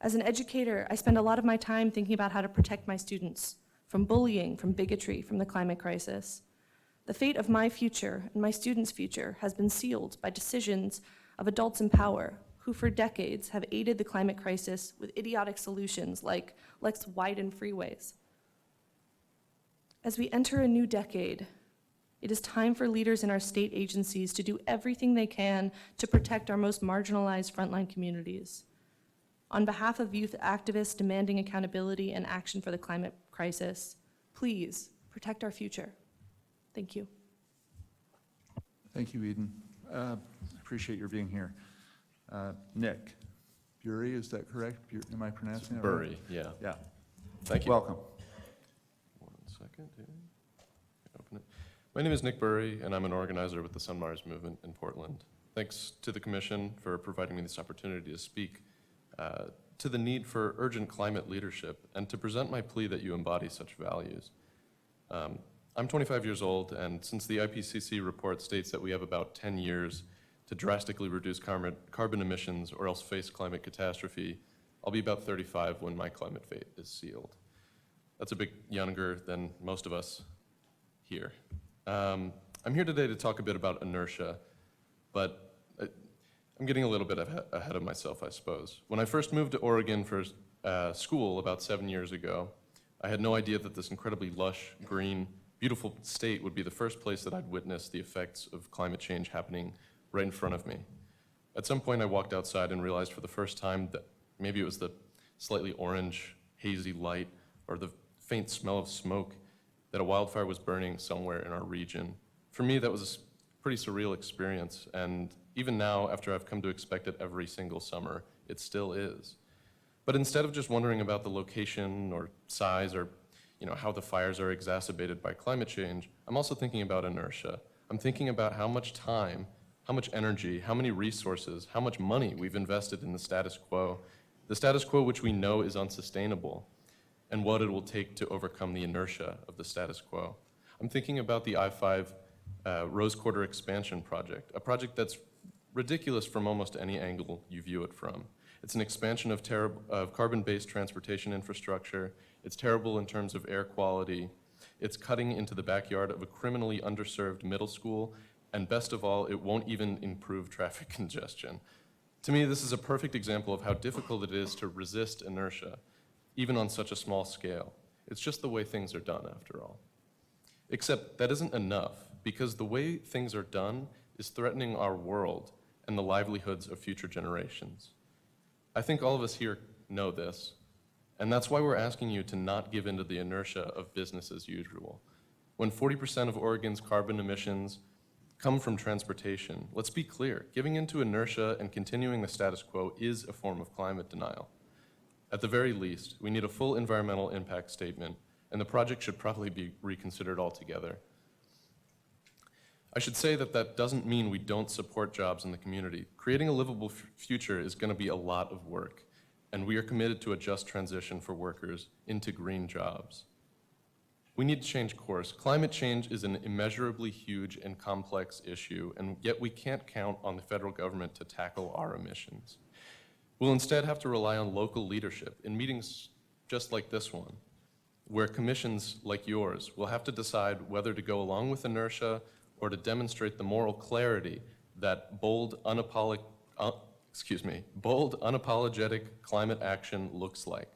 As an educator, I spend a lot of my time thinking about how to protect my students from bullying, from bigotry, from the climate crisis. The fate of my future and my students' future has been sealed by decisions of adults in power who for decades have aided the climate crisis with idiotic solutions like let's widen freeways. As we enter a new decade, it is time for leaders in our state agencies to do everything they can to protect our most marginalized frontline communities. On behalf of youth activists demanding accountability and action for the climate crisis, please protect our future. Thank you. Thank you, Eden. Appreciate your being here. Nick Bury, is that correct? Am I pronouncing it right? Bury, yeah. Yeah. Thank you. Welcome. 1 second here. Open it. My name is Nick Bury, and I'm an organizer with the Sunmars Movement in Portland. Thanks to the Commission for providing me this opportunity to speak to the need for urgent climate leadership and to present my plea that you embody such values. I'm 25 years old, and since the IPCC report states that we have about 10 years to drastically reduce carbon emissions or else face climate catastrophe, I'll be about 35 when my climate fate is sealed. That's a bit younger than most of us here. I'm here today to talk a bit about inertia, but I'm getting a little bit ahead of myself, I suppose. When I first moved to Oregon for school about 7 years ago, I had no idea that this incredibly lush, green, beautiful state would be the first place that I'd witness the effects of climate change happening right in front of me. At some point, I walked outside and realized for the first time that maybe it was the slightly orange, hazy light or the faint smell of smoke that a wildfire was burning somewhere in our region. For me, that was a pretty surreal experience, and even now, after I've come to expect it every single summer, it still is. But instead of just wondering about the location or size or how the fires are exacerbated by climate change, I'm also thinking about inertia. I'm thinking about how much time, how much energy, how many resources, how much money we've invested in the status quo which we know is unsustainable, and what it will take to overcome the inertia of the status quo. I'm thinking about the I-5 Rose Quarter expansion project, a project that's ridiculous from almost any angle you view it from. It's an expansion of carbon-based transportation infrastructure. It's terrible in terms of air quality. It's cutting into the backyard of a criminally underserved middle school, and best of all, it won't even improve traffic congestion. To me, this is a perfect example of how difficult it is to resist inertia, even on such a small scale. It's just the way things are done, after all. Except that isn't enough, because the way things are done is threatening our world and the livelihoods of future generations. I think all of us here know this, and that's why we're asking you to not give in to the inertia of business as usual. When 40% of Oregon's carbon emissions come from transportation, let's be clear, giving into inertia and continuing the status quo is a form of climate denial. At the very least, we need a full environmental impact statement, and the project should probably be reconsidered altogether. I should say that that doesn't mean we don't support jobs in the community. Creating a livable future is going to be a lot of work, and we are committed to a just transition for workers into green jobs. We need to change course. Climate change is an immeasurably huge and complex issue, and yet we can't count on the federal government to tackle our emissions. We'll instead have to rely on local leadership in meetings just like this one. where commissions like yours will have to decide whether to go along with inertia or to demonstrate the moral clarity that bold, unapologetic climate action looks like.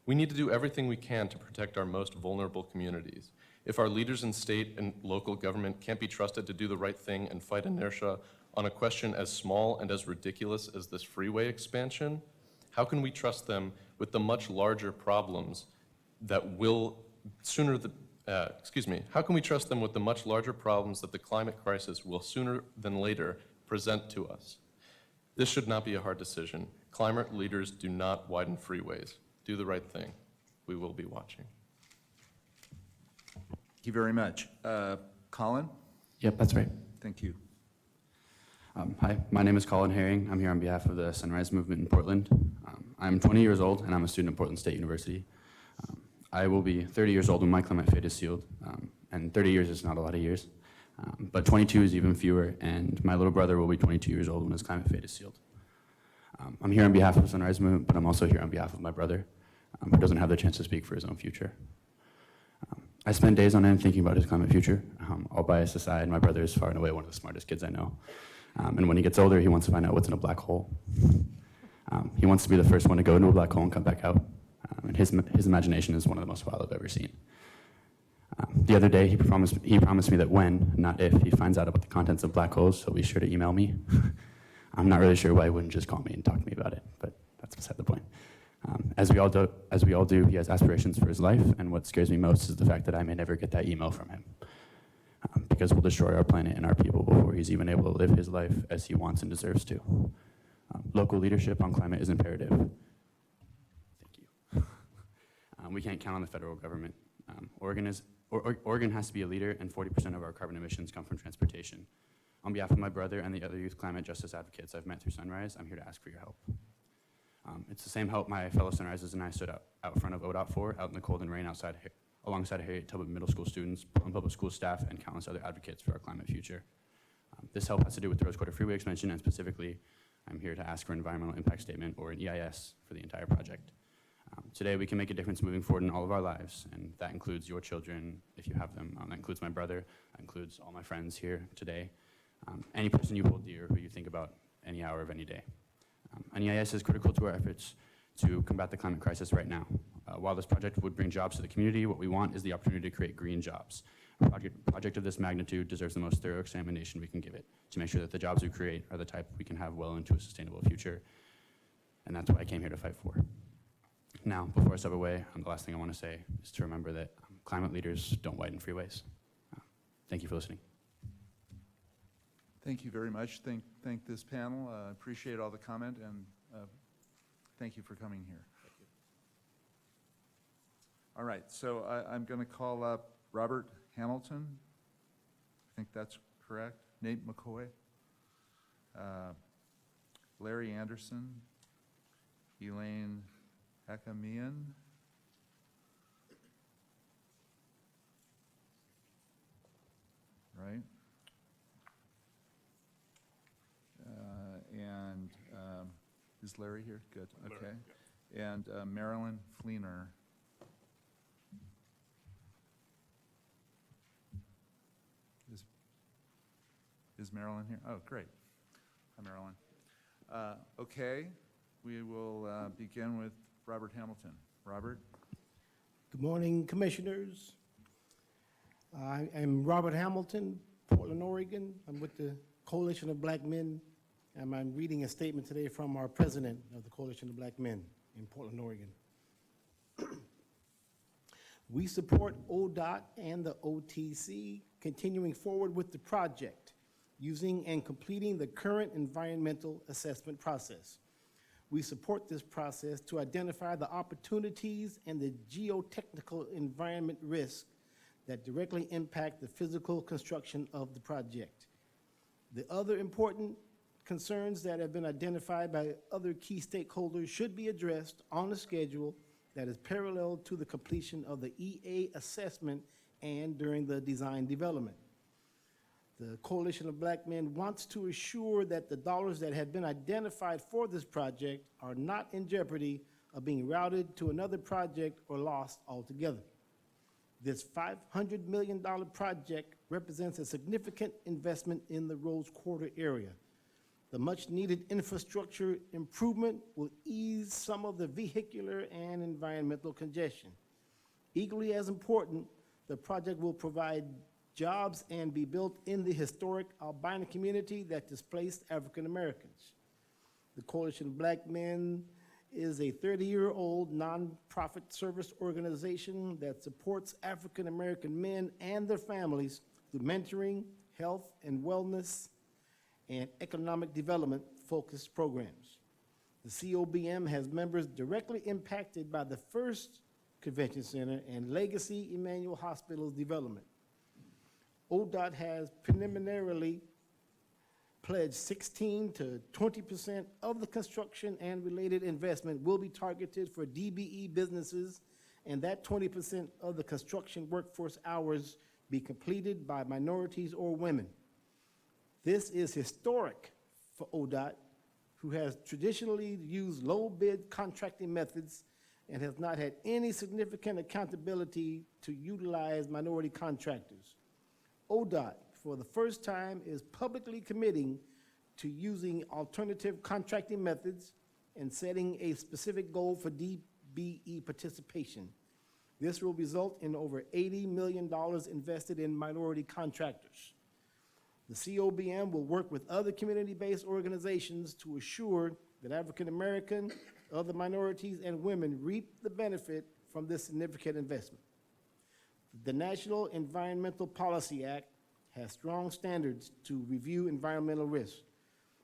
We need to do everything we can to protect our most vulnerable communities. If our leaders in state and local government can't be trusted to do the right thing and fight inertia on a question as small and as ridiculous as this freeway expansion, how can we trust them with the much larger problems that will how can we trust them with the much larger problems that the climate crisis will sooner than later present to us? This should not be a hard decision. Climate leaders do not widen freeways. Do the right thing. We will be watching. Thank you very much. Colin? Yep, that's right. Thank you. Hi, my name is Colin Herring. I'm here on behalf of the Sunrise Movement in Portland. I'm 20 years old, and I'm a student at Portland State University. I will be 30 years old when my climate fate is sealed, and 30 years is not a lot of years, but 22 is even fewer, and my little brother will be 22 years old when his climate fate is sealed. I'm here on behalf of the Sunrise Movement, but I'm also here on behalf of my brother, who doesn't have the chance to speak for his own future. I spend days on end thinking about his climate future. All bias aside, my brother is far and away one of the smartest kids I know. And when he gets older, he wants to find out what's in a black hole. He wants to be the first one to go into a black hole and come back out. And his imagination is one of the most wild I've ever seen. The other day, he promised me that when, not if, he finds out about the contents of black holes, he'll be sure to email me. I'm not really sure why he wouldn't just call me and talk to me about it, but that's beside the point. As we all do, he has aspirations for his life, and what scares me most is the fact that I may never get that email from him. Because we'll destroy our planet and our people before he's even able to live his life as he wants and deserves to. Local leadership on climate is imperative. Thank you. We can't count on the federal government. Oregon has to be a leader, and 40% of our carbon emissions come from transportation. On behalf of my brother and the other youth climate justice advocates I've met through Sunrise, I'm here to ask for your help. It's the same help my fellow Sunrisers and I stood out front of ODOT for, out in the cold and rain alongside Harriet Tubman Middle School students, Portland Public School staff, and countless other advocates for our climate future. This help has to do with the Rose Quarter Freeway expansion, and specifically, I'm here to ask for an environmental impact statement, or an EIS, for the entire project. Today, we can make a difference moving forward in all of our lives, and that includes your children, if you have them. That includes my brother. That includes all my friends here today. Any person you hold dear who you think about any hour of any day. An EIS is critical to our efforts to combat the climate crisis right now. While this project would bring jobs to the community, what we want is the opportunity to create green jobs. A project of this magnitude deserves the most thorough examination we can give it to make sure that the jobs we create are the type we can have well into a sustainable future. And that's what I came here to fight for. Now, before I step away, the last thing I want to say is to remember that climate leaders don't widen freeways. Thank you for listening. Thank you very much. Thank this panel. Appreciate all the comment, and thank you for coming here. All right, so I'm going to call up Robert Hamilton. I think that's correct. Nate McCoy. Larry Anderson. Elaine Hakamian. Right. And is Larry here? Good, okay. And Marilyn Fleener. Is Marilyn here? Oh, great. Hi, Marilyn. Okay, we will begin with Robert Hamilton. Robert? Good morning, Commissioners. I am Robert Hamilton, Portland, Oregon. I'm with the Coalition of Black Men, and I'm reading a statement today from our president of the Coalition of Black Men in Portland, Oregon. We support ODOT and the OTC continuing forward with the project, using and completing the current environmental assessment process. We support this process to identify the opportunities and the geotechnical environment risks that directly impact the physical construction of the project. The other important concerns that have been identified by other key stakeholders should be addressed on a schedule that is parallel to the completion of the EA assessment and during the design development. The Coalition of Black Men wants to assure that the dollars that have been identified for this project are not in jeopardy of being routed to another project or lost altogether. This $500 million project represents a significant investment in the Rose Quarter area. The much-needed infrastructure improvement will ease some of the vehicular and environmental congestion. Equally as important, the project will provide jobs and be built in the historic albino community that displaced African Americans. The Coalition of Black Men is a 30-year-old nonprofit service organization that supports African American men and their families through mentoring, health and wellness, and economic development focused programs. The COBM has members directly impacted by the first convention center and Legacy Emmanuel Hospital's development. ODOT has preliminarily pledged 16 to 20% of the construction and related investment will be targeted for DBE businesses, and that 20% of the construction workforce hours be completed by minorities or women. This is historic for ODOT, who has traditionally used low bid contracting methods and has not had any significant accountability to utilize minority contractors. ODOT, for the first time, is publicly committing to using alternative contracting methods and setting a specific goal for DBE participation. This will result in over $80 million invested in minority contractors. The COBM will work with other community-based organizations to assure that African American, other minorities, and women reap the benefit from this significant investment. The National Environmental Policy Act has strong standards to review environmental risks.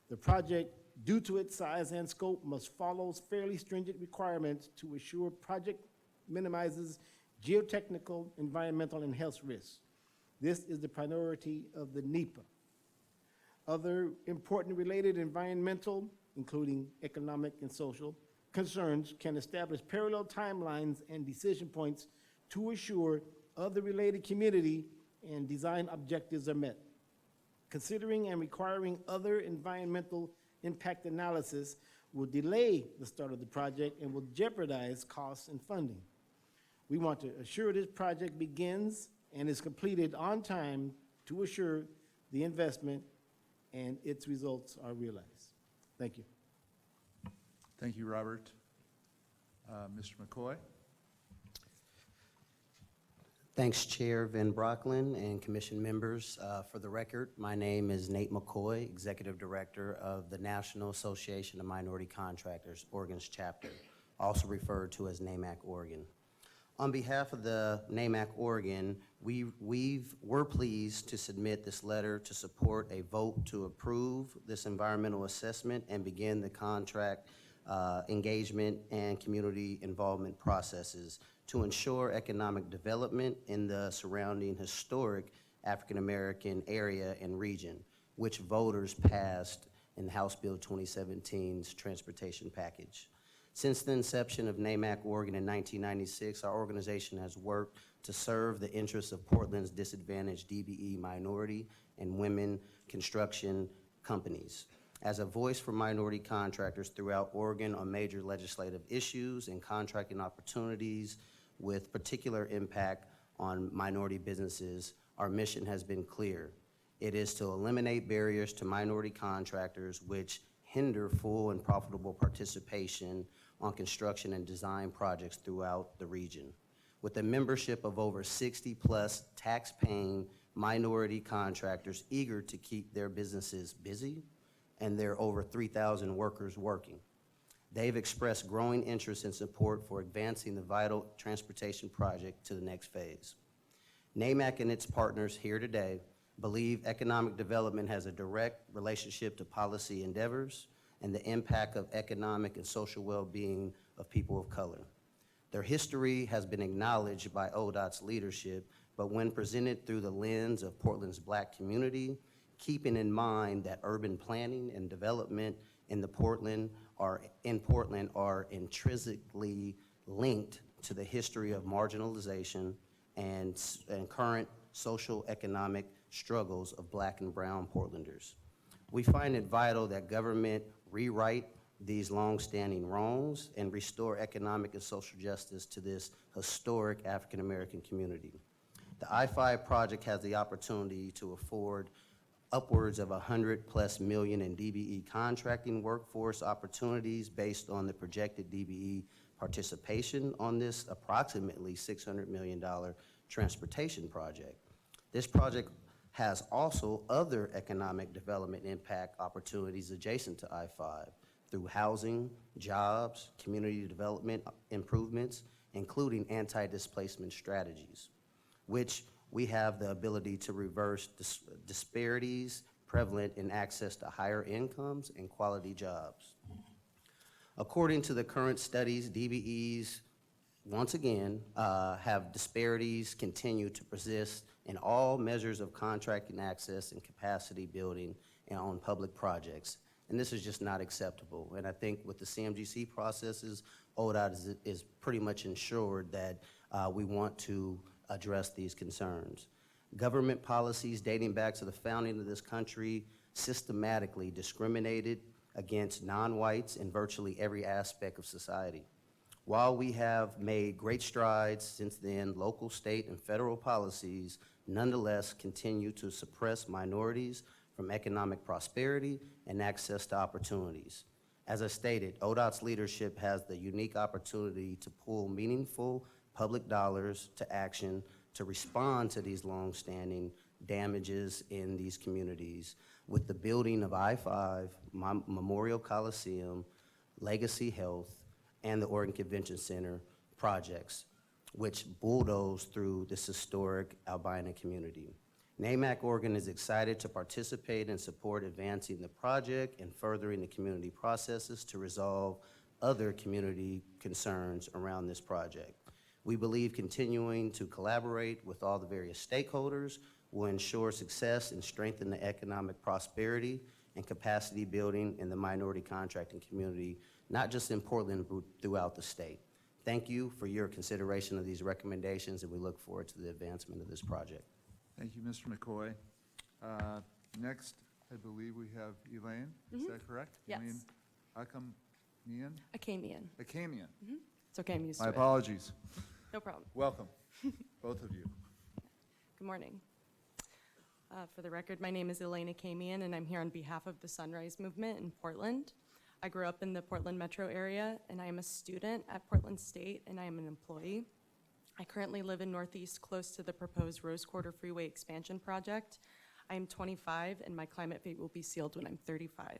The project, due to its size and scope, must follow fairly stringent requirements to ensure project minimizes geotechnical, environmental, and health risks. This is the priority of the NEPA. Other important related environmental, including economic and social, concerns can establish parallel timelines and decision points to assure other related community and design objectives are met. Considering and requiring other environmental impact analysis will delay the start of the project and will jeopardize costs and funding. We want to assure this project begins and is completed on time to assure the investment and its results are realized. Thank you. Thank you, Robert. Mr. McCoy? Thanks, Chair Van Brocklin and Commission members. For the record, my name is Nate McCoy, Executive Director of the National Association of Minority Contractors, Oregon's chapter, also referred to as NAMAC Oregon. On behalf of the NAMAC Oregon, we're pleased to submit this letter to support a vote to approve this environmental assessment and begin the contract engagement and community involvement processes to ensure economic development in the surrounding historic African American area and region, which voters passed in House Bill 2017's transportation package. Since the inception of NAMAC Oregon in 1996, our organization has worked to serve the interests of Portland's disadvantaged DBE minority and women construction companies. As a voice for minority contractors throughout Oregon on major legislative issues and contracting opportunities with particular impact on minority businesses, our mission has been clear. It is to eliminate barriers to minority contractors which hinder full and profitable participation on construction and design projects throughout the region. With a membership of over 60+ tax-paying minority contractors eager to keep their businesses busy, and there are over 3,000 workers working. They've expressed growing interest and support for advancing the vital transportation project to the next phase. NAMAC and its partners here today believe economic development has a direct relationship to policy endeavors and the impact of economic and social well-being of people of color. Their history has been acknowledged by ODOT's leadership, but when presented through the lens of Portland's Black community, keeping in mind that urban planning and development in Portland are intrinsically linked to the history of marginalization and current social economic struggles of Black and brown Portlanders. We find it vital that government rewrite these long-standing wrongs and restore economic and social justice to this historic African American community. The I-5 project has the opportunity to afford upwards of $100+ million in DBE contracting workforce opportunities based on the projected DBE participation on this approximately $600 million transportation project. This project has also other economic development impact opportunities adjacent to I-5 through housing, jobs, community development improvements, including anti-displacement strategies, which we have the ability to reverse disparities prevalent in access to higher incomes and quality jobs. According to the current studies, DBEs, once again, have disparities continue to persist in all measures of contracting access and capacity building and on public projects. And this is just not acceptable. And I think with the CMGC processes, ODOT is pretty much ensured that we want to address these concerns. Government policies dating back to the founding of this country systematically discriminated against non-whites in virtually every aspect of society. While we have made great strides since then, local, state, and federal policies nonetheless continue to suppress minorities from economic prosperity and access to opportunities. As I stated, ODOT's leadership has the unique opportunity to pull meaningful public dollars to action to respond to these longstanding damages in these communities with the building of I-5, Memorial Coliseum, Legacy Health, and the Oregon Convention Center projects, which bulldoze through this historic albino community. NAMAC Oregon is excited to participate and support advancing the project and furthering the community processes to resolve other community concerns around this project. We believe continuing to collaborate with all the various stakeholders will ensure success and strengthen the economic prosperity and capacity building in the minority contracting community, not just in Portland, but throughout the state. Thank you for your consideration of these recommendations, and we look forward to the advancement of this project. Thank you, Mr. McCoy. Next, I believe we have Elaine. Is that correct? Yes. Elaine Akamian? Akamian. Akamian. It's okay, I'm used My to it. apologies. No problem. Welcome, both of you. Good morning. For the record, my name is Elaine Akamian, and I'm here on behalf of the Sunrise Movement in Portland. I grew up in the Portland metro area, and I am a student at Portland State, and I am an employee. I currently live in Northeast, close to the proposed Rose Quarter Freeway expansion project. I am 25, and my climate fate will be sealed when I'm 35.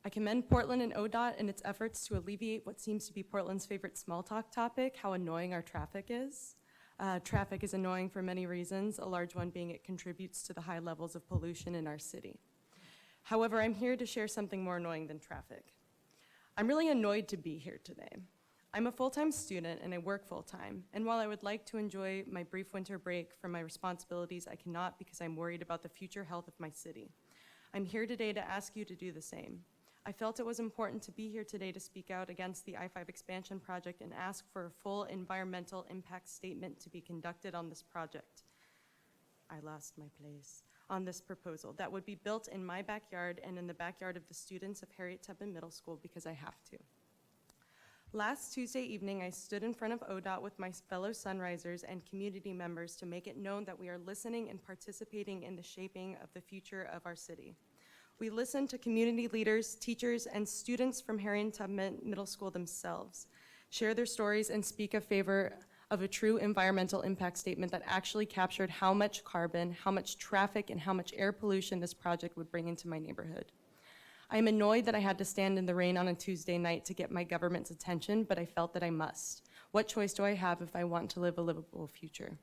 I commend Portland and ODOT in its efforts to alleviate what seems to be Portland's favorite small talk topic, how annoying our traffic is. Traffic is annoying for many reasons, a large one being it contributes to the high levels of pollution in our city. However, I'm here to share something more annoying than traffic. I'm really annoyed to be here today. I'm a full-time student and I work full-time, and while I would like to enjoy my brief winter break from my responsibilities, I cannot because I'm worried about the future health of my city. I'm here today to ask you to do the same. I felt it was important to be here today to speak out against the I-5 expansion project and ask for a full environmental impact statement to be conducted on this project. I lost my place. On this proposal that would be built in my backyard and in the backyard of the students of Harriet Tubman Middle School because I have to. Last Tuesday evening, I stood in front of ODOT with my fellow Sunrisers and community members to make it known that we are listening and participating in the shaping of the future of our city. We listened to community leaders, teachers, and students from Harriet Tubman Middle School themselves share their stories and speak in favor of a true environmental impact statement that actually captured how much carbon, how much traffic, and how much air pollution this project would bring into my neighborhood. I am annoyed that I had to stand in the rain on a Tuesday night to get my government's attention, but I felt that I must. What choice do I have if I want to live a livable future?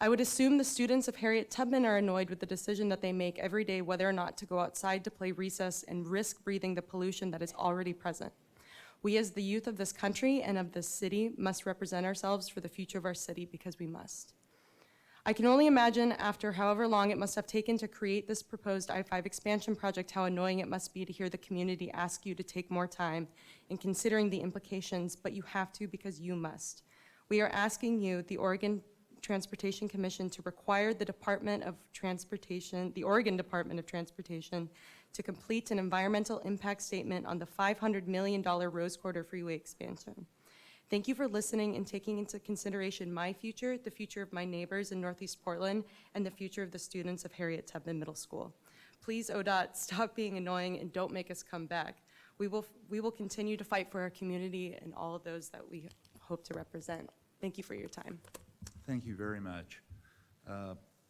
I would assume the students of Harriet Tubman are annoyed with the decision that they make every day whether or not to go outside to play recess and risk breathing the pollution that is already present. We as the youth of this country and of this city must represent ourselves for the future of our city because we must. I can only imagine after however long it must have taken to create this proposed I-5 expansion project how annoying it must be to hear the community ask you to take more time in considering the implications, but you have to because you must. We are asking you, the Oregon Transportation Commission, to require the Department of Transportation, the Oregon Department of Transportation, to complete an environmental impact statement on the $500 million Rose Quarter Freeway expansion. Thank you for listening and taking into consideration my future, the future of my neighbors in Northeast Portland, and the future of the students of Harriet Tubman Middle School. Please, ODOT, stop being annoying and don't make us come back. We will continue to fight for our community and all of those that we hope to represent. Thank you for your time. Thank you very much.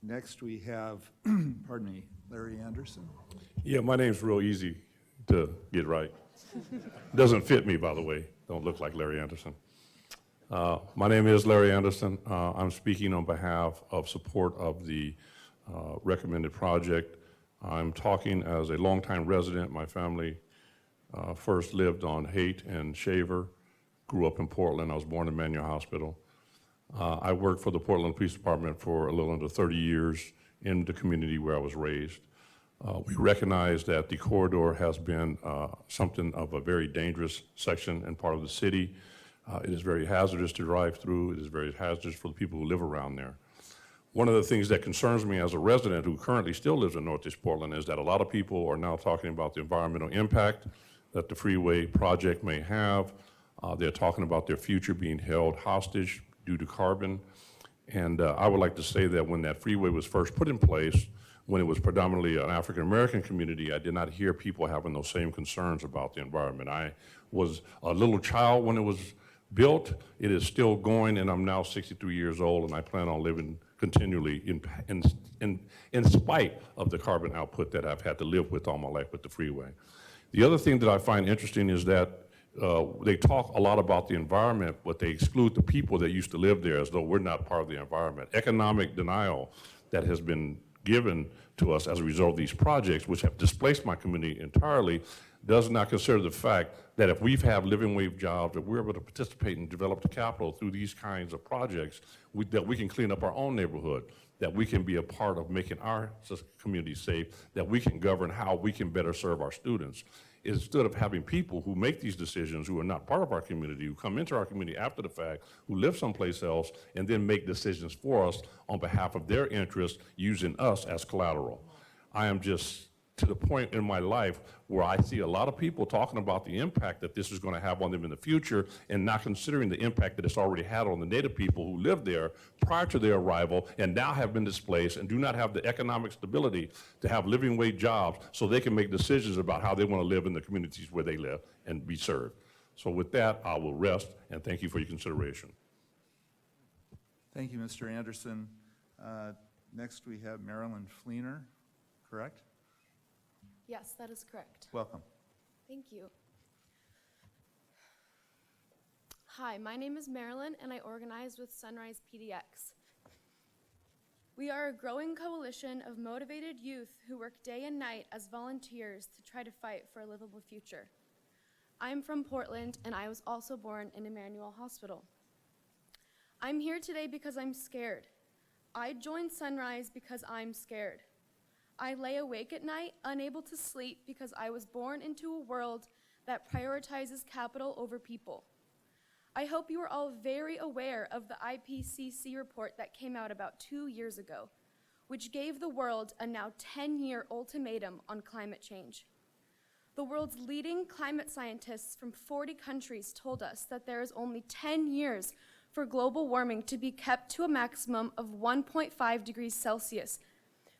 Next, we have, pardon me, Larry Anderson. Yeah, my name's real easy to get right. Doesn't fit me, by the way. Don't look like Larry Anderson. My name is Larry Anderson. I'm speaking on behalf of support of the recommended project. I'm talking as a longtime resident. My family first lived on Haight and Shaver, grew up in Portland. I was born in Manual Hospital. I worked for the Portland Police Department for a little under 30 years in the community where I was raised. We recognize that the corridor has been something of a very dangerous section and part of the city. It is very hazardous to drive through. It is very hazardous for the people who live around there. One of the things that concerns me as a resident who currently still lives in Northeast Portland is that a lot of people are now talking about the environmental impact that the freeway project may have. They're talking about their future being held hostage due to carbon. And I would like to say that when that freeway was first put in place, when it was predominantly an African-American community, I did not hear people having those same concerns about the environment. I was a little child when it was built. It is still going, and I'm now 63 years old, and I plan on living continually in spite of the carbon output that I've had to live with all my life with the freeway. The other thing that I find interesting is that they talk a lot about the environment, but they exclude the people that used to live there as though we're not part of the environment. Economic denial that has been given to us as a result of these projects, which have displaced my community entirely, does not consider the fact that if we have living wage jobs, that we're able to participate and develop the capital through these kinds of projects, that we can clean up our own neighborhood, that we can be a part of making our community safe, that we can govern how we can better serve our students. Instead of having people who make these decisions who are not part of our community, who come into our community after the fact, who live someplace else, and then make decisions for us on behalf of their interests using us as collateral. I am just to the point in my life where I see a lot of people talking about the impact that this is going to have on them in the future and not considering the impact that it's already had on the native people who lived there prior to their arrival and now have been displaced and do not have the economic stability to have living wage jobs so they can make decisions about how they want to live in the communities where they live and be served. So with that, I will rest and thank you for your consideration. Thank you, Mr. Anderson. Next, we have Marilyn Fleener, correct? Yes, that is correct. Welcome. Thank you. Hi, my name is Marilyn, and I organize with Sunrise PDX. We are a growing coalition of motivated youth who work day and night as volunteers to try to fight for a livable future. I'm from Portland, and I was also born in Emmanuel Hospital. I'm here today because I'm scared. I joined Sunrise because I'm scared. I lay awake at night, unable to sleep because I was born into a world that prioritizes capital over people. I hope you are all very aware of the IPCC report that came out about 2 years ago, which gave the world a now 10-year ultimatum on climate change. The world's leading climate scientists from 40 countries told us that there is only 10 years for global warming to be kept to a maximum of 1.5 degrees Celsius,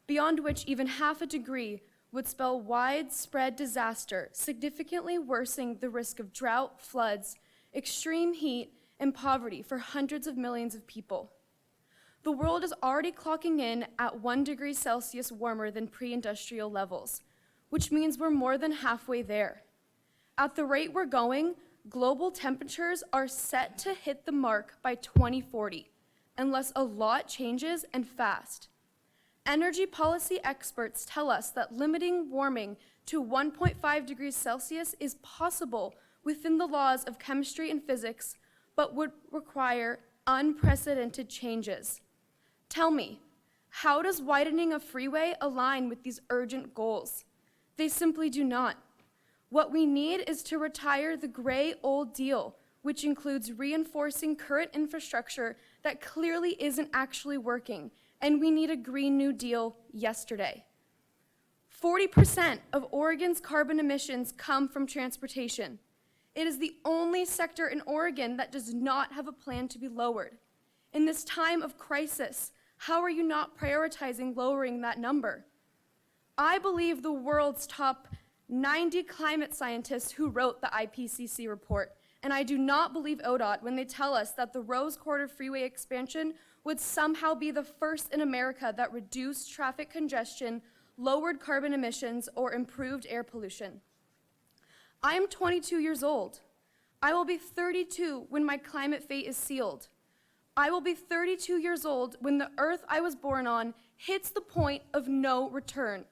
beyond which even half a degree would spell widespread disaster, significantly worsening the risk of drought, floods, extreme heat, and poverty for hundreds of millions of people. The world is already clocking in at 1 degree Celsius warmer than pre-industrial levels, which means we're more than halfway there. At the rate we're going, global temperatures are set to hit the mark by 2040, unless a lot changes and fast. Energy policy experts tell us that limiting warming to 1.5 degrees Celsius is possible within the laws of chemistry and physics, but would require unprecedented changes. Tell me, how does widening a freeway align with these urgent goals? They simply do not. What we need is to retire the gray old deal, which includes reinforcing current infrastructure that clearly isn't actually working, and we need a Green New Deal yesterday. 40% of Oregon's carbon emissions come from transportation. It is the only sector in Oregon that does not have a plan to be lowered. In this time of crisis, how are you not prioritizing lowering that number? I believe the world's top 90 climate scientists who wrote the IPCC report, and I do not believe ODOT when they tell us that the Rose Quarter Freeway expansion would somehow be the first in America that reduced traffic congestion, lowered carbon emissions, or improved air pollution. I am 22 years old. I will be 32 when my climate fate is sealed. I will be 32 years old when the earth I was born on hits the point of no return.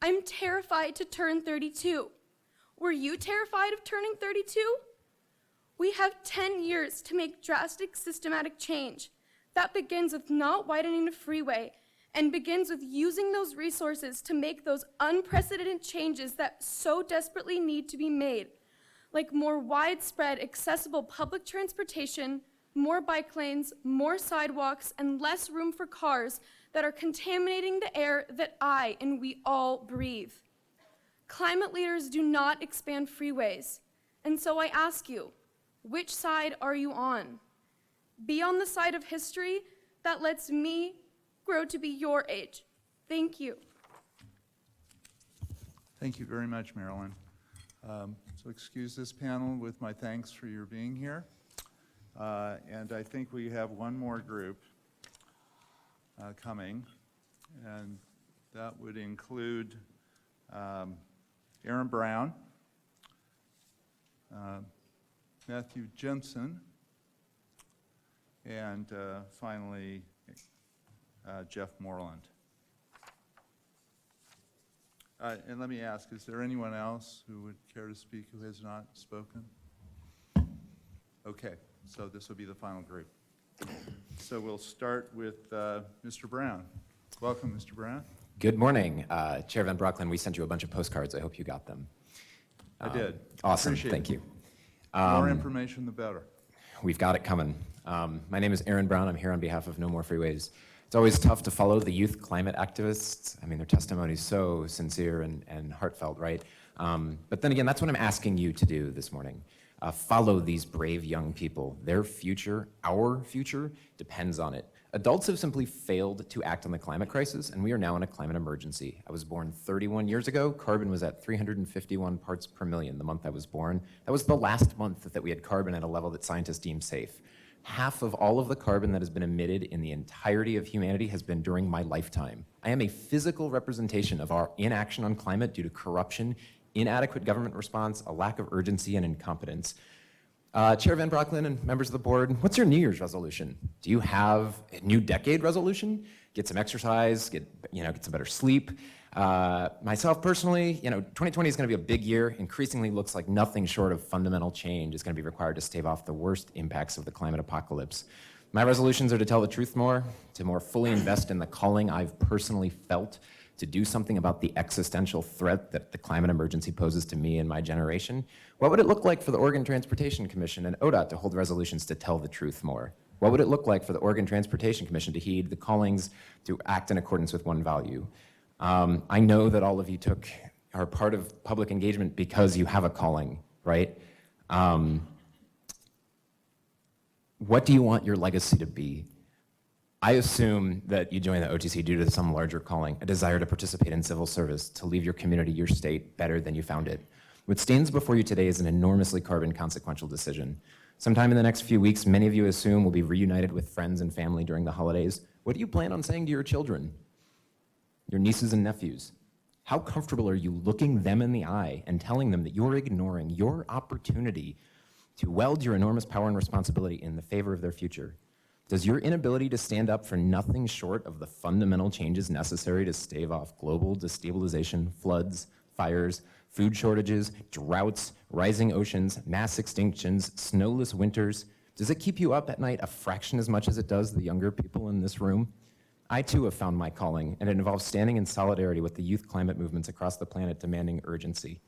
I'm terrified to turn 32. Were you terrified of turning 32? We have 10 years to make drastic systematic change. That begins with not widening the freeway and begins with using those resources to make those unprecedented changes that so desperately need to be made, like more widespread accessible public transportation, more bike lanes, more sidewalks, and less room for cars that are contaminating the air that I and we all breathe. Climate leaders do not expand freeways, and so I ask you, which side are you on? Be on the side of history that lets me grow to be your age. Thank you. Thank you very much, Marilyn. So excuse this panel with my thanks for your being here. And I think we have one more group coming, and that would include Aaron Brown, Matthew Jensen, and finally Jeff Moreland. And let me ask, is there anyone else who would care to speak who has not spoken? Okay, so this will be the final group. So we'll start with Mr. Brown. Welcome, Mr. Brown. Good morning. Chair Van Brocklin, we sent you a bunch of postcards. I hope you got them. I did. Awesome, Appreciate thank it. you. More information, the better. We've got it coming. My name is Aaron Brown. I'm here on behalf of No More Freeways. It's always tough to follow the youth climate activists. I mean, their testimony is so sincere and heartfelt, right? But then again, that's what I'm asking you to do this morning. Follow these brave young people. Their future, our future, depends on it. Adults have simply failed to act on the climate crisis, and we are now in a climate emergency. I was born 31 years ago. Carbon was at 351 parts per million the month I was born. That was the last month that we had carbon at a level that scientists deem safe. Half of all of the carbon that has been emitted in the entirety of humanity has been during my lifetime. I am a physical representation of our inaction on climate due to corruption, inadequate government response, a lack of urgency, and incompetence. Chair Van Brocklin and members of the board, what's your New Year's resolution? Do you have a new decade resolution? Get some exercise, get some better sleep. Myself personally, 2020 is going to be a big year. Increasingly looks like nothing short of fundamental change is going to be required to stave off the worst impacts of the climate apocalypse. My resolutions are to tell the truth more, to more fully invest in the calling I've personally felt to do something about the existential threat that the climate emergency poses to me and my generation. What would it look like for the Oregon Transportation Commission and ODOT to hold resolutions to tell the truth more? What would it look like for the Oregon Transportation Commission to heed the callings to act in accordance with one value? I know that all of you are part of public engagement because you have a calling, right? What do you want your legacy to be? I assume that you joined the OTC due to some larger calling, a desire to participate in civil service, to leave your community, your state, better than you found it. What stands before you today is an enormously carbon consequential decision. Sometime in the next few weeks, many of you assume will be reunited with friends and family during the holidays. What do you plan on saying to your children, your nieces and nephews? How comfortable are you looking them in the eye and telling them that you're ignoring your opportunity to weld your enormous power and responsibility in the favor of their future? Does your inability to stand up for nothing short of the fundamental changes necessary to stave off global destabilization, floods, fires, food shortages, droughts, rising oceans, mass extinctions, snowless winters, does it keep you up at night a fraction as much as it does the younger people in this room? I too have found my calling, and it involves standing in solidarity with the youth climate movements across the planet demanding urgency.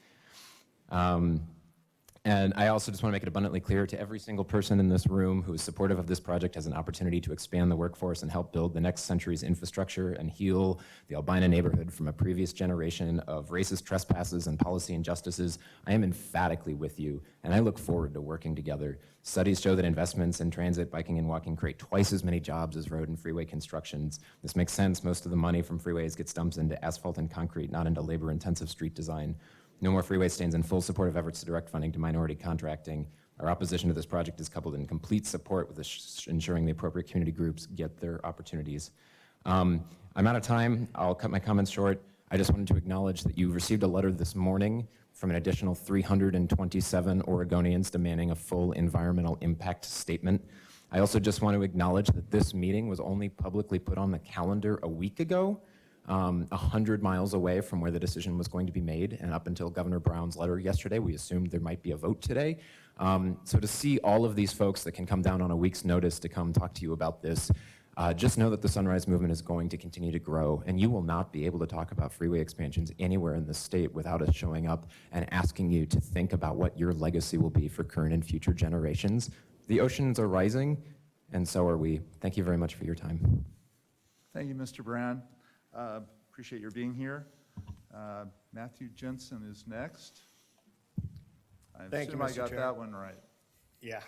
And I also just want to make it abundantly clear to every single person in this room who is supportive of this project has an opportunity to expand the workforce and help build the next century's infrastructure and heal the Albina neighborhood from a previous generation of racist trespasses and policy injustices. I am emphatically with you, and I look forward to working together. Studies show that investments in transit, biking, and walking create twice as many jobs as road and freeway constructions. This makes sense. Most of the money from freeways gets dumped into asphalt and concrete, not into labor-intensive street design. No More Freeway stands in full support of efforts to direct funding to minority contracting. Our opposition to this project is coupled in complete support with ensuring the appropriate community groups get their opportunities. I'm out of time. I'll cut my comments short. I just wanted to acknowledge that you received a letter this morning from an additional 327 Oregonians demanding a full environmental impact statement. I also just want to acknowledge that this meeting was only publicly put on the calendar a week ago. 100 miles away from where the decision was going to be made, and up until Governor Brown's letter yesterday, we assumed there might be a vote today. So to see all of these folks that can come down on a week's notice to come talk to you about this, just know that the Sunrise Movement is going to continue to grow, and you will not be able to talk about freeway expansions anywhere in the state without us showing up and asking you to think about what your legacy will be for current and future generations. The oceans are rising, and so are we. Thank you very much for your time. Thank you, Mr. Brown. Appreciate your being here. Matthew Jensen is next. I Thank you, assume I Mr. got Chair. that one right. Yeah.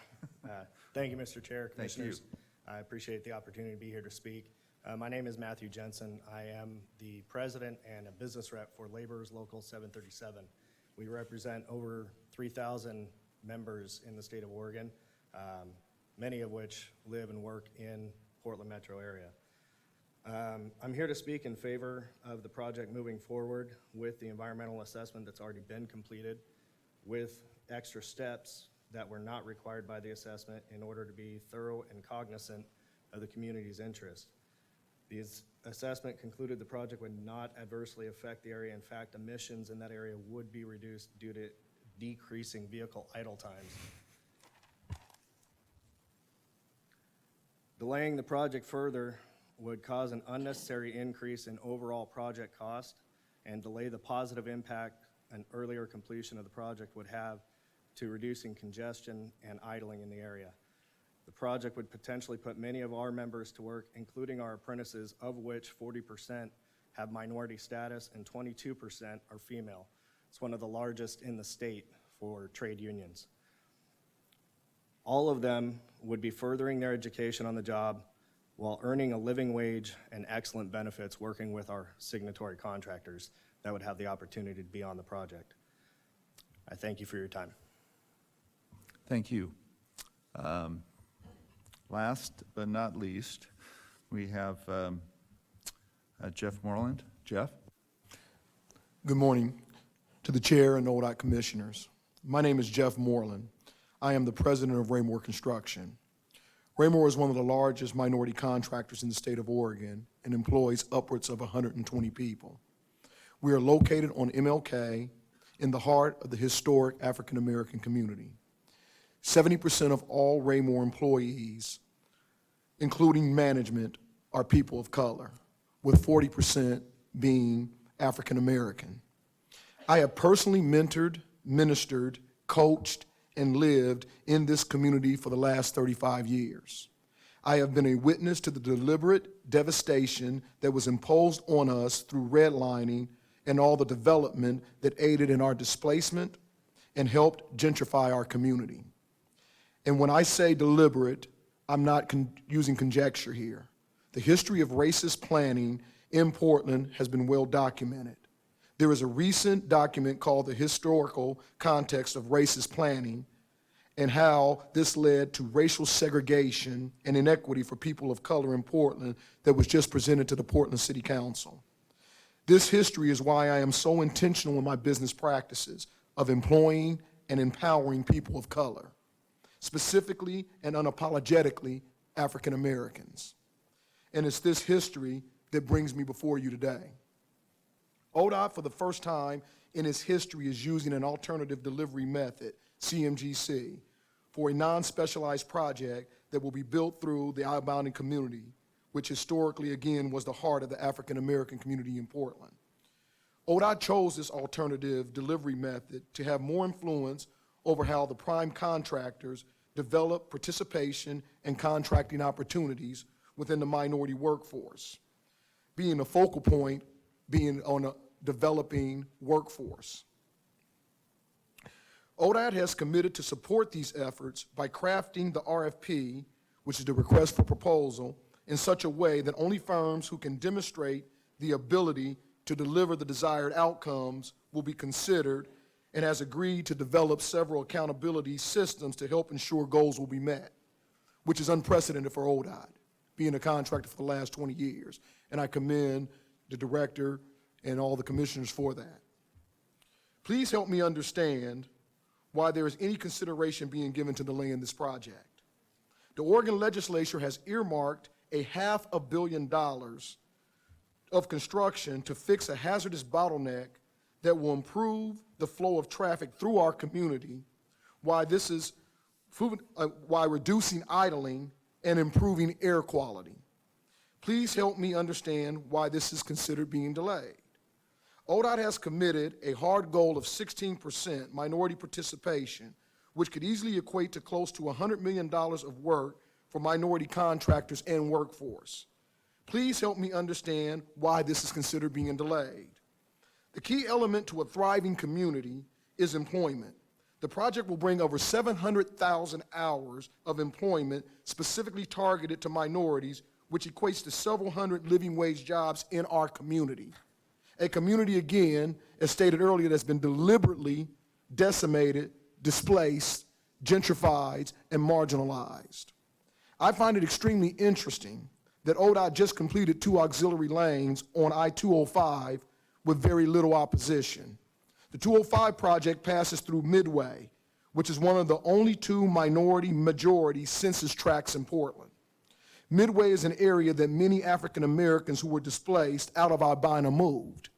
Thank you, Mr. Chair, Thank you. Commissioners. I appreciate the opportunity to be here to speak. My name is Matthew Jensen. I am the president and a business rep for Laborers Local 737. We represent over 3,000 members in the state of Oregon, many of which live and work in Portland metro area. I'm here to speak in favor of the project moving forward with the environmental assessment that's already been completed, with extra steps that were not required by the assessment in order to be thorough and cognizant of the community's interest. The assessment concluded the project would not adversely affect the area. In fact, emissions in that area would be reduced due to decreasing vehicle idle times. Delaying the project further would cause an unnecessary increase in overall project cost and delay the positive impact an earlier completion of the project would have to reducing congestion and idling in the area. The project would potentially put many of our members to work, including our apprentices, of which 40% have minority status and 22% are female. It's one of the largest in the state for trade unions. All of them would be furthering their education on the job while earning a living wage and excellent benefits working with our signatory contractors that would have the opportunity to be on the project. I thank you for your time. Thank you. Last but not least, we have Jeff Moreland. Jeff? Good morning to the chair and ODOT commissioners. My name is Jeff Moreland. I am the president of Raymore Construction. Raymore is one of the largest minority contractors in the state of Oregon and employs upwards of 120 people. We are located on MLK in the heart of the historic African American community. 70% of all Raymore employees, including management, are people of color, with 40% being African American. I have personally mentored, ministered, coached, and lived in this community for the last 35 years. I have been a witness to the deliberate devastation that was imposed on us through redlining and all the development that aided in our displacement and helped gentrify our community. And when I say deliberate, I'm not using conjecture here. The history of racist planning in Portland has been well documented. There is a recent document called The Historical Context of Racist Planning and how this led to racial segregation and inequity for people of color in Portland that was just presented to the Portland City Council. This history is why I am so intentional in my business practices of employing and empowering people of color, specifically and unapologetically African Americans. And it's this history that brings me before you today. ODOT, for the first time in its history, is using an alternative delivery method, CMGC, for a non-specialized project that will be built through the outbounding community, which historically, again, was the heart of the African American community in Portland. ODOT chose this alternative delivery method to have more influence over how the prime contractors develop participation and contracting opportunities within the minority workforce, being a focal point being on a developing workforce. ODOT has committed to support these efforts by crafting the RFP, which is the request for proposal, in such a way that only firms who can demonstrate the ability to deliver the desired outcomes will be considered, and has agreed to develop several accountability systems to help ensure goals will be met, which is unprecedented for ODOT, being a contractor for the last 20 years. And I commend the director and all the commissioners for that. Please help me understand why there is any consideration being given to delaying this project. The Oregon legislature has earmarked $500 million of construction to fix a hazardous bottleneck that will improve the flow of traffic through our community, why reducing idling and improving air quality. Please help me understand why this is considered being delayed. ODOT has committed a hard goal of 16% minority participation, which could easily equate to close to $100 million of work for minority contractors and workforce. Please help me understand why this is considered being delayed. The key element to a thriving community is employment. The project will bring over 700,000 hours of employment specifically targeted to minorities, which equates to several hundred living wage jobs in our community. A community, again, as stated earlier, that's been deliberately decimated, displaced, gentrified, and marginalized. I find it extremely interesting that ODOT just completed 2 auxiliary lanes on I-205 with very little opposition. The 205 project passes through Midway, which is one of the only 2 minority-majority census tracts in Portland. Midway is an area that many African Americans who were displaced out of Albina moved.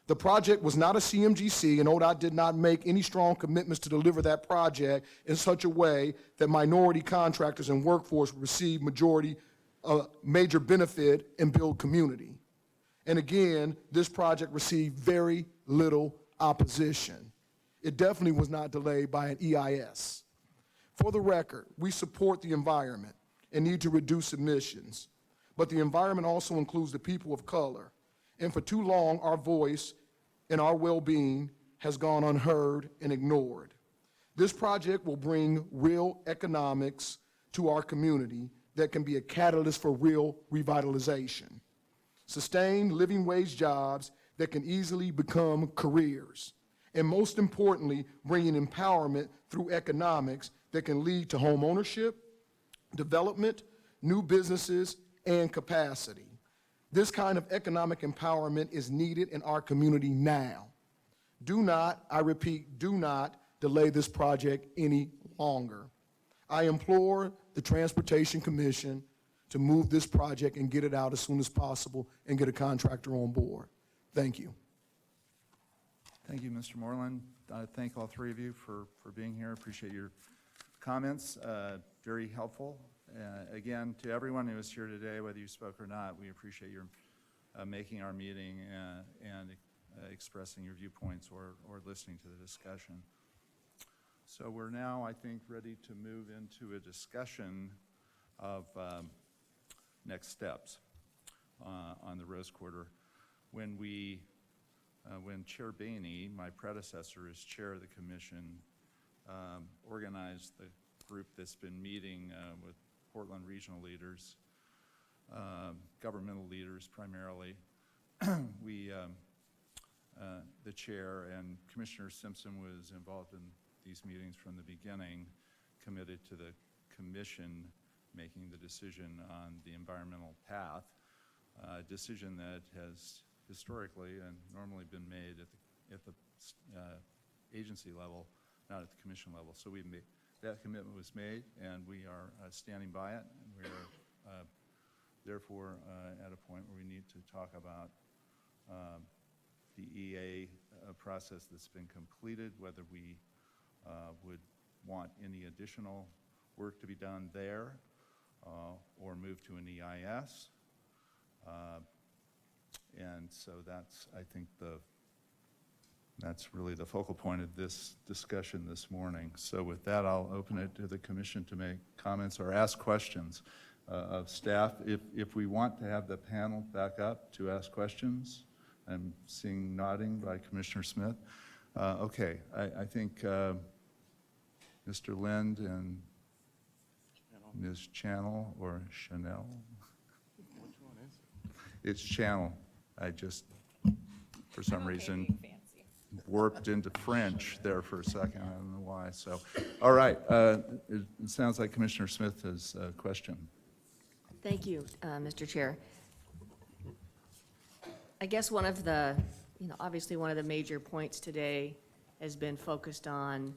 The project was not a CMGC, and ODOT did not make any strong commitments to deliver that project in such a way that minority contractors and workforce receive major benefit and build community. And again, this project received very little opposition. It definitely was not delayed by an EIS. For the record, we support the environment and need to reduce emissions, but the environment also includes the people of color. And for too long, our voice and our well-being has gone unheard and ignored. This project will bring real economics to our community that can be a catalyst for real revitalization. Sustained living wage jobs that can easily become careers. And most importantly, bringing empowerment through economics that can lead to home ownership, development, new businesses, and capacity. This kind of economic empowerment is needed in our community now. Do not, I repeat, do not delay this project any longer. I implore the Transportation Commission to move this project and get it out as soon as possible and get a contractor on board. Thank you. Thank you, Mr. Moreland. I thank all 3 of you for being here. Appreciate your comments, very helpful. Again, to everyone who is here today, whether you spoke or not, we appreciate your making our meeting and expressing your viewpoints or listening to the discussion. So we're now, I think, ready to move into a discussion of next steps on the Rose Quarter. When Chair Boehne, my predecessor as chair of the commission, organized the group that's been meeting with Portland regional leaders, governmental leaders primarily, the chair and Commissioner Simpson was involved in these meetings from the beginning, committed to the commission making the decision on the environmental path, a decision that has historically and normally been made at the agency level, not at the commission level. So that commitment was made, and we are standing by it, and we are therefore at a point where we need to talk about the EA process that's been completed, whether we would want any additional work to be done there or move to an EIS. And so that's, I think, That's really the focal point of this discussion this morning. So with that, I'll open it to the commission to make comments or ask questions of staff. If we want to have the panel back up to ask questions, I'm seeing nodding by Commissioner Smith. Okay, I think Mr. Lind and Ms. Channel or Chanel? Which one is it? It's Channel. I just, for some reason, warped into French there for a second. I don't know why. So, all right. It sounds like Commissioner Smith has a question. Thank you, Mr. Chair. I guess one of the, obviously one of the major points today has been focused on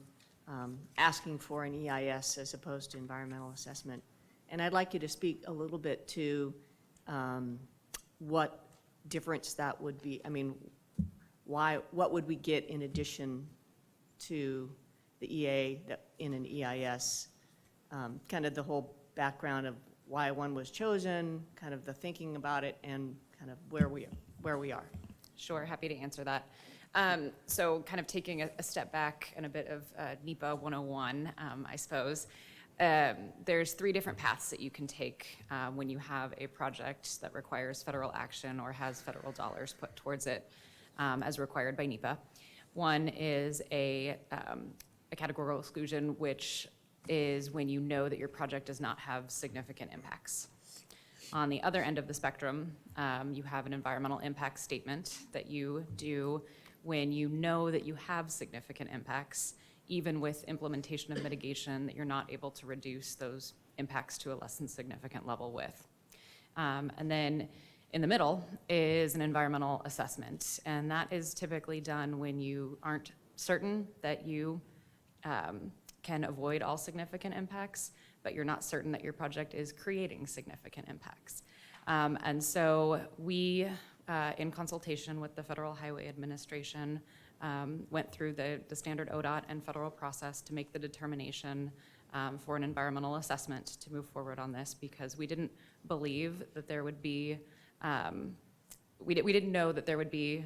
asking for an EIS as opposed to environmental assessment. And I'd like you to speak a little bit to what difference that would be. I mean, what would we get in addition to the EA in an EIS? Kind of the whole background of why one was chosen, kind of the thinking about it, and kind of where we are. Sure, happy to answer that. So kind of taking a step back and a bit of NEPA 101, I suppose. There's 3 different paths that you can take when you have a project that requires federal action or has federal dollars put towards it as required by NEPA. One is a categorical exclusion, which is when you know that your project does not have significant impacts. On the other end of the spectrum, you have an environmental impact statement that you do when you know that you have significant impacts, even with implementation of mitigation, that you're not able to reduce those impacts to a less than significant level with. And then in the middle is an environmental assessment, and that is typically done when you aren't certain that you can avoid all significant impacts, but you're not certain that your project is creating significant impacts. And so we, in consultation with the Federal Highway Administration, went through the standard ODOT and federal process to make the determination for an environmental assessment to move forward on this, because we didn't believe that there would be, we didn't know that there would be,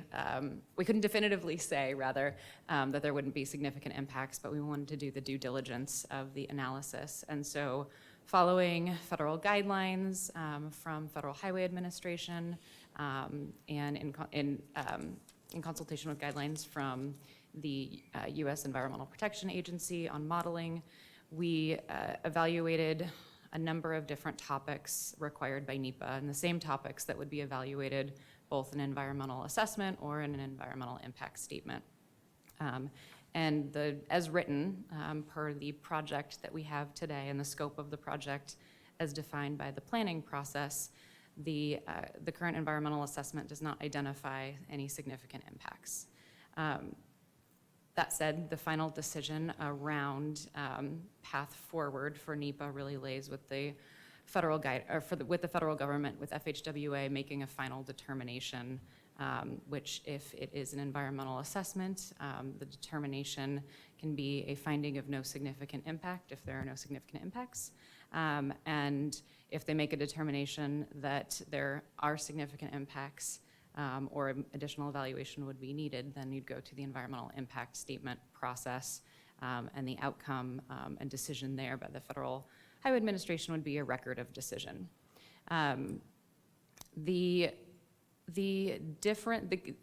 we couldn't definitively say, rather, that there wouldn't be significant impacts, but we wanted to do the due diligence of the analysis. And so following federal guidelines from Federal Highway Administration and in consultation with guidelines from the U.S. Environmental Protection Agency on modeling, we evaluated a number of different topics required by NEPA, and the same topics that would be evaluated both in environmental assessment or in an environmental impact statement. And as written, per the project that we have today and the scope of the project as defined by the planning process, the current environmental assessment does not identify any significant impacts. That said, the final decision around path forward for NEPA really lays with the federal with the federal government, with FHWA making a final determination, which, if it is an environmental assessment, the determination can be a finding of no significant impact if there are no significant impacts. And if they make a determination that there are significant impacts or additional evaluation would be needed, then you'd go to the environmental impact statement process, and the outcome and decision there by the Federal Highway Administration would be a record of decision.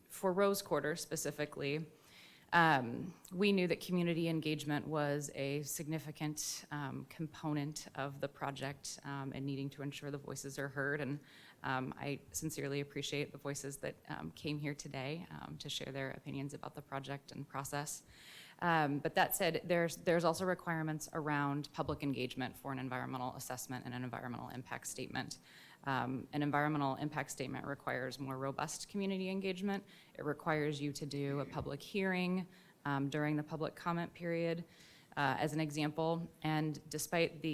For Rose Quarter specifically, we knew that community engagement was a significant component of the project and needing to ensure the voices are heard. And I sincerely appreciate the voices that came here today to share their opinions about the project and process. But that said, there's also requirements around public engagement for an environmental assessment and an environmental impact statement. An environmental impact statement requires more robust community engagement. It requires you to do a public hearing during the public comment period, as an example. And despite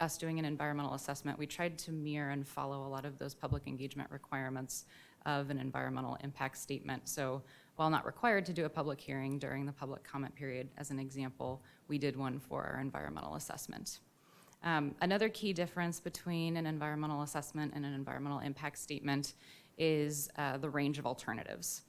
us doing an environmental assessment, we tried to mirror and follow a lot of those public engagement requirements of an environmental impact statement. So while not required to do a public hearing during the public comment period, as an example, we did one for our environmental assessment. Another key difference between an environmental assessment and an environmental impact statement is the range of alternatives.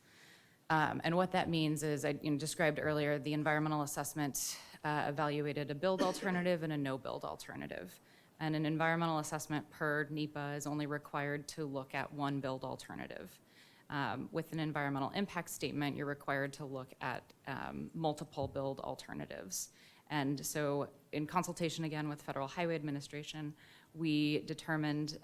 And what that means is, I described earlier, the environmental assessment evaluated a build alternative and a no-build alternative. And an environmental assessment per NEPA is only required to look at one build alternative. With an environmental impact statement, you're required to look at multiple build alternatives. And so in consultation again with Federal Highway Administration, we determined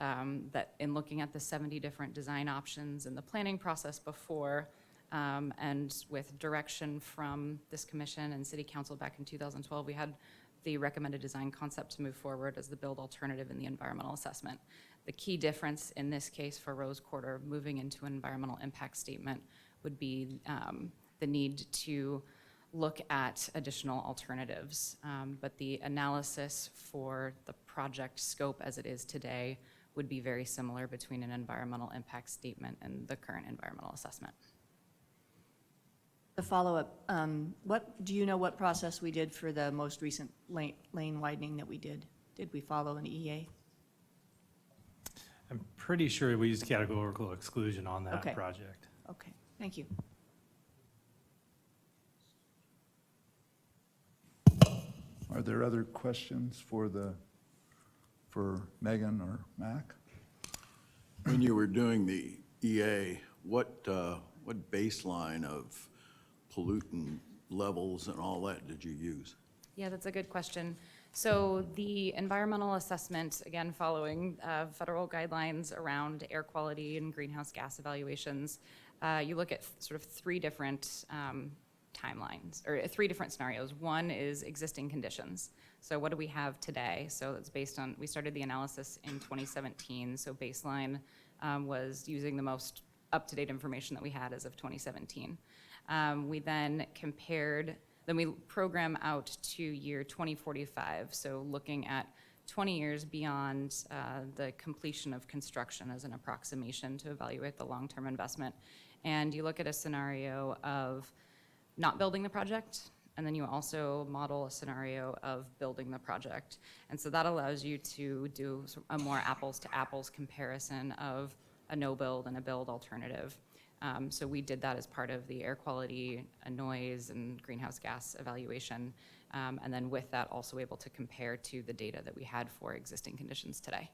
that in looking at the 70 different design options in the planning process before, and with direction from this commission and city council back in 2012, we had the recommended design concept to move forward as the build alternative in the environmental assessment. The key difference in this case for Rose Quarter moving into an environmental impact statement would be the need to look at additional alternatives. But the analysis for the project scope as it is today would be very similar between an environmental impact statement and the current environmental assessment. The follow-up, do you know what process we did for the most recent lane widening that we did? Did we follow an EA? I'm pretty sure we used categorical exclusion on that Okay. project. Okay, thank you. Are there other questions for Megan or Mac? When you were doing the EA, what baseline of pollutant levels and all that did you use? Yeah, that's a good question. So the environmental assessment, again, following federal guidelines around air quality and greenhouse gas evaluations, you look at sort of three different timelines, or three different scenarios. One is existing conditions. So what do we have today? So it's based on, we started the analysis in 2017, so baseline was using the most up-to-date information that we had as of 2017. We then we program out to year 2045, so looking at 20 years beyond the completion of construction as an approximation to evaluate the long-term investment. And you look at a scenario of not building the project, and then you also model a scenario of building the project. And so that allows you to do a more apples-to-apples comparison of a no-build and a build alternative. So we did that as part of the air quality, noise, and greenhouse gas evaluation. And then with that, also able to compare to the data that we had for existing conditions today.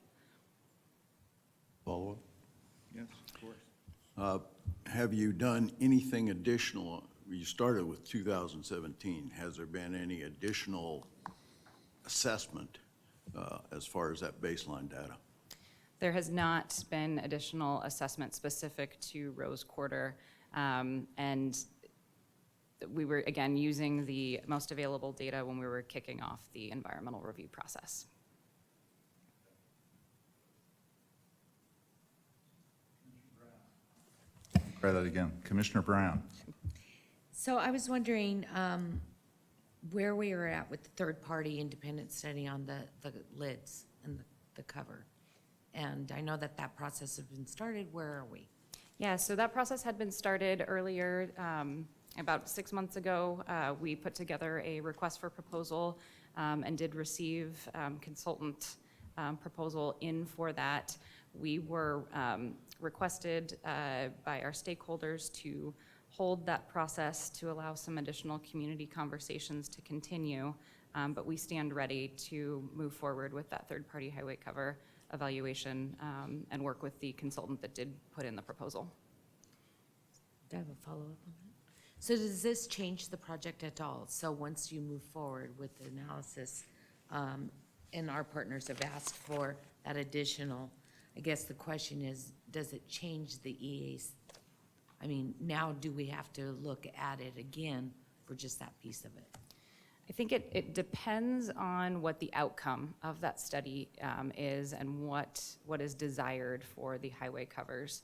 Follow-up? Yes, of course. Have you done anything additional? You started with 2017. Has there been any additional assessment as far as that baseline data? There has not been additional assessment specific to Rose Quarter. And we were, again, using the most available data when we were kicking off the environmental review process. Try that again. Commissioner Brown. So I was wondering where we are at with the third-party independent study on the lids and the cover. And I know that process has been started. Where are we? Yeah, so that process had been started earlier, about 6 months ago. We put together a request for proposal and did receive consultant proposal in for that. We were requested by our stakeholders to hold that process to allow some additional community conversations to continue, but we stand ready to move forward with that third-party highway cover evaluation and work with the consultant that did put in the proposal. Do I have a follow-up on that? So does this change the project at all? So once you move forward with the analysis, and our partners have asked for that additional, I guess the question is, does it change the EA's? I mean, now do we have to look at it again for just that piece of it? I think it depends on what the outcome of that study is and what is desired for the highway covers.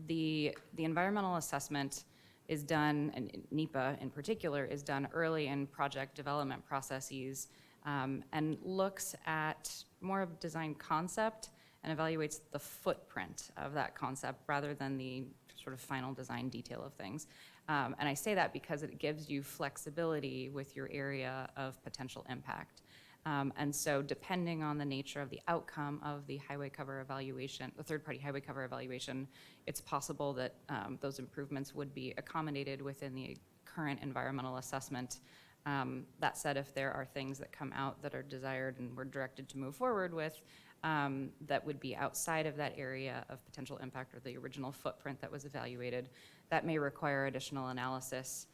The environmental assessment is done, and NEPA in particular, is done early in project development processes and looks at more of design concept and evaluates the footprint of that concept rather than the sort of final design detail of things. And I say that because it gives you flexibility with your area of potential impact. And so depending on the nature of the outcome of the highway cover evaluation, the third-party highway cover evaluation, it's possible that those improvements would be accommodated within the current environmental assessment. That said, if there are things that come out that are desired and we're directed to move forward with, that would be outside of that area of potential impact or the original footprint that was evaluated, that may require additional analysis.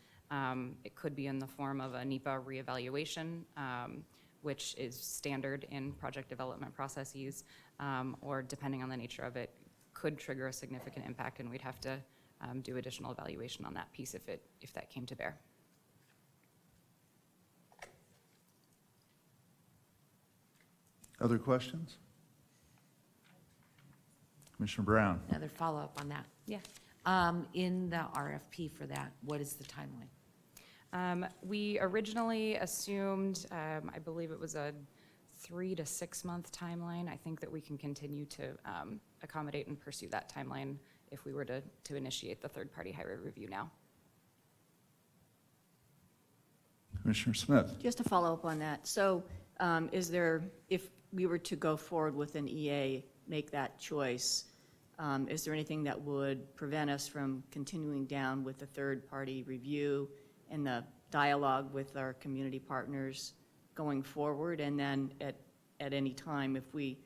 It could be in the form of a NEPA reevaluation, which is standard in project development processes, or depending on the nature of it, could trigger a significant impact, and we'd have to do additional evaluation on that piece if that came to bear. Other questions? Commissioner Brown? Another follow-up on that. Yeah. In the RFP for that, what is the timeline? We originally assumed, I believe it was a 3 to 6 month timeline. I think that we can continue to accommodate and pursue that timeline if we were to initiate the third-party highway review now. Commissioner Smith? Just to follow up on that, so is there, if we were to go forward with an EA, make that choice, is there anything that would prevent us from continuing down with the third-party review and the dialogue with our community partners going forward? And then at any time, if we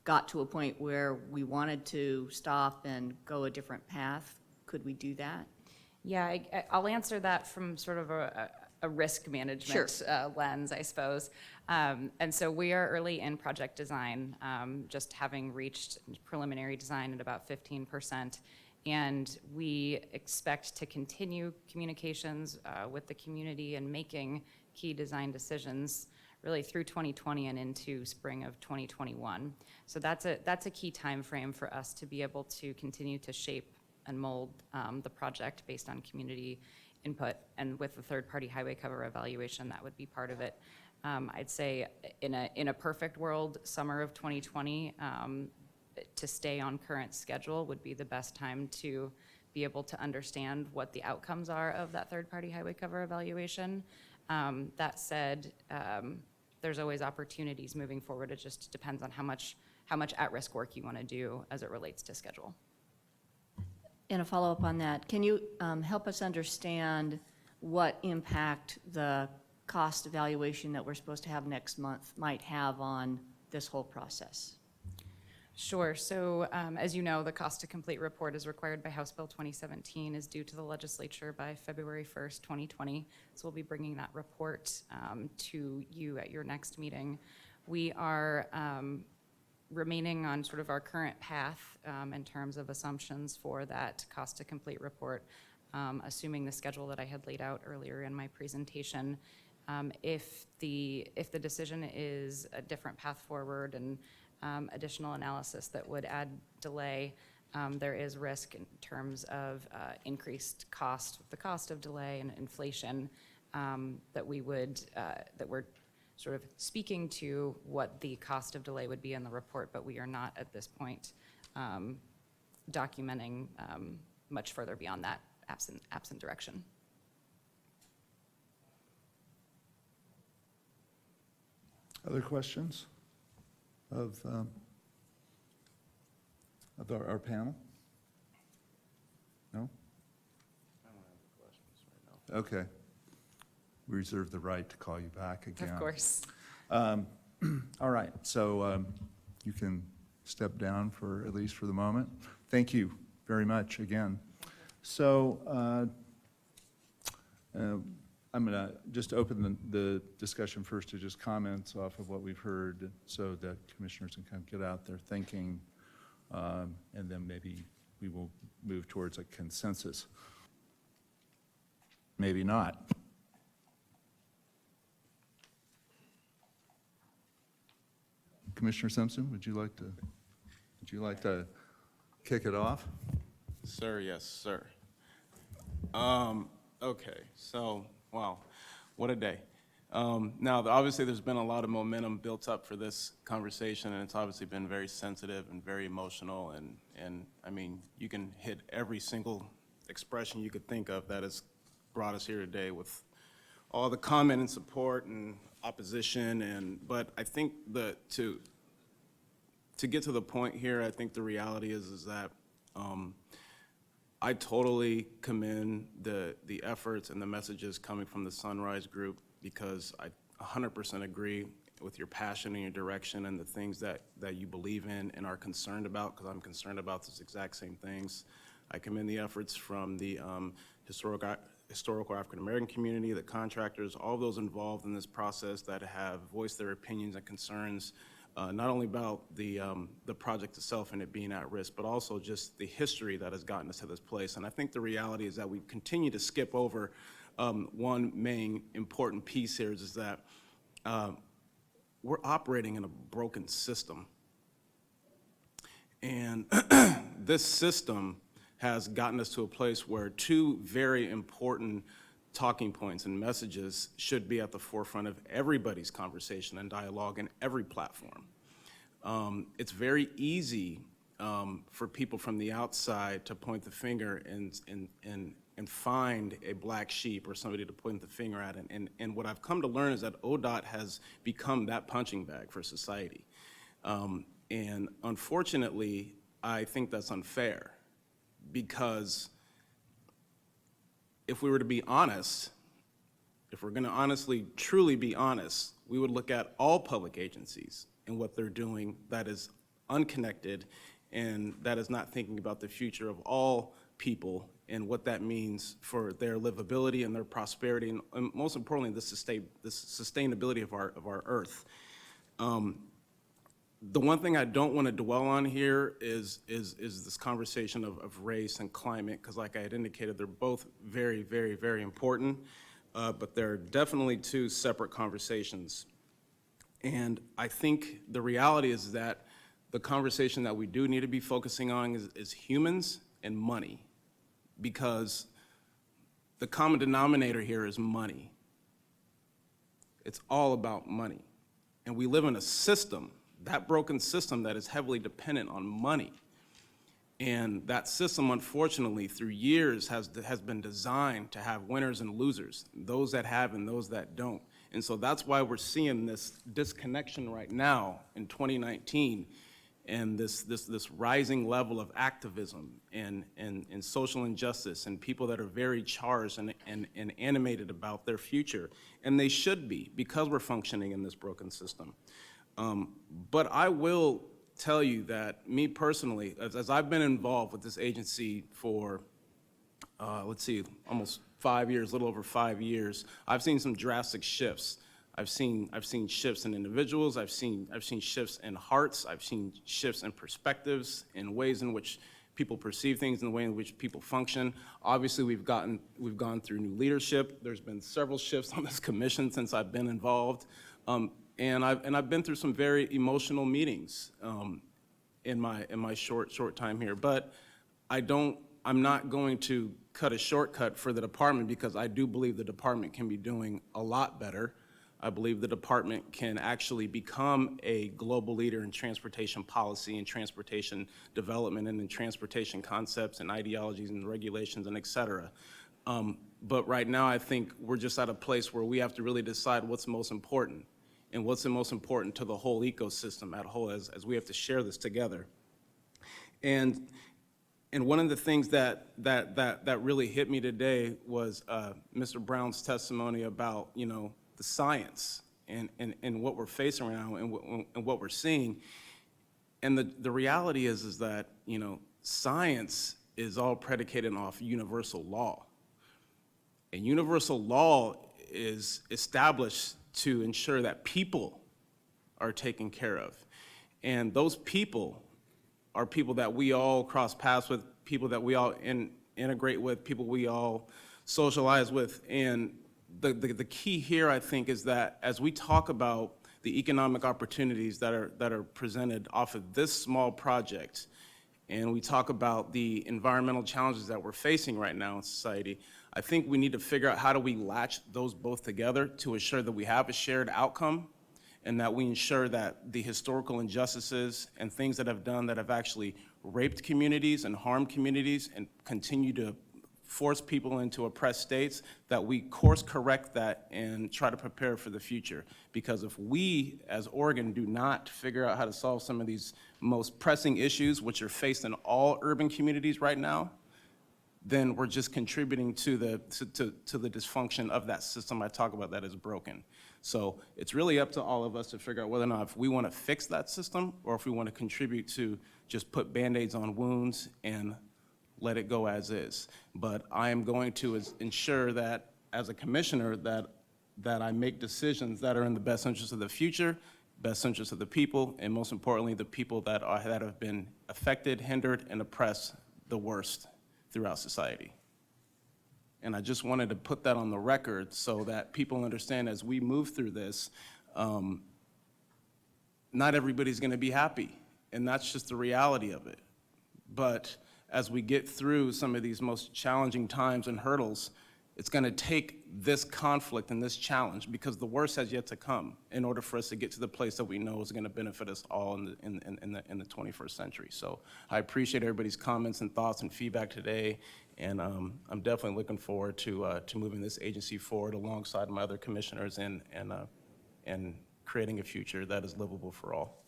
got to a point where we wanted to stop and go a different path, could we do that? Yeah, I'll answer that from sort of a risk management lens, I suppose. And so we are early in project design, just having reached preliminary design at about 15%. And we expect to continue communications with the community and making key design decisions really through 2020 and into spring of 2021. So that's a key time frame for us to be able to continue to shape and mold the project based on community input. And with the third-party highway cover evaluation, that would be part of it. I'd say in a perfect world, summer of 2020, to stay on current schedule would be the best time to be able to understand what the outcomes are of that third-party highway cover evaluation. That said, there's always opportunities moving forward. It just depends on how much at-risk work you want to do as it relates to schedule. And a follow-up on that, can you help us understand what impact the cost evaluation that we're supposed to have next month might have on this whole process? Sure. So as you know, the cost to complete report is required by House Bill 2017, is due to the legislature by February 1st, 2020. So we'll be bringing that report to you at your next meeting. We are remaining on sort of our current path in terms of assumptions for that cost to complete report, assuming the schedule that I had laid out earlier in my presentation. If the decision is a different path forward and additional analysis that would add delay, there is risk in terms of increased cost, the cost of delay and inflation, that we're sort of speaking to what the cost of delay would be in the report, but we are not at this point documenting much further beyond that, absent direction. Other questions of our panel? No? I don't have any questions right now. Okay. We reserve the right to call you back again. Of course. All right, so you can step down for, at least for the moment. Thank you very much again. So I'm going to just open the discussion first to just comments off of what we've heard so that commissioners can kind of get out their thinking, and then maybe we will move towards a consensus. Maybe not. Commissioner Simpson, would you like to kick it off? Sir, yes, sir. Okay, so, wow, what a day. Now, obviously, there's been a lot of momentum built up for this conversation, and it's obviously been very sensitive and very emotional, and I mean, you can hit every single expression you could think of that has brought us here today with all the comment and support and opposition, but I think to get to the point here, I think the reality is that I totally commend the efforts and the messages coming from the Sunrise Group, because I 100% agree with your passion and your direction and the things that you believe in and are concerned about, because I'm concerned about those exact same things. I commend the efforts from the historical African-American community, the contractors, all those involved in this process that have voiced their opinions and concerns, not only about the project itself and it being at risk, but also just the history that has gotten us to this place. And I think the reality is that we continue to skip over one main important piece here is that we're operating in a broken system. And this system has gotten us to a place where two very important talking points and messages should be at the forefront of everybody's conversation and dialogue in every platform. It's very easy for people from the outside to point the finger and find a black sheep or somebody to point the finger at. And what I've come to learn is that ODOT has become that punching bag for society. And unfortunately, I think that's unfair, because if we were to be honest, if we're gonna honestly, truly be honest, we would look at all public agencies and what they're doing that is unconnected and that is not thinking about the future of all people and what that means for their livability and their prosperity, and most importantly, the sustainability of our earth. The one thing I don't want to dwell on here is this conversation of race and climate, because like I had indicated, they're both very, very, very important, but they're definitely two separate conversations. And I think the reality is that the conversation that we do need to be focusing on is humans and money, because the common denominator here is money. It's all about money. And we live in a system, that broken system, that is heavily dependent on money. And that system, unfortunately, through years has been designed to have winners and losers, those that have and those that don't. And so that's why we're seeing this disconnection right now in 2019, and this rising level of activism and social injustice, and people that are very charged and animated about their future. And they should be, because we're functioning in this broken system. But I will tell you that, me personally, as I've been involved with this agency for, almost 5 years, a little over 5 years, I've seen some drastic shifts. I've seen shifts in individuals, I've seen shifts in hearts, I've seen shifts in perspectives, in ways in which people perceive things, in the way in which people function. Obviously, we've gone through new leadership. There's been several shifts on this commission since I've been involved. And I've been through some very emotional meetings in my short time here. But I'm not going to cut a shortcut for the department, because I do believe the department can be doing a lot better. I believe the department can actually become a global leader in transportation policy and transportation development and in transportation concepts and ideologies and regulations and et cetera. But right now, I think we're just at a place where we have to really decide what's most important, and what's the most important to the whole ecosystem at whole, as we have to share this together. And one of the things that really hit me today was Mr. Brown's testimony about, the science and what we're facing right now and what we're seeing. And the reality is that, science is all predicated off universal law. And universal law is established to ensure that people are taken care of. And those people are people that we all cross paths with, people that we all integrate with, people we all socialize with. And the key here, I think, is that as we talk about the economic opportunities that are presented off of this small project, and we talk about the environmental challenges that we're facing right now in society, I think we need to figure out how do we latch those both together to ensure that we have a shared outcome, and that we ensure that the historical injustices and things that have actually raped communities and harmed communities and continue to force people into oppressed states, that we course correct that and try to prepare for the future. Because if we, as Oregon, do not figure out how to solve some of these most pressing issues, which are faced in all urban communities right now, then we're just contributing to the dysfunction of that system I talk about that is broken. So it's really up to all of us to figure out whether or not if we want to fix that system or if we want to contribute to just put Band-Aids on wounds and let it go as is. But I am going to ensure that as a commissioner that I make decisions that are in the best interest of the future, best interest of the people, and most importantly, the people that have been affected, hindered, and oppressed the worst throughout society. And I just wanted to put that on the record so that people understand as we move through this, not everybody's going to be happy, and that's just the reality of it. But as we get through some of these most challenging times and hurdles, it's going to take this conflict and this challenge, because the worst has yet to come, in order for us to get to the place that we know is going to benefit us all in the 21st century. So I appreciate everybody's comments and thoughts and feedback today, and I'm definitely looking forward to moving this agency forward alongside my other commissioners and creating a future that is livable for all.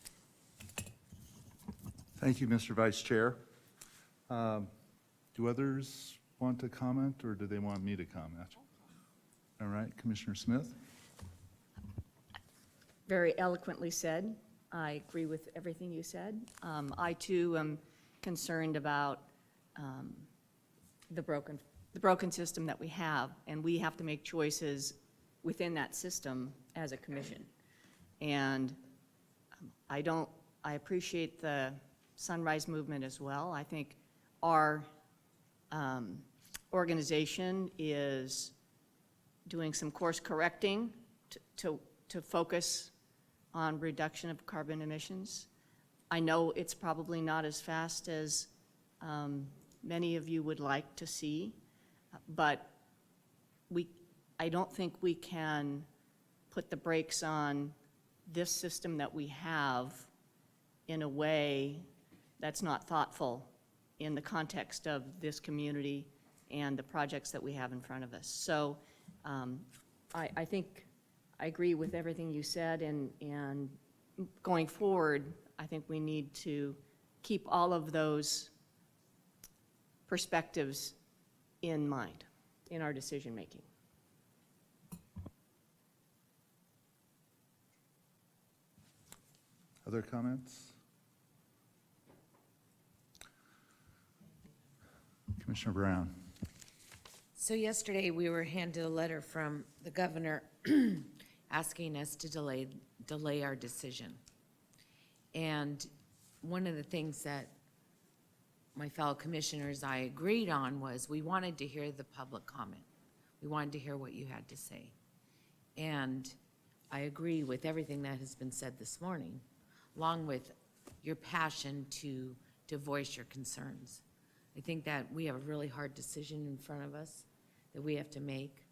Thank you, Mr. Vice Chair. Do others want to comment, or do they want me to comment? All right, Commissioner Smith? Very eloquently said. I agree with everything you said. I too am concerned about the broken system that we have, and we have to make choices within that system as a commission. And I appreciate the Sunrise Movement as well. I think our organization is doing some course correcting to focus on reduction of carbon emissions. I know it's probably not as fast as many of you would like to see, but I don't think we can put the brakes on this system that we have in a way that's not thoughtful in the context of this community and the projects that we have in front of us. So I think I agree with everything you said, and going forward, I think we need to keep all of those perspectives in mind in our decision-making. Other comments? Commissioner Brown. So yesterday, we were handed a letter from the governor asking us to delay our decision. And one of the things that my fellow commissioners I agreed on was we wanted to hear the public comment. We wanted to hear what you had to say. And I agree with everything that has been said this morning, along with your passion to voice your concerns. I think that we have a really hard decision in front of us that we have to make.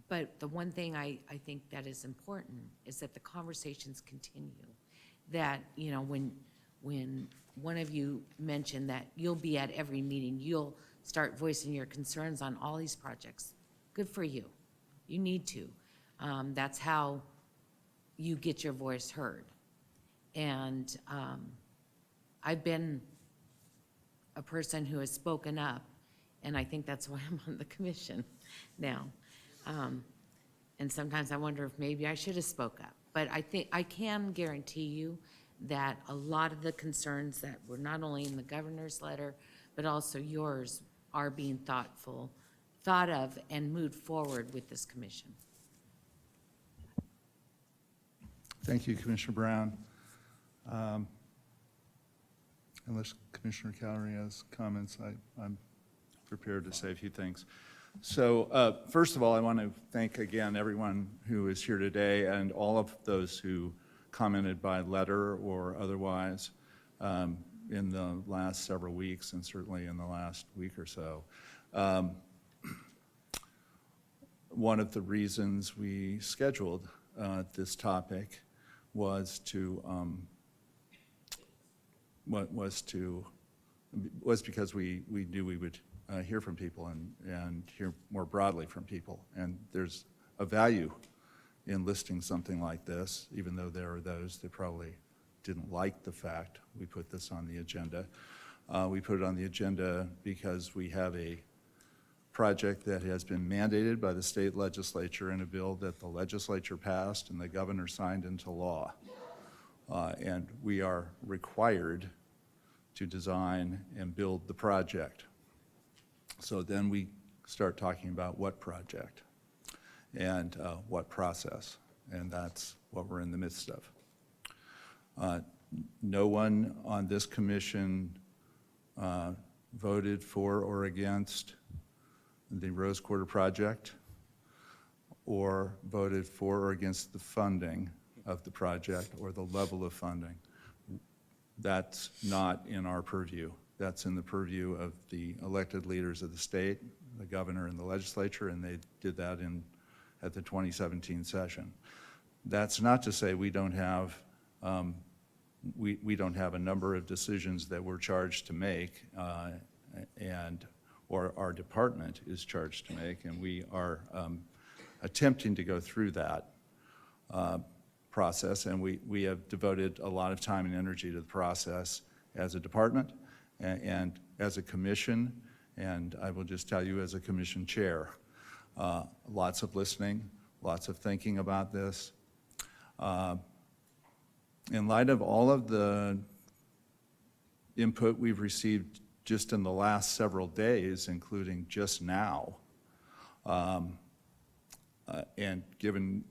But the one thing I think that is important is that the conversations continue. That, you know, when one of you mentioned that you'll be at every meeting, you'll start voicing your concerns on all these projects. Good for you. You need to. That's how you get your voice heard. And I've been a person who has spoken up, and I think that's why I'm on the commission now. And sometimes I wonder if maybe I should have spoke up. But I think I can guarantee you that a lot of the concerns that were not only in the governor's letter, but also yours, are being thought of and moved forward with this commission. Thank you, Commissioner Brown. Unless Commissioner Cowdery has comments, I'm prepared to say a few things. So first of all, I want to thank again everyone who is here today and all of those who commented by letter or otherwise in the last several weeks, and certainly in the last week or so. One of the reasons we scheduled this topic was to was because we knew we would hear from people and hear more broadly from people. And there's a value in listing something like this, even though there are those that probably didn't like the fact we put this on the agenda. We put it on the agenda because we have a project that has been mandated by the state legislature in a bill that the legislature passed and the governor signed into law. And we are required to design and build the project. So then we start talking about what project and what process, and that's what we're in the midst of. No one on this commission voted for or against the Rose Quarter project or voted for or against the funding of the project or the level of funding. That's not in our purview. That's in the purview of the elected leaders of the state, the governor and the legislature, and they did that at the 2017 session. That's not to say we don't have we don't have a number of decisions that we're charged to make, or our department is charged to make, and we are attempting to go through that process, and we have devoted a lot of time and energy to the process as a department and as a commission, and I will just tell you as a commission chair, lots of listening, lots of thinking about this. In light of all of the input we've received just in the last several days, including just now, and given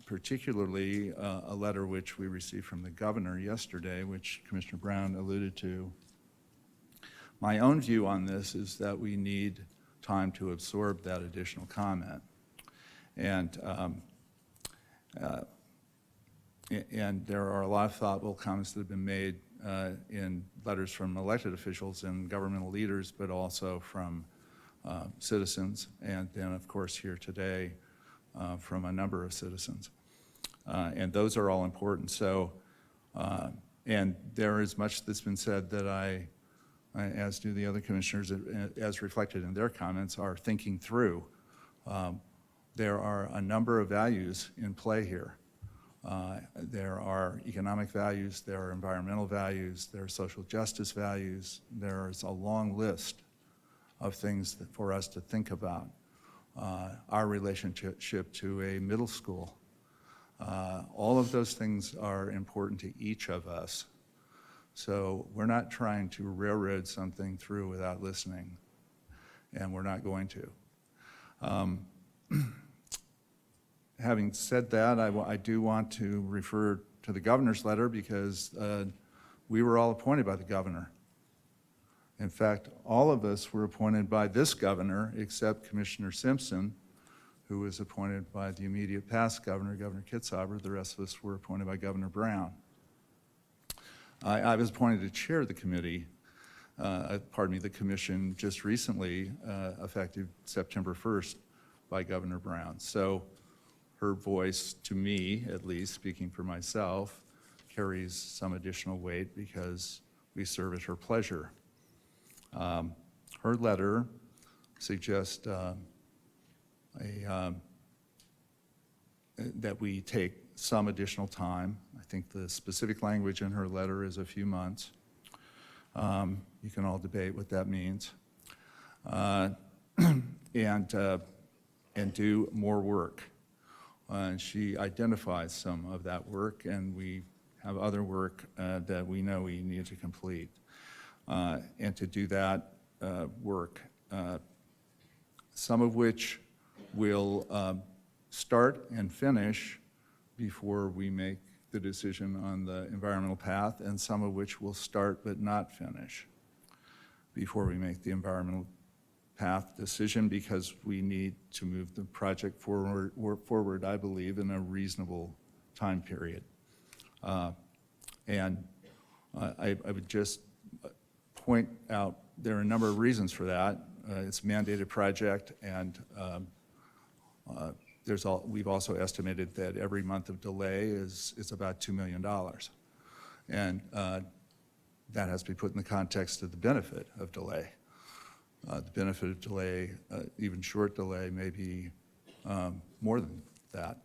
particularly a letter which we received from the governor yesterday, which Commissioner Brown alluded to, my own view on this is that we need time to absorb that additional comment. And there are a lot of thoughtful comments that have been made in letters from elected officials and governmental leaders, but also from citizens, and then, of course, here today from a number of citizens. And those are all important. So, and there is much that's been said that I, as do the other commissioners, as reflected in their comments, are thinking through. There are a number of values in play here. There are economic values, there are environmental values, there are social justice values. There's a long list of things for us to think about. Our relationship to a middle school. All of those things are important to each of us. So we're not trying to railroad something through without listening, and we're not going to. Having said that, I do want to refer to the governor's letter because we were all appointed by the governor. In fact, all of us were appointed by this governor except Commissioner Simpson, who was appointed by the immediate past governor, Governor Kitzhaber. The rest of us were appointed by Governor Brown. I was appointed to chair the committee, the commission just recently, effective September 1st, by Governor Brown. So her voice, to me at least, speaking for myself, carries some additional weight because we serve at her pleasure. Her letter suggests that we take some additional time. I think the specific language in her letter is a few months. You can all debate what that means. And do more work. She identifies some of that work, and we have other work that we know we need to complete. And to do that work, some of which will start and finish before we make the decision on the environmental path, and some of which will start but not finish before we make the environmental path decision, because we need to move the project forward, I believe, in a reasonable time period. And I would just point out there are a number of reasons for that. It's a mandated project, and we've also estimated that every month of delay is about $2 million. And that has to be put in the context of the benefit of delay. The benefit of delay, even short delay, may be more than that.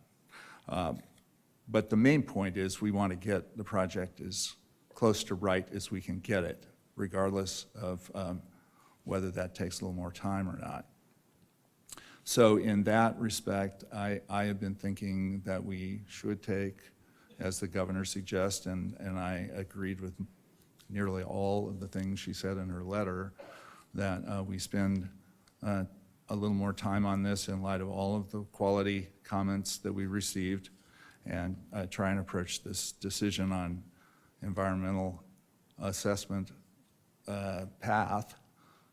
But the main point is we want to get the project as close to right as we can get it, regardless of whether that takes a little more time or not. So in that respect, I have been thinking that we should take, as the governor suggests, and I agreed with nearly all of the things she said in her letter, that we spend a little more time on this in light of all of the quality comments that we received, and try and approach this decision on environmental assessment path,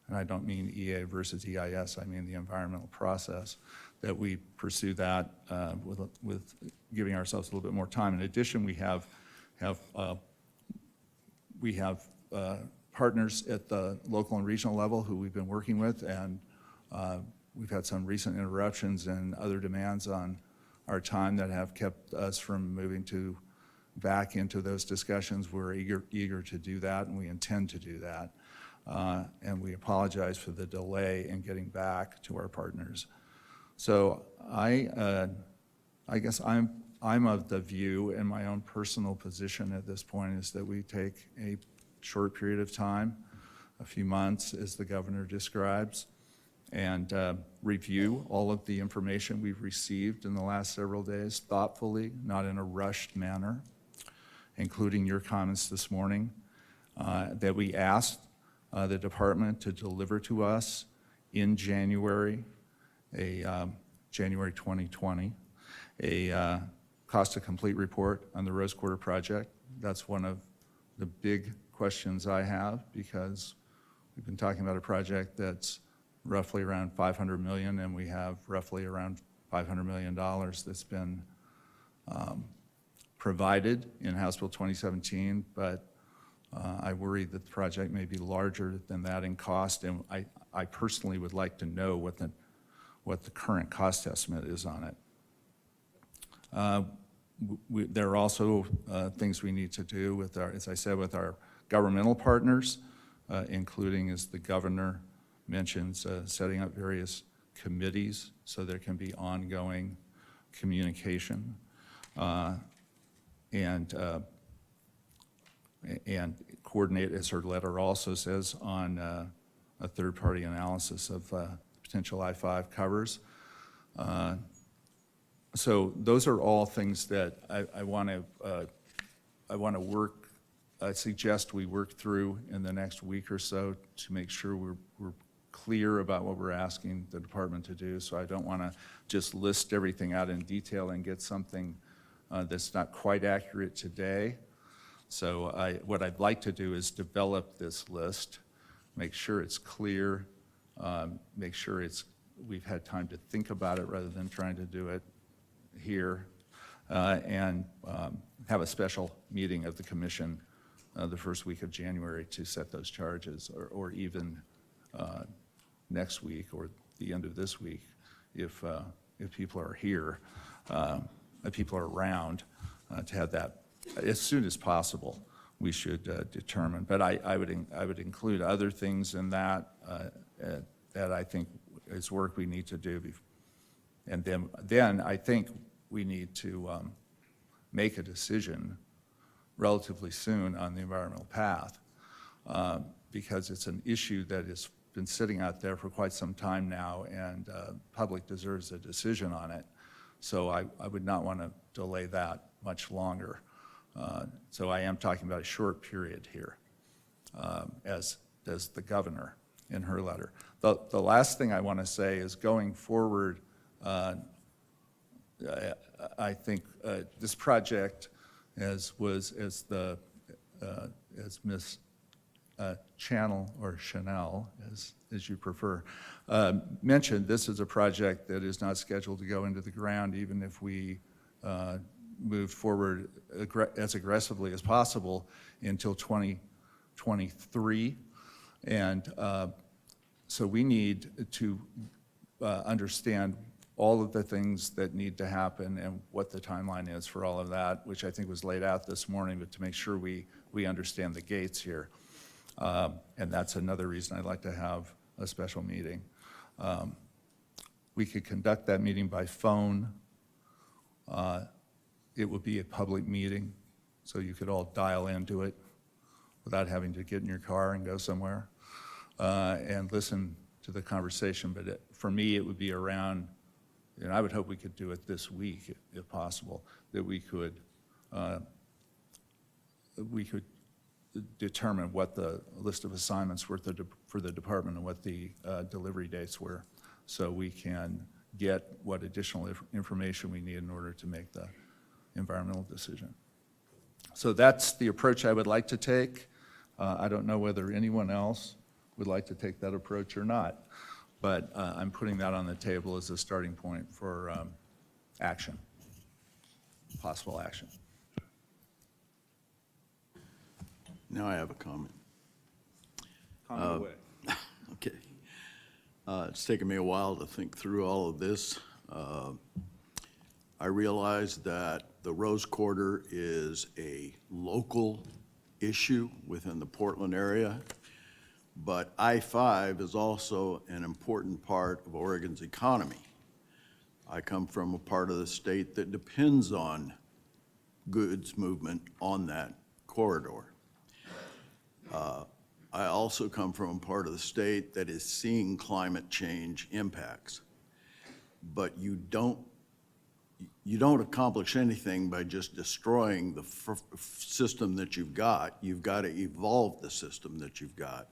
and I don't mean EA versus EIS, I mean the environmental process, that we pursue that with giving ourselves a little bit more time. In addition, we have partners at the local and regional level who we've been working with, and we've had some recent interruptions and other demands on our time that have kept us from moving back into those discussions. We're eager to do that, and we intend to do that. And we apologize for the delay in getting back to our partners. So I guess I'm of the view, in my own personal position at this point, is that we take a short period of time, a few months, as the governor describes, and review all of the information we've received in the last several days thoughtfully, not in a rushed manner, including your comments this morning, that we asked the department to deliver to us in January, January 2020, a cost to complete report on the Rose Quarter project. That's one of the big questions I have, because we've been talking about a project that's roughly around $500 million, and we have roughly around $500 million that's been provided in House Bill 2017, but I worry that the project may be larger than that in cost, and I personally would like to know what the current cost estimate is on it. There are also things we need to do with our, as I said, with our governmental partners, including, as the governor mentions, setting up various committees so there can be ongoing communication, and coordinate, as her letter also says, on a third-party analysis of potential I-5 covers. So those are all things that I want to work, I suggest we work through in the next week or so to make sure we're clear about what we're asking the department to do. So I don't want to just list everything out in detail and get something that's not quite accurate today. So what I'd like to do is develop this list, make sure it's clear, make sure we've had time to think about it rather than trying to do it here, and have a special meeting of the commission the first week of January to set those charges, or even next week or the end of this week, if people are here, if people are around, to have that as soon as possible. We should determine, but I would include other things in that that I think is work we need to do, and then I think we need to make a decision relatively soon on the environmental path, because it's an issue that has been sitting out there for quite some time now, and public deserves a decision on it. So I would not want to delay that much longer. So I am talking about a short period here, as does the governor in her letter. The last thing I want to say is, going forward, I think this project, as Ms. Channel, or Chanel, as you prefer, mentioned, this is a project that is not scheduled to go into the ground, even if we move forward as aggressively as possible until 2023. And so we need to understand all of the things that need to happen and what the timeline is for all of that, which I think was laid out this morning, but to make sure we understand the gates here. And that's another reason I'd like to have a special meeting. We could conduct that meeting by phone. It would be a public meeting, so you could all dial into it without having to get in your car and go somewhere and listen to the conversation. But for me, it would be around, and I would hope we could do it this week if possible, that we could determine what the list of assignments were for the department and what the delivery dates were, so we can get what additional information we need in order to make the environmental decision. So that's the approach I would like to take. I don't know whether anyone else would like to take that approach or not, but I'm putting that on the table as a starting point for action, possible action. Now I have a comment. Comment away. Okay. It's taken me a while to think through all of this. I realize that the Rose Quarter is a local issue within the Portland area, but I-5 is also an important part of Oregon's economy. I come from a part of the state that depends on goods movement on that corridor. I also come from a part of the state that is seeing climate change impacts. But you don't accomplish anything by just destroying the system that you've got. You've got to evolve the system that you've got.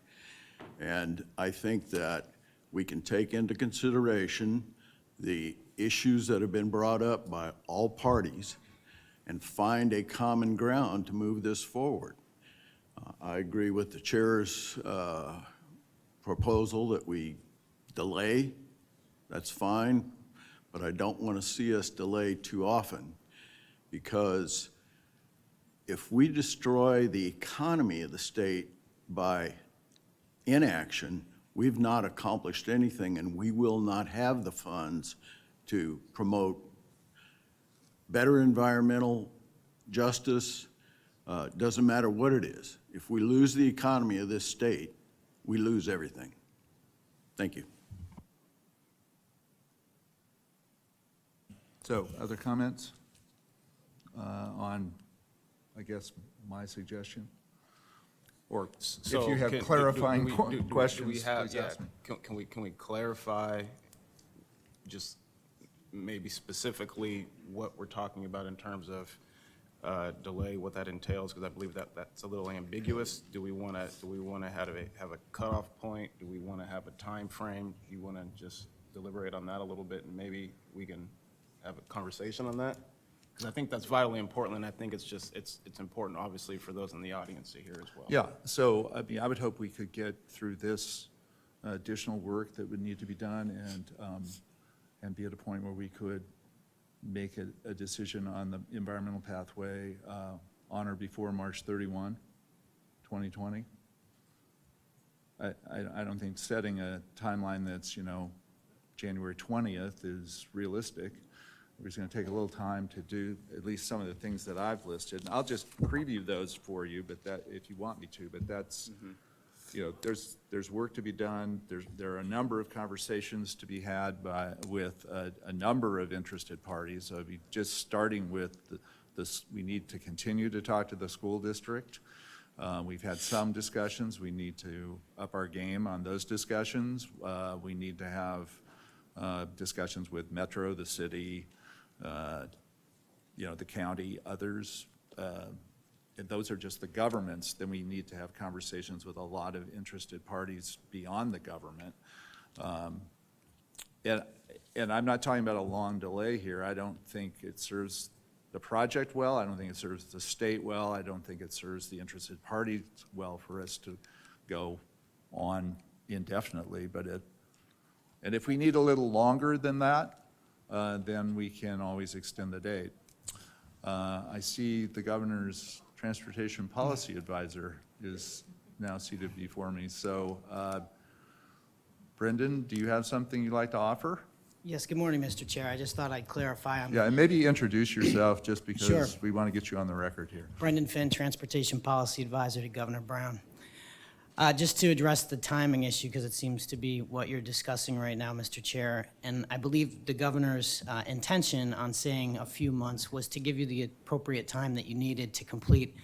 And I think that we can take into consideration the issues that have been brought up by all parties and find a common ground to move this forward. I agree with the chair's proposal that we delay. That's fine, but I don't want to see us delay too often, because if we destroy the economy of the state by inaction, we've not accomplished anything, and we will not have the funds to promote better environmental justice. Doesn't matter what it is. If we lose the economy of this state, we lose everything. Thank you. So, other comments on, I guess, my suggestion? Or if you have clarifying questions, please ask me. Can we clarify just maybe specifically what we're talking about in terms of delay, what that entails? Because I believe that's a little ambiguous. Do we want to have a cutoff point? Do we want to have a time frame? Do you want to just deliberate on that a little bit, and maybe we can have a conversation on that? Because I think that's vitally important, and I think it's important, obviously, for those in the audience to hear as well. Yeah, so I mean, I would hope we could get through this additional work that would need to be done and be at a point where we could make a decision on the environmental pathway on or before March 31, 2020. I don't think setting a timeline that's, January 20th is realistic. We're just going to take a little time to do at least some of the things that I've listed. And I'll just preview those for you, but that, if you want me to, but that's, there's work to be done. There are a number of conversations to be had with a number of interested parties. So just starting with this, we need to continue to talk to the school district. We've had some discussions. We need to up our game on those discussions. We need to have discussions with Metro, the city, the county, others. And those are just the governments. Then we need to have conversations with a lot of interested parties beyond the government. And I'm not talking about a long delay here. I don't think it serves the project well. I don't think it serves the state well. I don't think it serves the interested parties well for us to go on indefinitely. And if we need a little longer than that, then we can always extend the date. I see the governor's transportation policy advisor is now seated before me. So, Brendan, do you have something you'd like to offer? Yes, good morning, Mr. Chair. I just thought I'd clarify. Yeah, and maybe introduce yourself just because Sure. we want to get you on the record here. Brendan Finn, Transportation Policy Advisor to Governor Brown. Just to address the timing issue, because it seems to be what you're discussing right now, Mr. Chair, and I believe the governor's intention on saying a few months was to give you the appropriate time that you needed to complete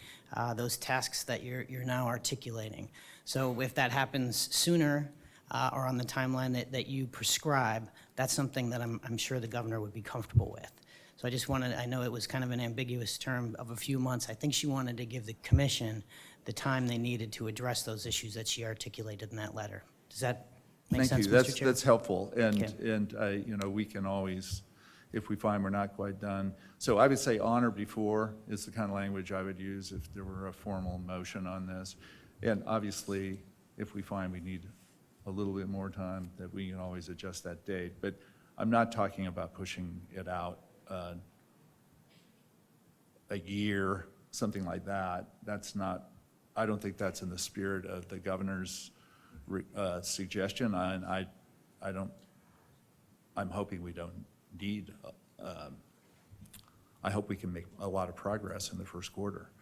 those tasks that you're now articulating. So if that happens sooner or on the timeline that you prescribe, that's something that I'm sure the governor would be comfortable with. So I just wanted, I know it was kind of an ambiguous term of a few months. I think she wanted to give the commission the time they needed to address those issues that she articulated in that letter. Does that make sense, Thank you. Mr. Chair? That's helpful. And, Okay. you know, we can always, if we find we're not quite done. So I would say on or before is the kind of language I would use if there were a formal motion on this. And obviously, if we find we need a little bit more time, that we can always adjust that date. But I'm not talking about pushing it out a year, something like that. That's not, I don't think that's in the spirit of the governor's suggestion. I don't, I'm hoping we don't need, I hope we can make a lot of progress in the first quarter.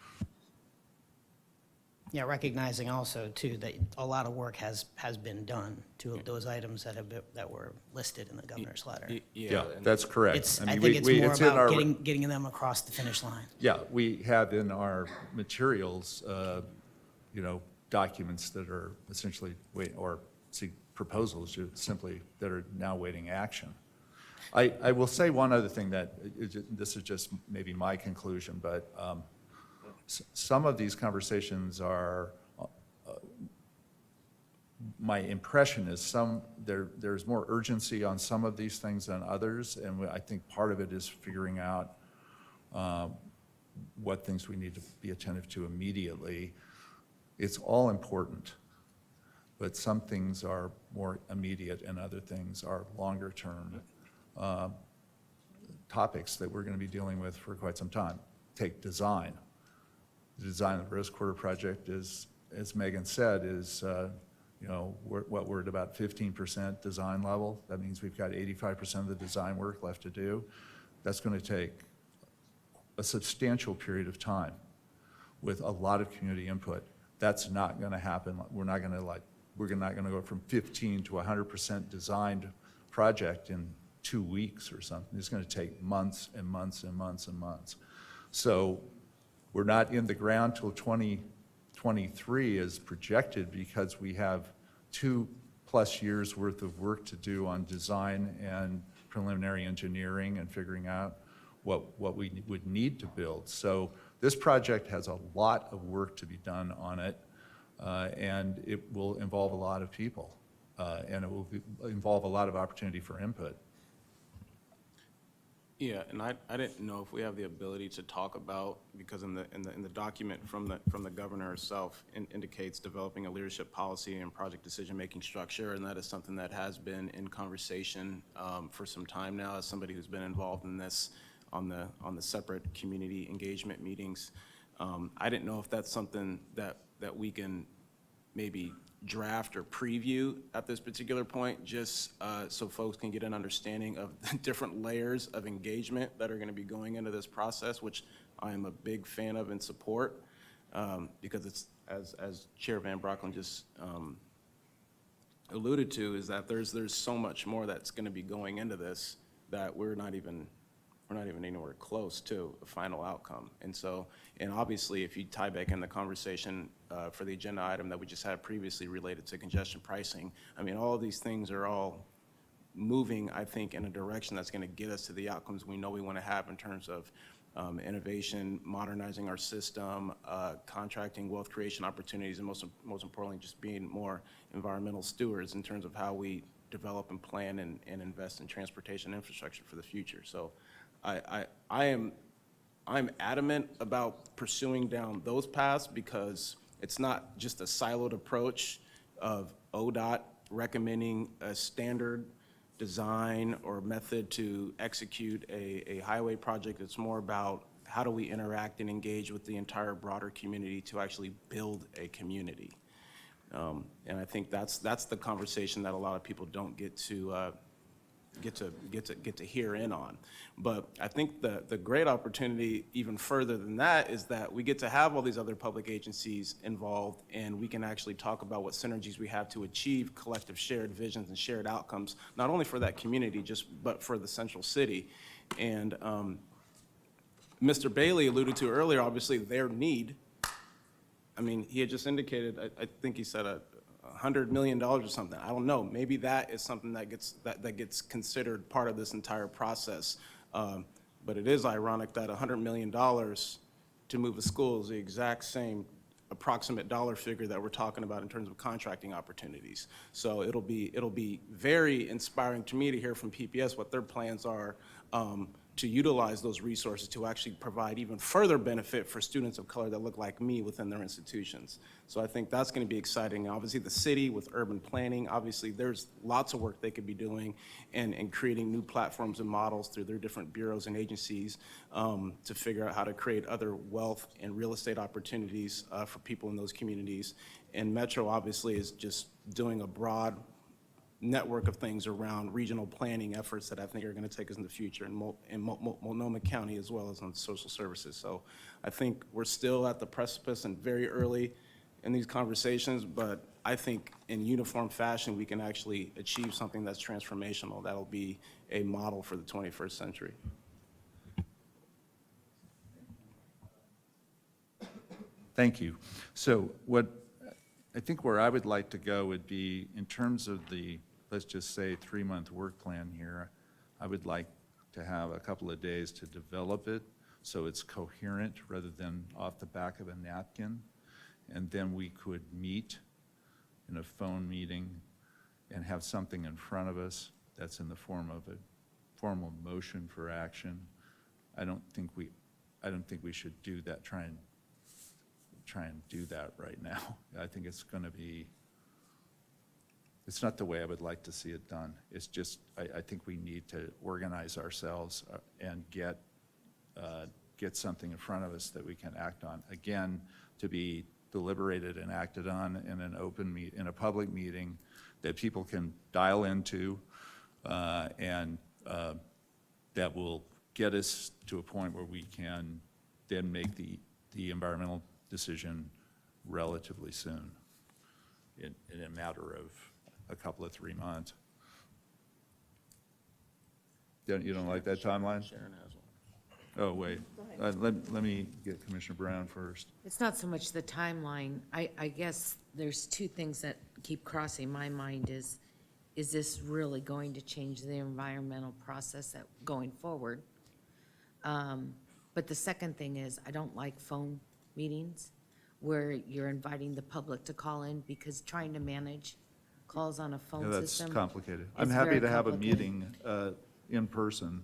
Yeah, recognizing also too that a lot of work has been done to those items that were listed in the governor's letter. Yeah, that's correct. I think it's more about getting them across the finish line. Yeah, we have in our materials, you know, documents that are essentially proposals simply that are now waiting action. I will say one other thing that this is just maybe my conclusion, but some of these conversations are, my impression is there's more urgency on some of these things than others, and I think part of it is figuring out what things we need to be attentive to immediately. It's all important, but some things are more immediate and other things are longer term topics that we're going to be dealing with for quite some time. Take design. The design of the Rose Quarter project is, as Megan said, is, you know, we're at about 15% design level. That means we've got 85% of the design work left to do. That's going to take a substantial period of time with a lot of community input. That's not going to happen. We're not going to go from 15 to 100% designed project in 2 weeks or something. It's going to take months and months and months and months. So we're not in the ground till 2023 as projected because we have 2+ years worth of work to do on design and preliminary engineering and figuring out what we would need to build. So this project has a lot of work to be done on it, and it will involve a lot of people, and it will involve a lot of opportunity for input. Yeah, and I didn't know if we have the ability to talk about, because in the document from the governor herself indicates developing a leadership policy and project decision-making structure, and that is something that has been in conversation for some time now as somebody who's been involved in this on the separate community engagement meetings. I didn't know if that's something that we can maybe draft or preview at this particular point, just so folks can get an understanding of the different layers of engagement that are going to be going into this process, which I am a big fan of and support, because it's, as Chair Van Brockland just alluded to, is that there's so much more that's going to be going into this that we're not even anywhere close to a final outcome. And so, and obviously, if you tie back in the conversation for the agenda item that we just had previously related to congestion pricing, I mean, all of these things are all moving, I think, in a direction that's going to get us to the outcomes we know we want to have in terms of innovation, modernizing our system, contracting, wealth creation opportunities, and most importantly, just being more environmental stewards in terms of how we develop and plan and invest in transportation infrastructure for the future. So I'm adamant about pursuing down those paths because it's not just a siloed approach of ODOT recommending a standard design or method to execute a highway project. It's more about how do we interact and engage with the entire broader community to actually build a community. And I think that's the conversation that a lot of people don't get to get to hear in on. But I think the great opportunity even further than that is that we get to have all these other public agencies involved, and we can actually talk about what synergies we have to achieve collective shared visions and shared outcomes, not only for that community, but for the central city. And Mr. Bailey alluded to earlier, obviously, their need. I mean, he had just indicated, I think he said $100 million or something. I don't know. Maybe that is something that gets considered part of this entire process. But it is ironic that $100 million to move a school is the exact same approximate dollar figure that we're talking about in terms of contracting opportunities. So it'll be very inspiring to me to hear from PPS what their plans are to utilize those resources to actually provide even further benefit for students of color that look like me within their institutions. So I think that's going to be exciting. Obviously, the city with urban planning, obviously there's lots of work they could be doing and creating new platforms and models through their different bureaus and agencies to figure out how to create other wealth and real estate opportunities for people in those communities. And Metro obviously is just doing a broad network of things around regional planning efforts that I think are going to take us in the future in Multnomah County as well as on social services. So I think we're still at the precipice and very early in these conversations, but I think in uniform fashion we can actually achieve something that's transformational that'll be a model for the 21st century. Thank you. So I think where I would like to go would be in terms of the, let's just say, 3-month work plan here. I would like to have a couple of days to develop it so it's coherent rather than off the back of a napkin. And then we could meet in a phone meeting and have something in front of us that's in the form of a formal motion for action. I don't think we should do that, try and do that right now. I think it's not the way I would like to see it done. It's just, I think we need to organize ourselves and get something in front of us that we can act on. Again, to be deliberated and acted on in an in a public meeting that people can dial into, and that will get us to a point where we can then make the environmental decision relatively soon, in a matter of a couple of 3 months. You don't like that timeline? Sharon has one. Oh, wait. Let me get Commissioner Brown first. It's not so much the timeline. I guess there's two things that keep crossing my mind is this really going to change the environmental process going forward? But the second thing is, I don't like phone meetings where you're inviting the public to call in, because trying to manage calls on a phone system. That's complicated. I'm is happy very to have a complicated. meeting in person.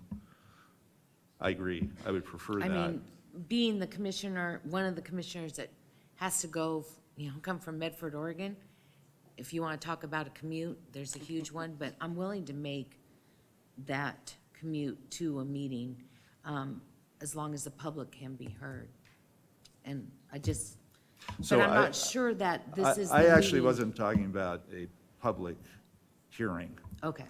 I agree. I would prefer that. I mean, being the commissioner, one of the commissioners that has to go, come from Medford, Oregon, if you want to talk about a commute, there's a huge one, but I'm willing to make that commute to a meeting as long as the public can be heard. And So but I'm not sure that this is the I actually meeting. wasn't talking about a public hearing. Okay.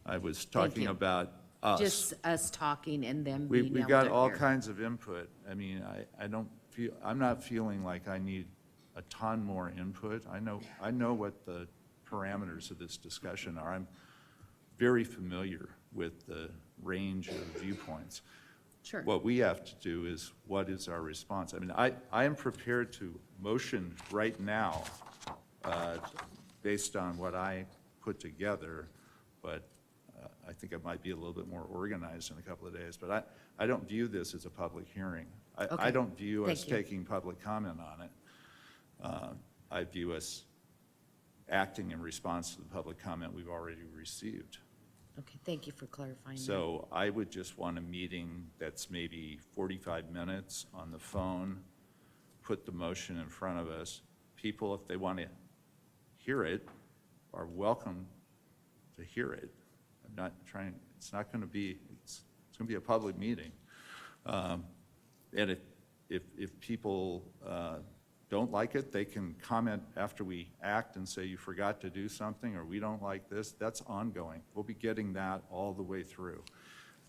I was Thank talking you. about us. Just us talking and them being able We to got all hear. kinds of input. I mean, I'm not feeling like I need a ton more input. I know what the parameters of this discussion are. I'm very familiar with the range of viewpoints. Sure. What we have to do is, what is our response? I mean, I am prepared to motion right now based on what I put together, but I think it might be a little bit more organized in a couple of days. But I don't view this as a public hearing. I Okay. don't view us Thank you. taking public comment on it. I view us acting in response to the public comment we've already received. Okay, thank you for clarifying that. So I would just want a meeting that's maybe 45 minutes on the phone, put the motion in front of us. People, if they want to hear it, are welcome to hear it. I'm not trying, it's not going to be, it's going to be a public meeting. And if people don't like it, they can comment after we act and say you forgot to do something, or we don't like this. That's ongoing. We'll be getting that all the way through.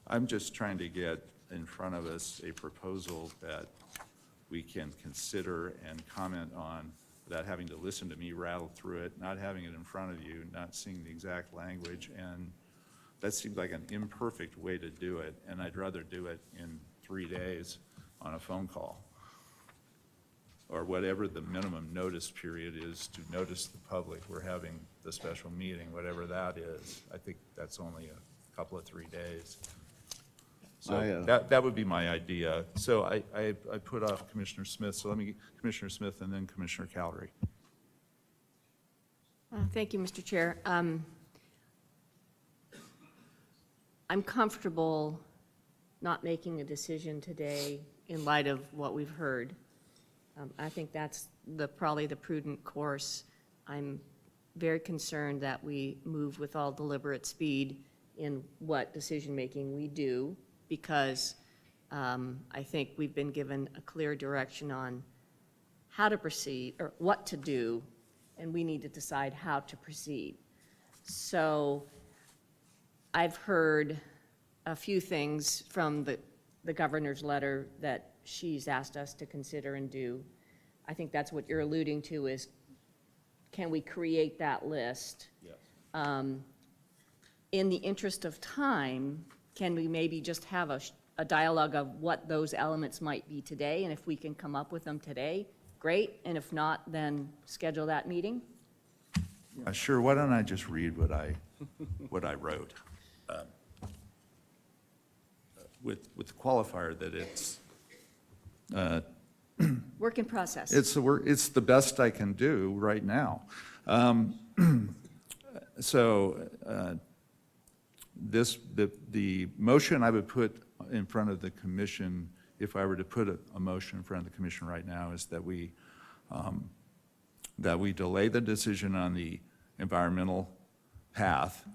I'm just trying to get in front of us a proposal that we can consider and comment on without having to listen to me rattle through it, not having it in front of you, not seeing the exact language, and that seems like an imperfect way to do it, and I'd rather do it in 3 days on a phone call, or whatever the minimum notice period is to notice the public we're having the special meeting, whatever that is. I think that's only a couple of 3 days. So that would be my idea. So I put off Commissioner Smith, so let me get Commissioner Smith and then Commissioner Calery. Thank you, Mr. Chair. I'm comfortable not making a decision today in light of what we've heard. I think that's probably the prudent course. I'm very concerned that we move with all deliberate speed in what decision-making we do, because I think we've been given a clear direction on how to proceed, or what to do, and we need to decide how to proceed. So I've heard a few things from the governor's letter that she's asked us to consider and do. I think that's what you're alluding to, is can we create that list? Yes. In the interest of time, can we maybe just have a dialogue of what those elements might be today, and if we can come up with them today, great, and if not, then schedule that meeting? Sure, why don't I just read what I wrote? With the qualifier that it's Work in process. it's the best I can do right now. So the motion I would put in front of the commission, if I were to put a motion in front of the commission right now, is that we delay the decision on the environmental path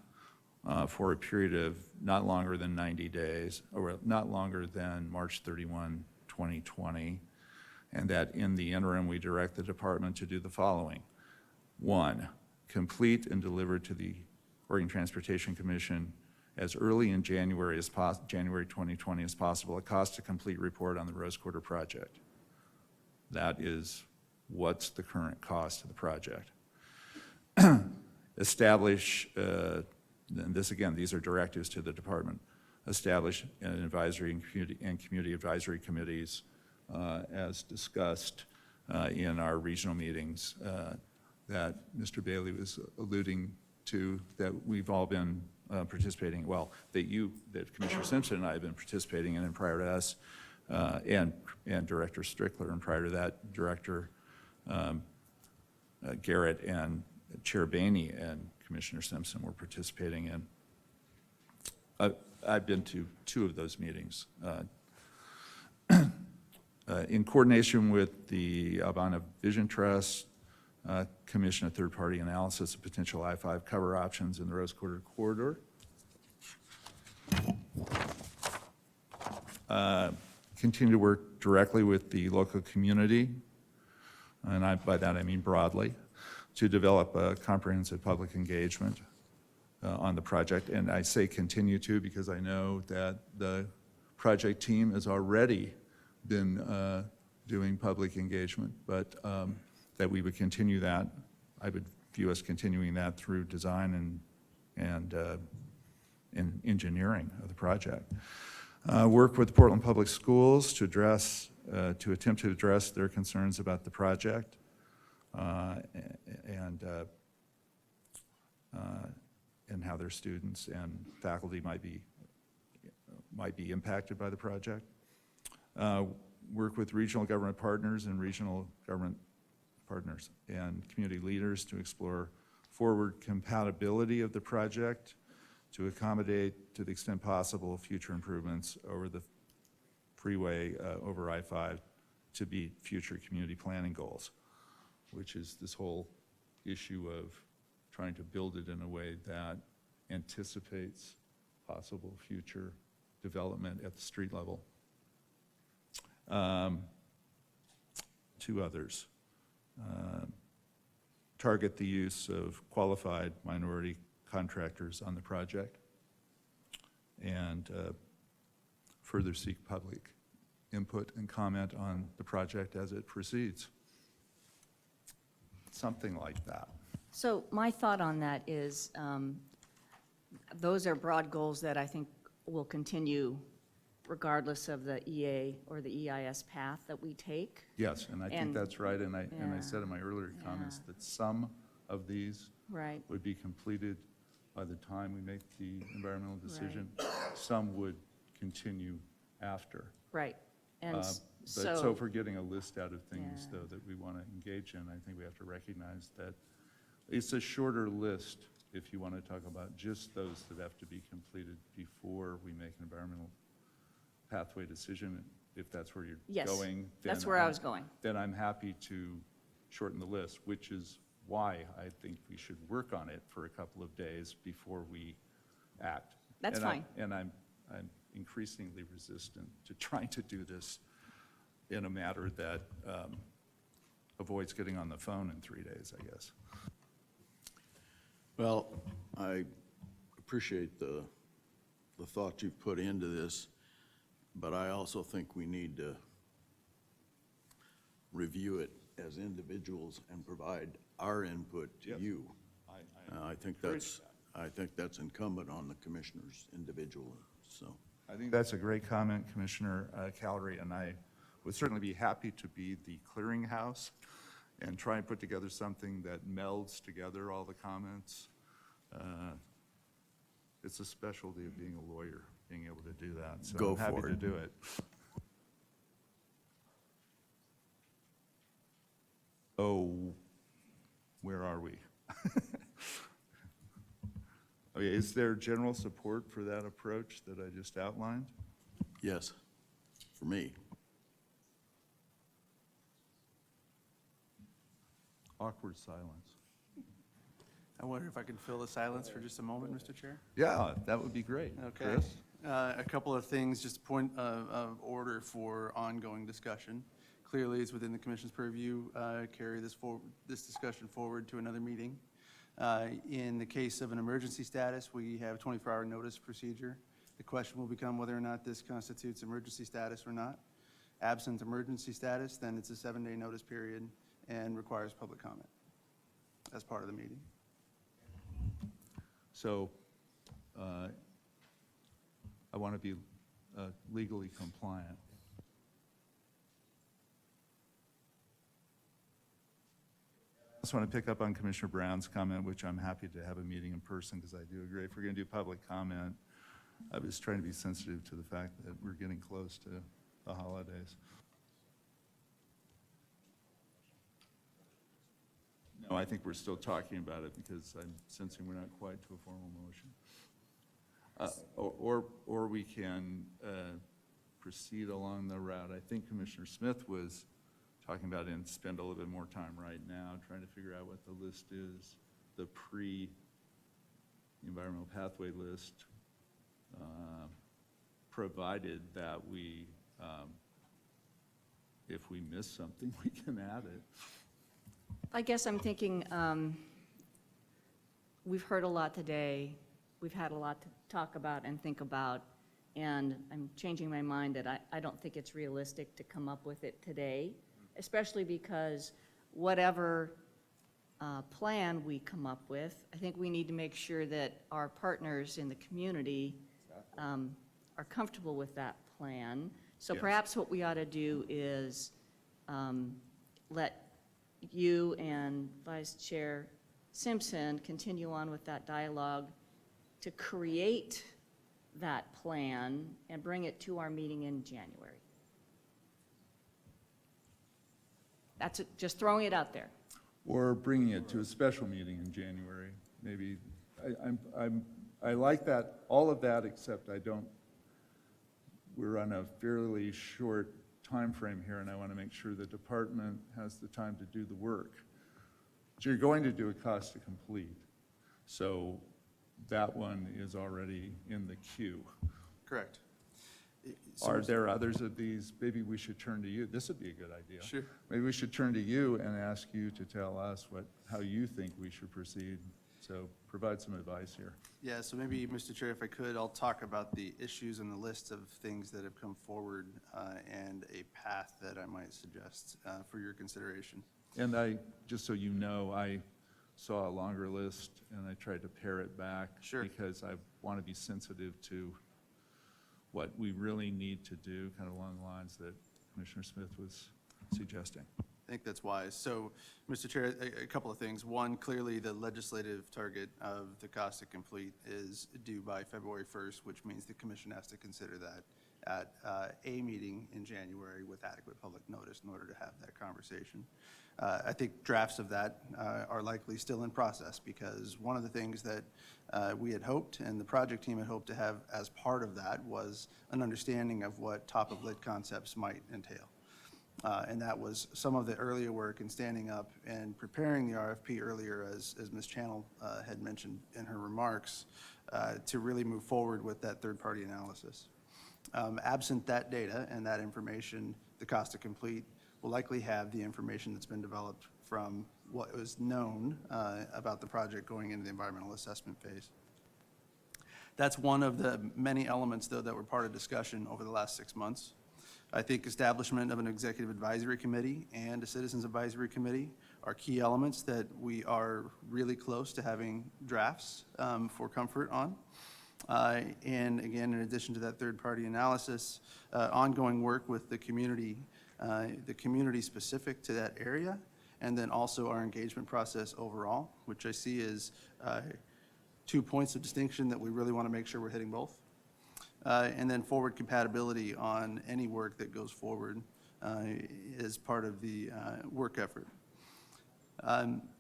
for a period of not longer than 90 days, or not longer than March 31, 2020, and that in the interim, we direct the department to do the following. 1, complete and deliver to the Oregon Transportation Commission as early in January 2020 as possible, a cost to complete report on the Rose Quarter project. That is what's the current cost of the project. Establish, and this again, these are directives to the department, establish an advisory and community advisory committees as discussed in our regional meetings that Mr. Bailey was alluding to, that we've all been participating, well, that Commissioner Simpson and I have been participating in, and prior to us, and Director Strickler, and prior to that, Director Garrett and Chair Boehne and Commissioner Simpson were participating in. I've been to 2 of those meetings. In coordination with the Albina Vision Trust, commission a third-party analysis of potential I-5 cover options in the Rose Quarter corridor. Continue to work directly with the local community, and by that I mean broadly, to develop a comprehensive public engagement on the project. And I say continue to because I know that the project team has already been doing public engagement, but that we would continue that. I would view us continuing that through design and engineering of the project. Work with the Portland Public Schools to attempt to address their concerns about the project and how their students and faculty might be impacted by the project. Work with regional government partners and regional government partners and community leaders to explore forward compatibility of the project to accommodate, to the extent possible, future improvements over the freeway over I-5 to meet future community planning goals, which is this whole issue of trying to build it in a way that anticipates possible future development at the street level. 2 others. target the use of qualified minority contractors on the project, and further seek public input and comment on the project as it proceeds. Something like that. So my thought on that is, those are broad goals that I think will continue regardless of the EA or the EIS path that we take. Yes, and I think And- that's right, and I yeah, said in my earlier comments yeah. that some of these Right. would be completed by the time we make the environmental decision. Some would continue after. Right. And So if we're getting a list out of things, Yeah. though, that we want to engage in, I think we have to recognize that it's a shorter list if you want to talk about just those that have to be completed before we make an environmental pathway decision. If that's where you're Yes, going, that's then where I was going. Then I'm happy to shorten the list, which is why I think we should work on it for a couple of days before we act. That's fine. And I'm increasingly resistant to trying to do this in a manner that avoids getting on the phone in 3 days, I guess. Well, I appreciate the thought you've put into this, but I also think we need to review it as individuals and provide our input to Yes. you. I think encourage that's incumbent on the commissioners individually, so. I think that's a great comment, Commissioner Calery, and I would certainly be happy to be the clearinghouse and try and put together something that melds together all the comments. It's a specialty of being a lawyer, being able to do that, so Go I'm happy for to it. do it. Oh, where are we? Okay, is there general support for that approach that I just outlined? Yes, for me. Awkward silence. I wonder if I can fill the silence for just a moment, Mr. Chair? Yeah, that would be great. Okay. Chris? A couple of things, just point of order for ongoing discussion. Clearly, it's within the commission's purview, carry this discussion forward to another meeting. In the case of an emergency status, we have a 24-hour notice procedure. The question will become whether or not this constitutes emergency status or not. Absent emergency status, then it's a 7-day notice period and requires public comment as part of the meeting. So I want to be legally compliant. I just want to pick up on Commissioner Brown's comment, which I'm happy to have a meeting in person because I do agree. If we're going to do public comment, I was trying to be sensitive to the fact that we're getting close to the holidays. No, I think we're still talking about it because I'm sensing we're not quite to a formal motion. Or we can proceed along the route. I think Commissioner Smith was talking about and spend a little bit more time right now trying to figure out what the list is, the pre-environmental pathway list, provided that we, if we miss something, we can add it. I guess I'm thinking, we've heard a lot today, we've had a lot to talk about and think about, and I'm changing my mind that I don't think it's realistic to come up with it today, especially because whatever plan we come up with, I think we need to make sure that our partners in the community are comfortable with that plan. So Yes. perhaps what we ought to do is let you and Vice Chair Simpson continue on with that dialogue to create that plan and bring it to our meeting in January. That's it, just throwing it out there. Or bringing it to a special meeting in January, maybe. I like that, all of that, except we're on a fairly short time frame here, and I want to make sure the department has the time to do the work. But you're going to do a cost to complete, so that one is already in the queue. Correct. Are there others of these? Maybe we should turn to you. This would be a good idea. Sure. Maybe we should turn to you and ask you to tell us how you think we should proceed. So provide some advice here. Yeah, so maybe, Mr. Chair, if I could, I'll talk about the issues and the list of things that have come forward and a path that I might suggest for your consideration. And just so you know, I saw a longer list and I tried to pare it back. Sure. Because I want to be sensitive to what we really need to do, kind of along the lines that Commissioner Smith was suggesting. I think that's wise. So, Mr. Chair, a couple of things. One, clearly the legislative target of the cost to complete is due by February 1st, which means the commission has to consider that at a meeting in January with adequate public notice in order to have that conversation. I think drafts of that are likely still in process, because one of the things that we had hoped and the project team had hoped to have as part of that was an understanding of what top-of-lid concepts might entail. And that was some of the earlier work in standing up and preparing the RFP earlier, as Ms. Channel had mentioned in her remarks, to really move forward with that third-party analysis. Absent that data and that information, the cost to complete will likely have the information that's been developed from what was known about the project going into the environmental assessment phase. That's one of the many elements, though, that were part of discussion over the last 6 months. I think establishment of an executive advisory committee and a citizens advisory committee are key elements that we are really close to having drafts for comfort on. And again, in addition to that third-party analysis, ongoing work with the community specific to that area, and then also our engagement process overall, which I see as 2 points of distinction that we really want to make sure we're hitting both. And then forward compatibility on any work that goes forward as part of the work effort.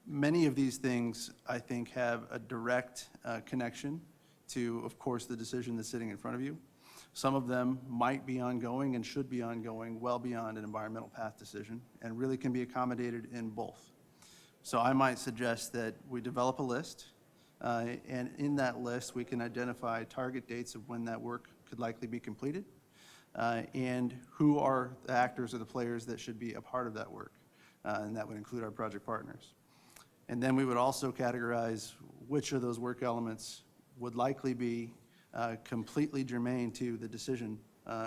Many of these things, I think, have a direct connection to, of course, the decision that's sitting in front of you. Some of them might be ongoing and should be ongoing well beyond an environmental path decision, and really can be accommodated in both. So I might suggest that we develop a list, and in that list, we can identify target dates of when that work could likely be completed, and who are the actors or the players that should be a part of that work, and that would include our project partners. And then we would also categorize which of those work elements would likely be completely germane to the decision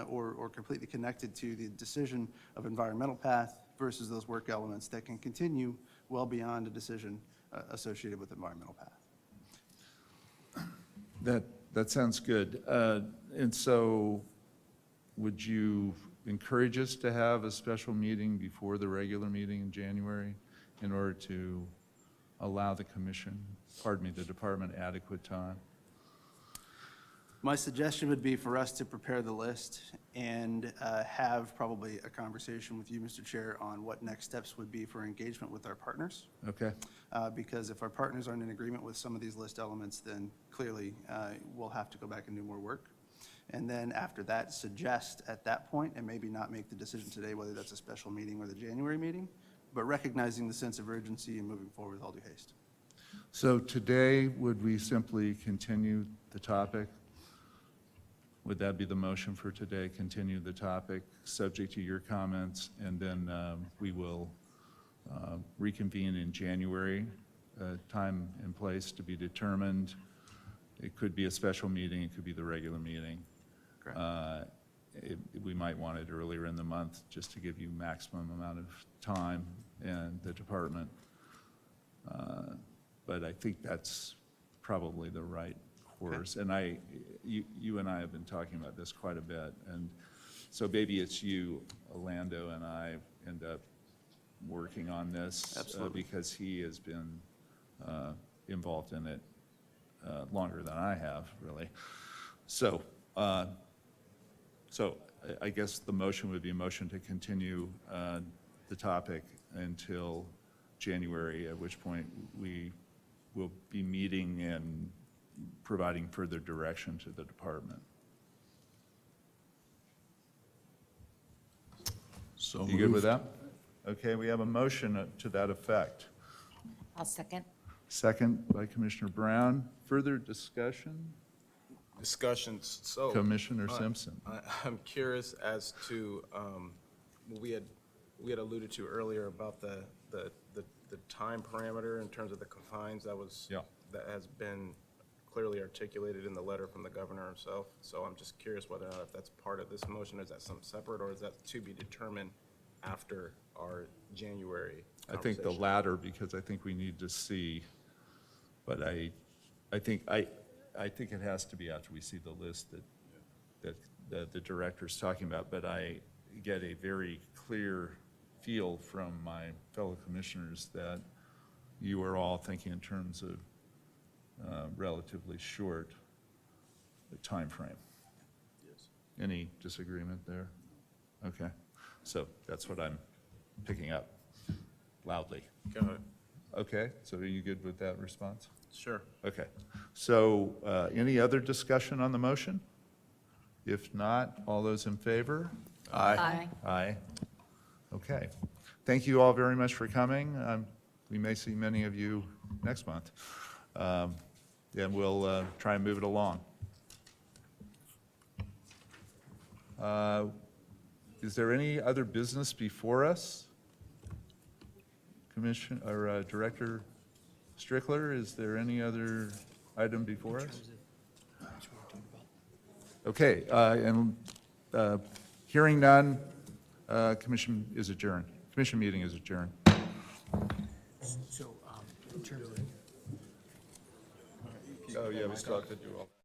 or completely connected to the decision of environmental path versus those work elements that can continue well beyond a decision associated with environmental path. That sounds good. And so would you encourage us to have a special meeting before the regular meeting in January in order to allow the the department adequate time? My suggestion would be for us to prepare the list and have probably a conversation with you, Mr. Chair, on what next steps would be for engagement with our partners. Okay. Because if our partners aren't in agreement with some of these list elements, then clearly we'll have to go back and do more work. And then after that, suggest at that point, and maybe not make the decision today whether that's a special meeting or the January meeting, but recognizing the sense of urgency and moving forward with all due haste. So today, would we simply continue the topic? Would that be the motion for today? Continue the topic, subject to your comments, and then we will reconvene in January, time and place to be determined. It could be a special meeting, it could be the regular meeting. We might want it earlier in the month, just to give you maximum amount of time and the department. But I think that's probably the right course. And you and I have been talking about this quite a bit. And so maybe it's you, Orlando, and I end up working on this because he has been involved in it longer than I have, really. So, I guess the motion would be a motion to continue the topic until January, at which point we will be meeting and providing further direction to the department. So You good with that? Okay, we have a motion to that effect. I'll second. Second by Commissioner Brown. Further discussion? discussions, so. Commissioner Simpson. I'm curious as to, we had alluded to earlier about the time parameter in terms of the confines that has been clearly articulated in the letter from the governor himself. So I'm just curious whether or not if that's part of this motion, is that some separate, or is that to be determined after our January I think the conversation? latter, because I think we need to see, but I think it has to be after we see the list that the director's talking about, but I get a very clear feel from my fellow commissioners that you are all thinking in terms of relatively short timeframe. Yes. Any disagreement there? Okay, so that's what I'm picking up loudly. Go ahead. Okay, so are you good with that response? Sure. Okay, so any other discussion on the motion? If not, all those in favor? Aye. Aye. Okay. Thank you all very much for coming. We may see many of you next month. And we'll try and move it along. Is there any other business before us? Director Strickler, is there any other item before us? Okay, and hearing none, commission is adjourned. Commission meeting is adjourned. So, in terms of. Oh, yeah, we still have to do all that.